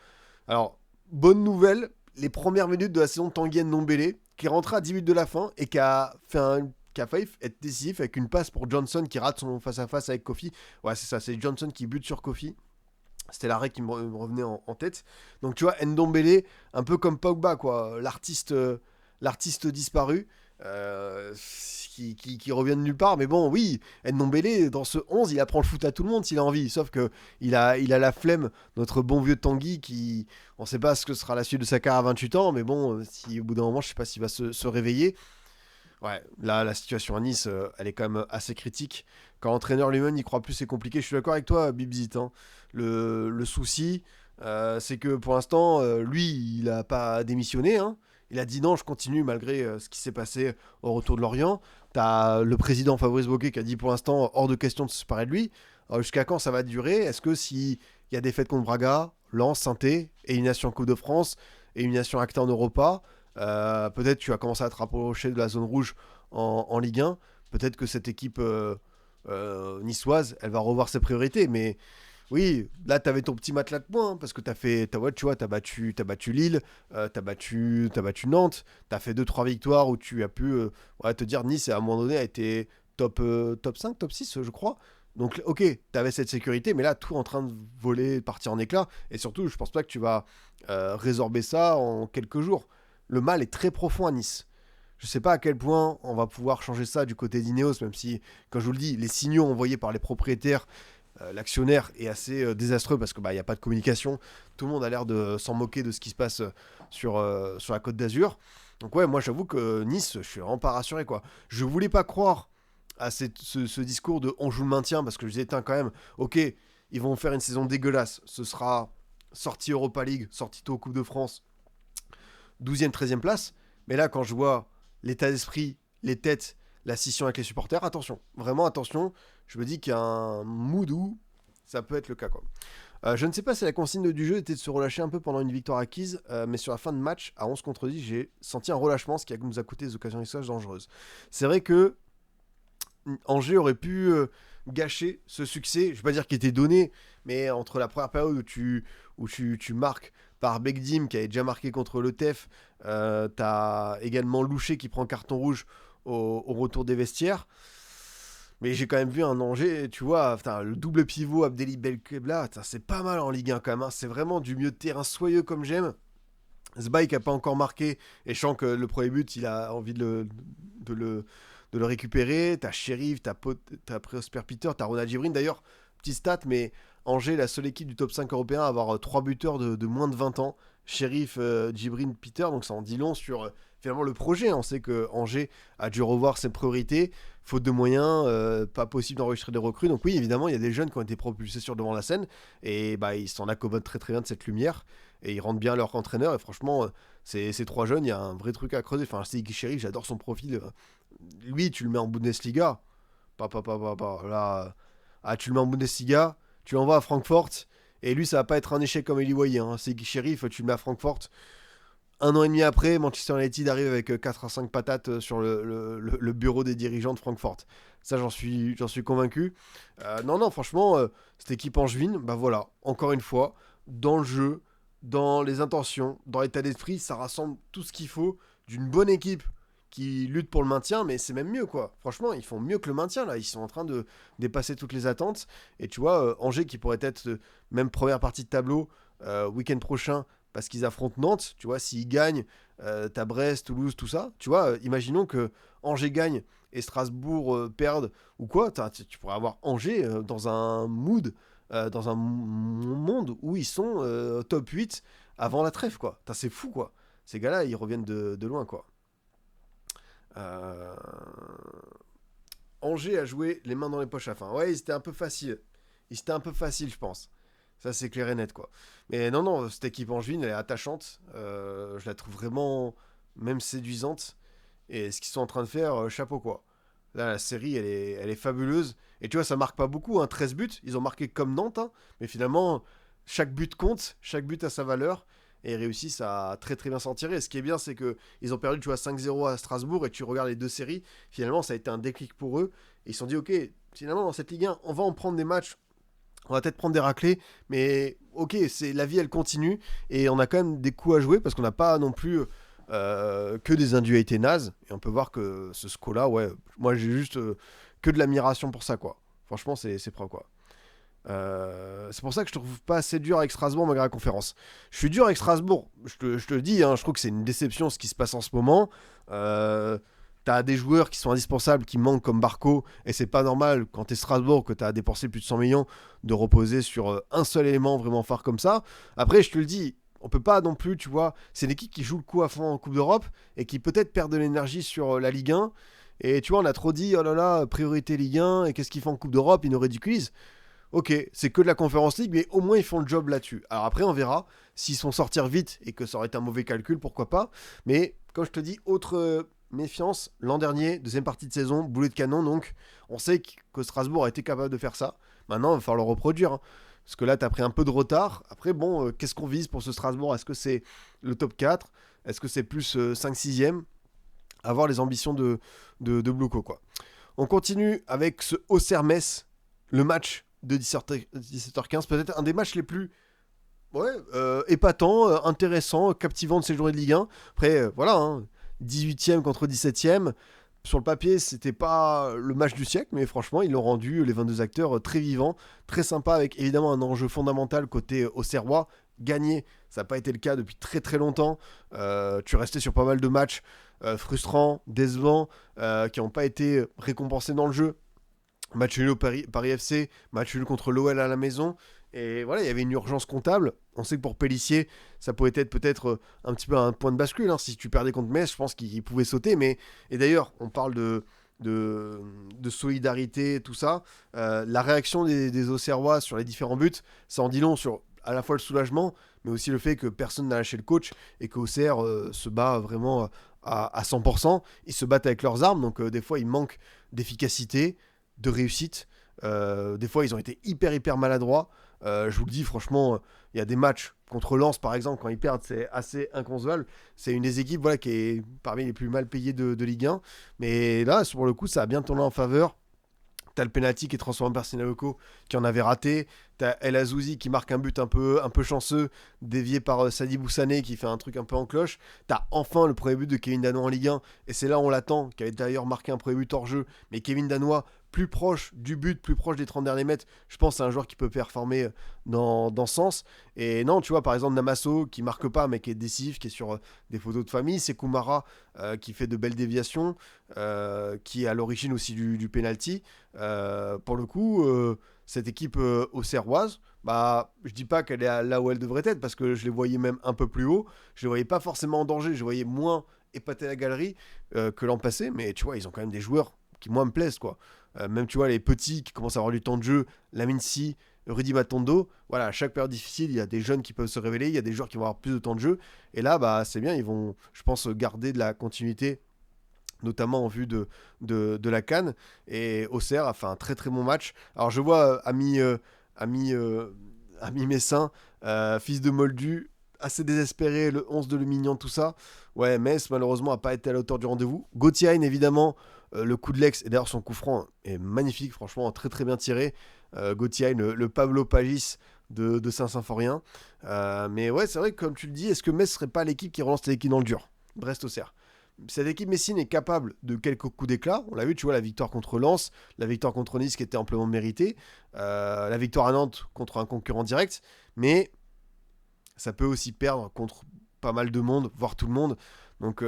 Alors, bonne nouvelle, les premières minutes de la saison de Tanguy Ndombele, qui est rentré à 10 minutes de la fin et qui a failli être décisif avec une passe pour Johnson qui rate son face-à-face avec Kofi. Ouais, c'est ça, c'est Johnson qui bute sur Kofi. C'était l'arrêt qui me revenait en tête. Donc tu vois, Ndombele, un peu comme Pogba, quoi, l'artiste disparu, qui revient de nulle part. Mais bon, oui, Ndombele, dans ce 11, il apprend le foot à tout le monde s'il a envie. Sauf que il a la flemme, notre bon vieux Tanguy, qui, on sait pas ce que sera la suite de sa carrière à 28 ans, mais bon, si au bout d'un moment, je sais pas s'il va se réveiller. Ouais, là, la situation à Nice, elle est quand même assez critique. Quand l'entraîneur lui-même n'y croit plus, c'est compliqué. Je suis d'accord avec toi, Bibzit, hein. Le souci, c'est que pour l'instant, lui, il n'a pas démissionné, hein. Il a dit non, je continue malgré ce qui s'est passé au retour de Lorient. T'as le président Fabrice Boquet qui a dit pour l'instant hors de question de se séparer de lui. Alors, jusqu'à quand ça va durer? Est-ce que s'il y a des fêtes contre Braga, Lens, Saint-Étienne, élimination en Coupe de France, élimination actée en Europa, Peut-être tu vas commencer à te rapprocher de la zone rouge en Ligue 1. Peut-être que cette équipe niçoise, elle va revoir ses priorités. Mais oui, là, tu avais ton petit matelas de points, hein, parce que ouais, tu vois, t'as battu Lille, t'as battu Nantes, t'as fait deux trois victoires où tu as pu ouais, te dire Nice, à un moment donné, a été top 5, top 6, je crois. Donc, ok, t'avais cette sécurité, mais là, tout est en train de voler, de partir en éclats. Et surtout, je pense pas que tu vas résorber ça en quelques jours. Le mal est très profond à Nice. Je sais pas à quel point on va pouvoir changer ça du côté d'Ineos, même si, comme je vous le dis, les signaux envoyés par les propriétaires, l'actionnaire est assez désastreux parce que bah, y a pas de communication. Tout le monde a l'air de s'en moquer de ce qui se passe sur la Côte d'Azur. Donc ouais, moi j'avoue que Nice, je suis vraiment pas rassuré quoi. Je voulais pas croire à ce discours de on joue le maintien parce que je disais quand même, ok, ils vont faire une saison dégueulasse. Ce sera sortie Europa League, sortie tôt Coupe de France, 12e, 13e place. Mais là, quand je vois l'état d'esprit, les têtes, la scission avec les supporters, attention, vraiment attention, je me dis qu'il y a un mood où ça peut être le cas quoi. Je ne sais pas si la consigne du jeu était de se relâcher un peu pendant une victoire acquise, mais sur la fin de match, à 11 contre 10, j'ai senti un relâchement, ce qui nous a coûté des occasions d'exchange dangereuses. C'est vrai que Angers aurait pu gâcher ce succès, je ne vais pas dire qu'il était donné, mais entre la première période où tu marques par Begdim qui avait déjà marqué contre le TEF, t'as également Louché qui prend carton rouge au retour des vestiaires. Mais j'ai quand même vu un Angers, tu vois, le double pivot Abdelli Belkebla, c'est pas mal en Ligue 1 quand même, hein. C'est vraiment du milieu de terrain soyeux comme j'aime. Zbaïk a pas encore marqué, et je sens que le premier but, il a envie de le récupérer. T'as Sheriff, t'as Prosper Peter, t'as Ronald Gibrin. D'ailleurs, petit stat, mais Angers, la seule équipe du top 5 européen à avoir 3 buteurs de moins de 20 ans. Sheriff, Gibrin, Peter, donc ça en dit long sur finalement le projet. On sait que Angers a dû revoir ses priorités, faute de moyens, pas possible d'enregistrer des recrues. Donc oui, évidemment, il y a des jeunes qui ont été propulsés sur devant la scène, et bah, ils s'en accommodent très très bien de cette lumière, et ils rendent bien leur entraîneur, et franchement, ces trois jeunes, il y a un vrai truc à creuser. Enfin, Stéphane Sheriff, j'adore son profil. Lui, tu le mets en Bundesliga, là, tu le mets en Bundesliga, tu l'envoies à Francfort, et lui, ça va pas être un échec comme Eli Waye, hein. C'est Sheriff, tu le mets à Francfort. Un an et demi après, Manchester United arrive avec 4 à 5 patates sur le bureau des dirigeants de Francfort. Ça, j'en suis convaincu. Non, franchement, cette équipe angevine, bah voilà, encore une fois, dans le jeu, dans les intentions, dans l'état d'esprit, ça rassemble tout ce qu'il faut d'une bonne équipe qui lutte pour le maintien, mais c'est même mieux quoi. Franchement, ils font mieux que le maintien là. Ils sont en train de dépasser toutes les attentes. Et tu vois, Angers qui pourrait être même première partie de tableau week-end prochain parce qu'ils affrontent Nantes. Tu vois, s'ils gagnent, t'as Brest, Toulouse, tout ça. Tu vois, imaginons que Angers gagne et Strasbourg perde ou quoi. Tu pourrais avoir Angers dans un mood, dans un monde où ils sont top 8 avant la trêve quoi. C'est fou quoi. Ces gars-là, ils reviennent de loin quoi. Euh... Angers a joué les mains dans les poches à la fin. Ouais, c'était un peu facile. Je pense. Ça, c'est clair et net, quoi. Mais non, cette équipe angevine, elle est attachante. Je la trouve vraiment même séduisante. Et ce qu'ils sont en train de faire, chapeau, quoi. Là, la série, elle est fabuleuse. Et tu vois, ça marque pas beaucoup, hein, 13 buts. Ils ont marqué comme Nantes, hein, mais finalement, chaque but compte, chaque but a sa valeur. Et ils réussissent à très très bien s'en tirer. Et ce qui est bien, c'est que ils ont perdu, tu vois, 5-0 à Strasbourg. Et tu regardes les deux séries. Finalement, ça a été un déclic pour eux. Et ils se sont dit, ok, finalement, dans cette Ligue 1, on va en prendre des matchs. On va peut-être prendre des raclés, mais ok, la vie elle continue et on a quand même des coups à jouer parce qu'on n'a pas non plus que des individualités nazes. Et on peut voir que ce SCO là, ouais, moi j'ai juste que de l'admiration pour ça quoi. Franchement, c'est propre quoi. C'est pour ça que je trouve pas assez dur avec Strasbourg malgré la conférence. Je suis dur avec Strasbourg, je te le dis, hein, je trouve que c'est une déception ce qui se passe en ce moment. T'as des joueurs qui sont indispensables, qui manquent comme Barco, et c'est pas normal quand t'es Strasbourg, que t'as dépensé plus de 100 millions, de reposer sur un seul élément vraiment phare comme ça. Après, je te le dis, on peut pas non plus, tu vois, c'est une équipe qui joue le coup à fond en Coupe d'Europe, et qui peut-être perd de l'énergie sur la Ligue 1, et tu vois, on a trop dit, oh là là, priorité Ligue 1, et qu'est-ce qu'ils font en Coupe d'Europe, ils nous ridiculisent. Ok, c'est que de la Conference League, mais au moins ils font le job là-dessus. Alors après, on verra s'ils sont sortir vite et que ça aurait été un mauvais calcul, pourquoi pas. Mais comme je te dis, autre méfiance, l'an dernier, deuxième partie de saison, boulet de canon, donc on sait que Strasbourg a été capable de faire ça. Maintenant, il va falloir le reproduire, hein. Parce que là, tu as pris un peu de retard. Après, bon, qu'est-ce qu'on vise pour ce Strasbourg? Est-ce que c'est le top 4? Est-ce que c'est plus 5-6e? Avoir les ambitions de Bluco, quoi. On continue avec ce Auxerre-Metz, le match de 17h15, peut-être un des matchs les plus épatants, intéressants, captivants de ces journées de Ligue 1. Après, voilà, hein, 18e contre 17e. Sur le papier, c'était pas le match du siècle, mais franchement, ils l'ont rendu, les 22 acteurs, très vivants, très sympa, avec évidemment un enjeu fondamental côté Auxerrois. Gagner, ça n'a pas été le cas depuis très très longtemps. Tu restais sur pas mal de matchs frustrants, décevants, qui n'ont pas été récompensés dans le jeu. Match nul au Paris FC, match nul contre l'OL à la maison. Et voilà, il y avait une urgence comptable. On sait que pour Pélissier, ça pouvait être peut-être un petit peu un point de bascule. Hein. Si tu perdais contre Metz, je pense qu'il pouvait sauter. Et d'ailleurs, on parle de solidarité, tout ça. La réaction des Auxerrois sur les différents buts, ça en dit long sur à la fois le soulagement, mais aussi le fait que personne n'a lâché le coach et qu'Auxerre se bat vraiment à 100%. Ils se battent avec leurs armes, donc des fois, il manque d'efficacité, de réussite. Des fois, ils ont été hyper maladroits. Je vous le dis, franchement, il y a des matchs contre Lens, par exemple, quand ils perdent, c'est assez inconcevable. C'est une des équipes qui est parmi les plus mal payées de Ligue 1. Mais là, pour le coup, ça a bien tourné en faveur. T'as le penalty qui est transformé par Sinaloko qui en avait raté. T'as El Azouzi qui marque un but un peu chanceux, dévié par Sadi Boussané qui fait un truc un peu en cloche. T'as enfin le premier but de Kevin Danois en Ligue 1. Et c'est là on l'attend, qui avait d'ailleurs marqué un premier but hors jeu. Mais Kevin Danois, plus proche du but, plus proche des 30 derniers mètres, je pense que c'est un joueur qui peut performer dans ce sens. Et non, tu vois, par exemple, Namasso qui marque pas, mais qui est décisif, qui est sur des photos de famille. C'est Koumara qui fait de belles déviations, qui est à l'origine aussi du penalty. Pour le coup, cette équipe auxerroise, je dis pas qu'elle est là où elle devrait être, parce que je les voyais même un peu plus haut. Je les voyais pas forcément en danger, je les voyais moins épater la galerie que l'an passé. Mais tu vois, ils ont quand même des joueurs qui, moi, me plaisent, quoi. Même, tu vois, les petits qui commencent à avoir du temps de jeu, Lamine Si, Rudy Matondo, voilà, à chaque période difficile, il y a des jeunes qui peuvent se révéler, il y a des joueurs qui vont avoir plus de temps de jeu. Et là, c'est bien, ils vont, je pense, garder de la continuité, notamment en vue de la CAN. Et Auxerre a fait un très très bon match. Alors je vois ami Messin, fils de Moldu, assez désespéré, le 11 de Lumignan, tout ça. Ouais, Metz malheureusement n'a pas été à la hauteur du rendez-vous. Gauthier, évidemment, le coup de l'ex, et d'ailleurs son coup franc est magnifique, franchement très très bien tiré. Gauthier, le Pablo Pagis de Saint-Symphorien. Mais ouais, c'est vrai que comme tu le dis, est-ce que Metz serait pas l'équipe qui relance l'équipe dans le dur? Brest-Auxerre. Cette équipe messine est capable de quelques coups d'éclat. On l'a vu, tu vois, la victoire contre Lens, la victoire contre Nice qui était amplement méritée, la victoire à Nantes contre un concurrent direct, mais ça peut aussi perdre contre pas mal de monde, voire tout le monde. Donc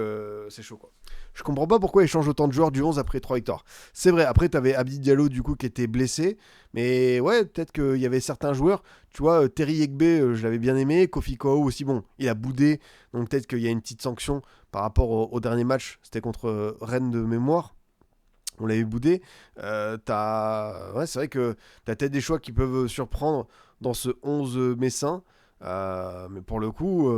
c'est chaud, quoi. Je comprends pas pourquoi ils changent autant de joueurs du 11 après 3 victoires. C'est vrai, après t'avais Abdi Diallo du coup qui était blessé, mais ouais, peut-être qu'il y avait certains joueurs, tu vois, Terry Yegbe, je l'avais bien aimé, Kofi Kouaou aussi, bon, il a boudé, donc peut-être qu'il y a une petite sanction par rapport au dernier match, c'était contre Rennes de mémoire. On l'avait boudé. Ouais, c'est vrai que t'as peut-être des choix qui peuvent surprendre dans ce 11 messin. Mais pour le coup,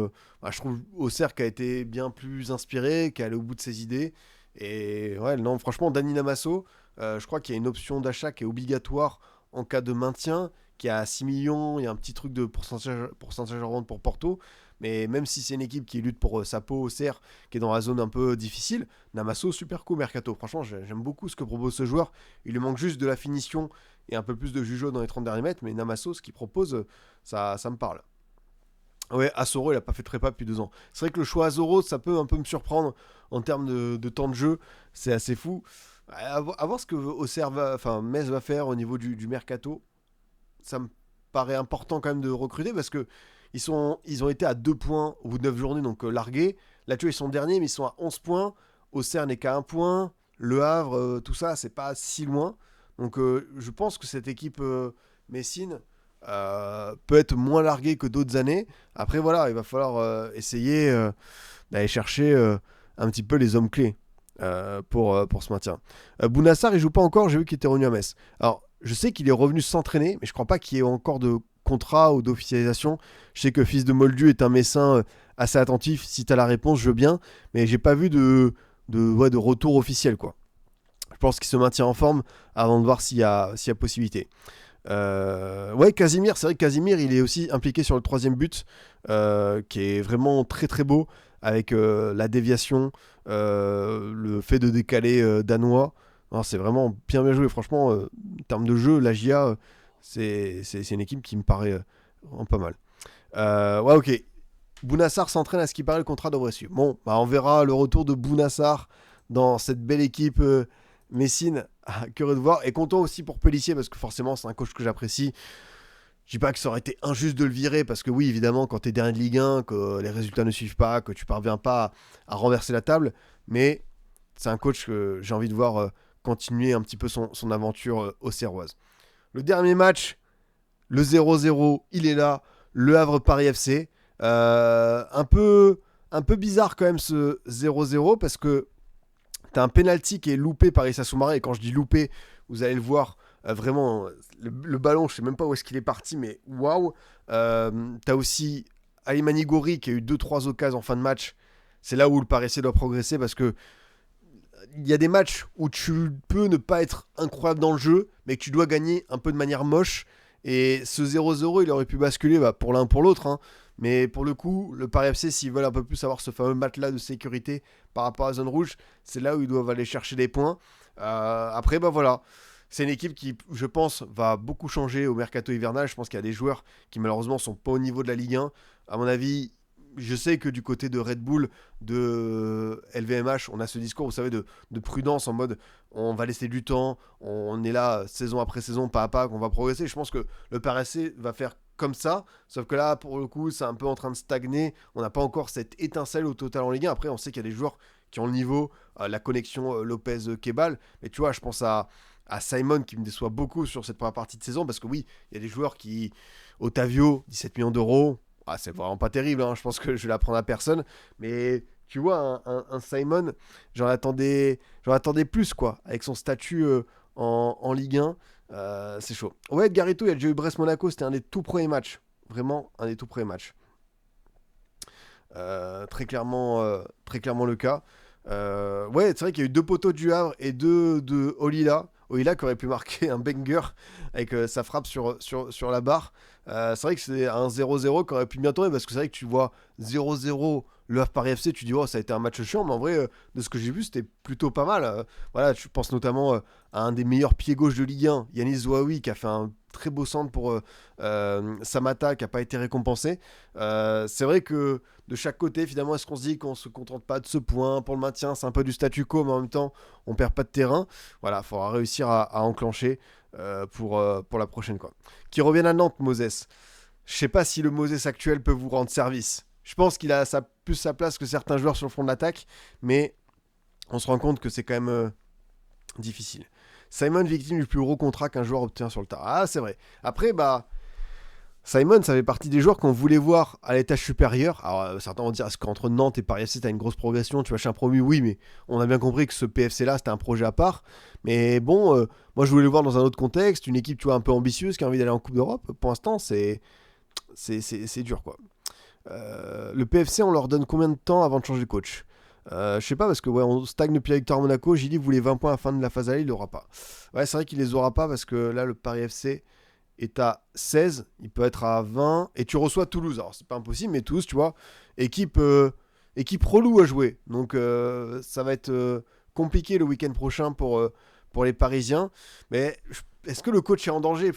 je trouve Auxerre qui a été bien plus inspiré, qui est allé au bout de ses idées. Et ouais, non, franchement, Dani Namasso, je crois qu'il y a une option d'achat qui est obligatoire en cas de maintien, qui est à 6 millions. Il y a un petit truc de pourcentage à revendre pour Porto. Mais même si c'est une équipe qui lutte pour sa peau, Auxerre, qui est dans la zone un peu difficile, Namasso, super cool, Mercato. Franchement, j'aime beaucoup ce que propose ce joueur. Il lui manque juste de la finition et un peu plus de jugeot dans les 30 derniers mètres. Mais Namasso, ce qu'il propose, ça me parle. Ouais, Asoro, il a pas fait de prépa depuis 2 ans. C'est vrai que le choix Asoro, ça peut un peu me surprendre en termes de temps de jeu. C'est assez fou. À voir ce que Auxerre Metz va faire au niveau du mercato. Ça me paraît important quand même de recruter parce que ils ont été à 2 points au bout de 9 journées, donc largués. Là, tu vois, ils sont derniers, mais ils sont à 11 points. Auxerre n'est qu'à 1 point. Le Havre, tout ça, c'est pas si loin. Donc, je pense que cette équipe messine peut être moins larguée que d'autres années. Après, voilà, il va falloir essayer d'aller chercher un petit peu les hommes clés pour ce maintien. Bounassar, il joue pas encore, j'ai vu qu'il était revenu à Metz. Alors, je sais qu'il est revenu s'entraîner, mais je crois pas qu'il y ait encore de contrat ou d'officialisation. Je sais que Fils de Moldu est un Messin assez attentif. Si tu as la réponse, je veux bien, mais j'ai pas vu de retour officiel, quoi. Je pense qu'il se maintient en forme avant de voir s'il y a possibilité. Ouais, Casimir, c'est vrai que Casimir, il est aussi impliqué sur le 3e but, qui est vraiment très très beau, avec la déviation, le fait de décaler danois. Non, c'est vraiment bien joué. Franchement, en termes de jeu, la GIA, c'est une équipe qui me paraît vraiment pas mal. Ouais, ok. Bounassar s'entraîne à ce qui paraît le contrat devrait suivre. Bon, bah on verra le retour de Bounassar dans cette belle équipe Messine. Curieux de voir. Et content aussi pour Pélissier parce que forcément, c'est un coach que j'apprécie. Je dis pas que ça aurait été injuste de le virer parce que oui, évidemment, quand tu es dernier de Ligue 1, que les résultats ne suivent pas, que tu parviens pas à renverser la table, mais c'est un coach que j'ai envie de voir continuer un petit peu son aventure auxerroise. Le dernier match, le 0-0, il est là, Le Havre-Paris FC. Un peu bizarre quand même ce 0-0 parce que t'as un penalty qui est loupé par Issa Soumaré, et quand je dis loupé, vous allez le voir, vraiment, le ballon, je sais même pas où est-ce qu'il est parti, mais waouh. T'as aussi Alimani Gori qui a eu 2-3 occasions en fin de match. C'est là où le Paris FC doit progresser parce que il y a des matchs où tu peux ne pas être incroyable dans le jeu, mais que tu dois gagner un peu de manière moche. Et ce 0-0, il aurait pu basculer pour l'un ou pour l'autre. Hein. Mais pour le coup, le Paris FC, s'ils veulent un peu plus avoir ce fameux matelas de sécurité par rapport à la zone rouge, c'est là où ils doivent aller chercher des points. Après, bah voilà. C'est une équipe qui, je pense, va beaucoup changer au mercato hivernal. Je pense qu'il y a des joueurs qui, malheureusement, sont pas au niveau de la Ligue 1. À mon avis, je sais que du côté de Red Bull, de LVMH, on a ce discours, vous savez, de prudence en mode on va laisser du temps, on est là saison après saison, pas à pas, qu'on va progresser. Je pense que le Paris FC va faire comme ça, sauf que là, pour le coup, c'est un peu en train de stagner. On n'a pas encore cette étincelle au total en Ligue 1. Après, on sait qu'il y a des joueurs qui ont le niveau, la connexion Lopez-Kebal, mais tu vois, je pense à Simon qui me déçoit beaucoup sur cette première partie de saison parce que oui, il y a des joueurs qui. Otavio, 17 millions d'euros, c'est vraiment pas terrible, hein. Je pense que je vais l'apprendre à personne, mais tu vois, un Simon, j'en attendais plus, quoi, avec son statut en Ligue 1, c'est chaud. Ouais, Garito, il y a déjà eu Brest-Monaco, c'était un des tout premiers matchs, vraiment un des tout premiers matchs. Très clairement le cas. Ouais, c'est vrai qu'il y a eu 2 poteaux du Havre et 2 de Olila. Olila qui aurait pu marquer un banger avec sa frappe sur la barre. C'est vrai que c'est un 0-0 qui aurait pu bien tourner parce que c'est vrai que tu vois 0-0 le Havre Paris FC, tu dis oh ça a été un match chiant, mais en vrai de ce que j'ai vu c'était plutôt pas mal. Voilà, tu penses notamment à un des meilleurs pieds gauche de Ligue 1, Yanis Zouaoui qui a fait un très beau centre pour Samata qui n'a pas été récompensé. C'est vrai que de chaque côté, finalement, est-ce qu'on se dit qu'on se contente pas de ce point pour le maintien, c'est un peu du statu quo, mais en même temps, on perd pas de terrain. Voilà, il faudra réussir à enclencher pour la prochaine, quoi. Qui revienne à Nantes, Moses. Je sais pas si le Moses actuel peut vous rendre service. Je pense qu'il a plus sa place que certains joueurs sur le front de l'attaque, mais on se rend compte que c'est quand même difficile. Simon, victime du plus gros contrat qu'un joueur obtient sur le tard. Ah, c'est vrai. Après, bah, Simon, ça fait partie des joueurs qu'on voulait voir à l'étage supérieur. Alors, certains vont dire, est-ce qu'entre Nantes et Paris FC, t'as une grosse progression, tu vas chez un promu? Oui, mais on a bien compris que ce PFC-là, c'était un projet à part. Mais bon, moi, je voulais le voir dans un autre contexte, une équipe, tu vois, un peu ambitieuse, qui a envie d'aller en Coupe d'Europe. Pour l'instant, c'est dur, quoi. Le PFC, on leur donne combien de temps avant de changer de coach? Je sais pas parce que ouais, on stagne depuis la victoire à Monaco. Gilly voulait 20 points à la fin de la phase aller, il l'aura pas. Ouais, c'est vrai qu'il les aura pas parce que là le Paris FC est à 16, il peut être à 20 et tu reçois Toulouse. Alors c'est pas impossible, mais Toulouse, tu vois, équipe relou à jouer. Donc ça va être compliqué le week-end prochain pour les Parisiens. Mais est-ce que le coach est en danger?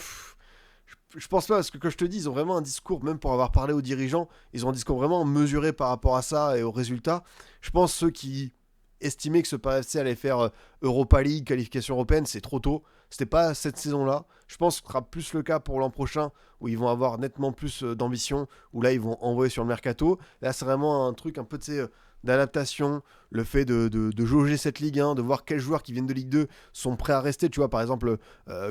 Je pense pas, parce que je te dis, ils ont vraiment un discours, même pour avoir parlé aux dirigeants, ils ont un discours vraiment mesuré par rapport à ça et aux résultats. Je pense ceux qui estimaient que ce Paris FC allait faire Europa League, qualification européenne, c'est trop tôt. C'était pas cette saison-là. Je pense que ce sera plus le cas pour l'an prochain, où ils vont avoir nettement plus d'ambition, où là ils vont envoyer sur le mercato. Là c'est vraiment un truc un peu d'adaptation, le fait de jauger cette Ligue 1, de voir quels joueurs qui viennent de Ligue 2 sont prêts à rester. Tu vois, par exemple,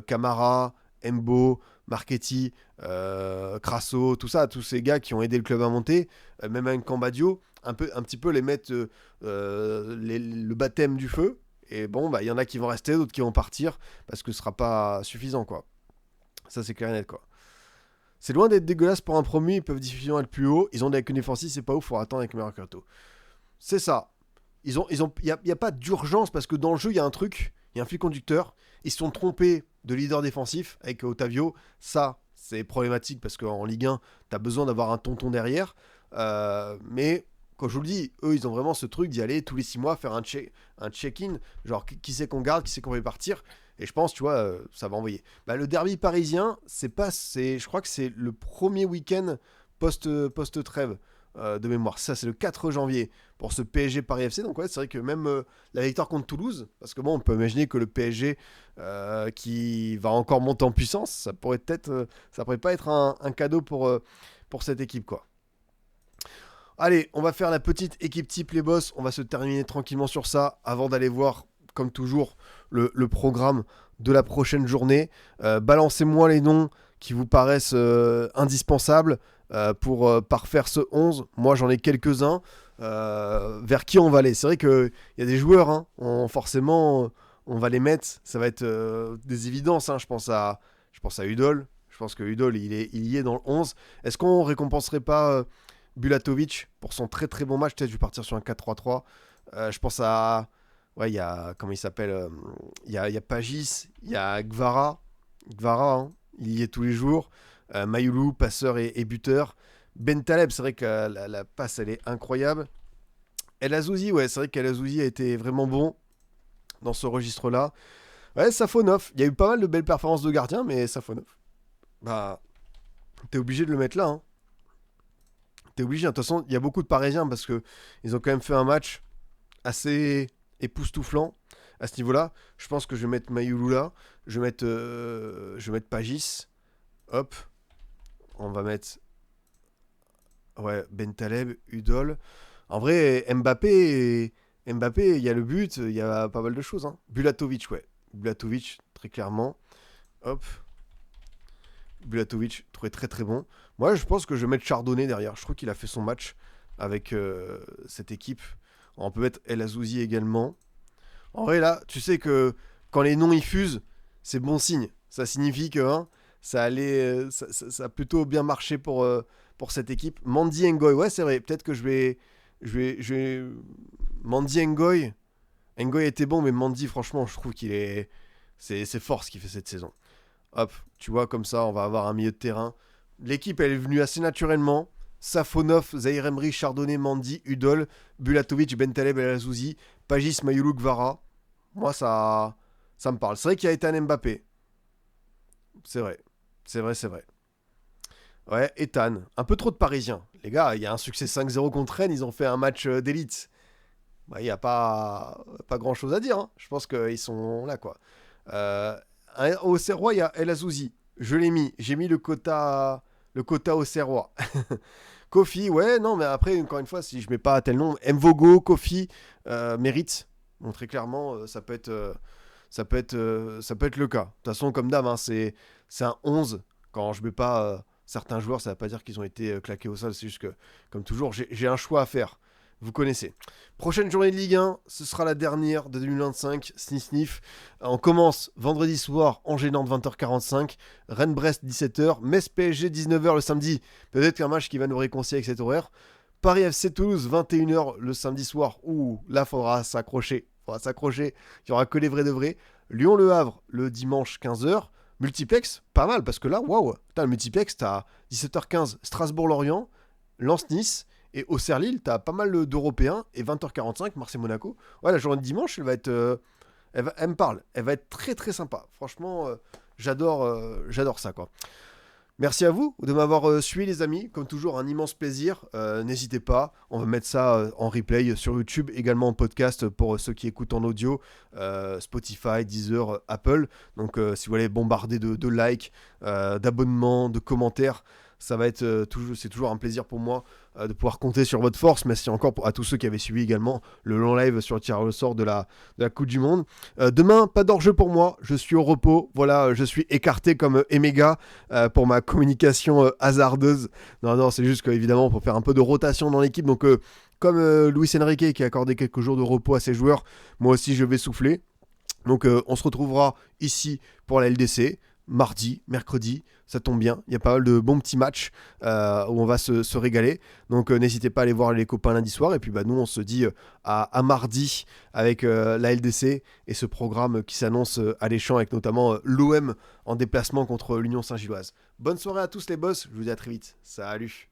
Camara, Embo, Marchetti, Crasso, tout ça, tous ces gars qui ont aidé le club à monter, même un Cambadio, un petit peu les mettre le baptême du feu. Et bon, bah il y en a qui vont rester, d'autres qui vont partir parce que ce sera pas suffisant, quoi. Ça c'est clair et net, quoi. C'est loin d'être dégueulasse pour un promu, ils peuvent difficilement être plus haut. Ils ont des lacunes défensives, c'est pas ouf, faut attendre avec Mercato. C'est ça. Il y a pas d'urgence parce que dans le jeu il y a un truc, il y a un fil conducteur. Ils se sont trompés de leader défensif avec Otavio. Ça, c'est problématique parce qu'en Ligue 1, t'as besoin d'avoir un tonton derrière. Mais Quand je vous le dis, eux, ils ont vraiment ce truc d'y aller tous les 6 mois, faire un check-in, genre qui c'est qu'on garde, qui c'est qu'on fait partir. Et je pense, tu vois, ça va envoyer. Bah, le derby parisien, je crois que c'est le premier week-end post-trêve de mémoire. Ça, c'est le 4 janvier pour ce PSG Paris FC. Donc, ouais, c'est vrai que même la victoire contre Toulouse, parce que bon, on peut imaginer que le PSG qui va encore monter en puissance, ça pourrait pas être un cadeau pour cette équipe, quoi. Allez, on va faire la petite équipe type les boss. On va se terminer tranquillement sur ça avant d'aller voir, comme toujours, le programme de la prochaine journée. Balancez-moi les noms qui vous paraissent indispensables pour parfaire ce 11. Moi, j'en ai quelques-uns. Vers qui on va aller? C'est vrai qu'il y a des joueurs, hein, forcément, on va les mettre. Ça va être des évidences. Hein. Je pense à Udol. Je pense que Udol, il y est dans le 11. Est-ce qu'on récompenserait pas Bulatovic pour son très très bon match? Peut-être je vais partir sur un 4-3-3. Je pense à... Ouais, il y a... Comment il s'appelle? Il y a Pagis, il y a Gvara. Gvara, hein, il y est tous les jours. Mayoulou, passeur et buteur. Bentaleb, c'est vrai que la passe, elle est incroyable. El Azouzi, ouais, c'est vrai qu'El Azouzi a été vraiment bon dans ce registre-là. Ouais, Safonov. Il y a eu pas mal de belles performances de gardien, mais Safonov, bah, t'es obligé de le mettre là, hein. T'es obligé. De toute façon, il y a beaucoup de Parisiens parce que ils ont quand même fait un match assez époustouflant à ce niveau-là. Je pense que je vais mettre Mayoulou là. Je vais mettre Pagis. Hop. On va mettre... Ouais, Bentaleb, Udol. En vrai, Mbappé, il y a le but, il y a pas mal de choses. Hein. Bulatovic, ouais. Bulatovic, très clairement. Hop. Bulatovic, trouvé très très bon. Moi, je pense que je vais mettre Chardonnay derrière. Je trouve qu'il a fait son match avec cette équipe. On peut mettre El Azouzi également. En vrai, là, tu sais que quand les noms y fusent, c'est bon signe. Ça signifie que hein, ça a plutôt bien marché pour cette équipe. Mandy Ngoy, ouais, c'est vrai. Peut-être que je vais... Mandy Ngoy. Ngoy était bon, mais Mandy, franchement, je trouve qu'il est... C'est fort ce qu'il fait cette saison. Hop, tu vois, comme ça, on va avoir un milieu de terrain. L'équipe, elle est venue assez naturellement. Safonov, Zahir Emery, Chardonnay, Mandy, Udol, Bulatovic, Bentaleb, El Azouzi, Pagis, Mayoulou, Gvara. Moi, ça me parle. C'est vrai qu'il y a été un Mbappé. C'est vrai. C'est vrai. Ouais, Ethan. Un peu trop de Parisiens. Les gars, il y a un succès 5-0 contre Rennes. Ils ont fait un match d'élite. Bah, il n'y a pas grand-chose à dire. Hein. Je pense qu'ils sont là, quoi. Au Serrois, il y a El Azouzi. Je l'ai mis. J'ai mis le quota au Serrois. Kofi, ouais, non, mais après, encore une fois, si je mets pas tel nom, Mvogo, Kofi, mérite. Bon, très clairement, ça peut être le cas. De toute façon, comme d'hab, hein, c'est un 11. Quand je mets pas certains joueurs, ça ne veut pas dire qu'ils ont été claqués au sol. C'est juste que, comme toujours, j'ai un choix à faire. Vous connaissez. Prochaine journée de Ligue 1, ce sera la dernière de 2025. Sniff. On commence vendredi soir en gênant de 20h45. Rennes-Brest 17h. Metz-PSG 19h le samedi. Peut-être qu'un match qui va nous réconcilier avec cet horaire. Paris FC Toulouse 21h le samedi soir. Ouh, là, faudra s'accrocher. Il n'y aura que les vrais de vrais. Lyon-Le Havre le dimanche 15h. Multiplex, pas mal parce que là, waouh. Le multiplex, t'as 17h15 Strasbourg-Lorient, Lens-Nice. Et au Lille, t'as pas mal d'Européens. Et 20h45, Marseille-Monaco. Ouais, la journée de dimanche, elle va être... elle me parle. Elle va être très très sympa. Franchement, j'adore ça, quoi. Merci à vous de m'avoir suivi, les amis. Comme toujours, un immense plaisir. N'hésitez pas. On va mettre ça en replay sur YouTube, également en podcast pour ceux qui écoutent en audio. Spotify, Deezer, Apple. Donc, si vous voulez bombarder de likes, d'abonnements, de commentaires, ça va être c'est toujours un plaisir pour moi de pouvoir compter sur votre force. Merci encore à tous ceux qui avaient suivi également le long live sur le tirage au sort de la Coupe du Monde. Demain, pas d'enjeu pour moi. Je suis au repos. Voilà, je suis écarté comme Emega pour ma communication hasardeuse. Non, c'est juste qu'évidemment, pour faire un peu de rotation dans l'équipe. Donc, comme Luis Enrique qui a accordé quelques jours de repos à ses joueurs, moi aussi, je vais souffler. Donc, on se retrouvera ici pour la LDC. Mardi, mercredi, ça tombe bien. Il y a pas mal de bons petits matchs où on va se régaler. Donc n'hésitez pas à aller voir les copains lundi soir. Et puis nous, on se dit à mardi avec la LDC et ce programme qui s'annonce alléchant avec notamment l'OM en déplacement contre l'Union Saint-Gilloise. Bonne soirée à tous les boss. Je vous dis à très vite. Salut.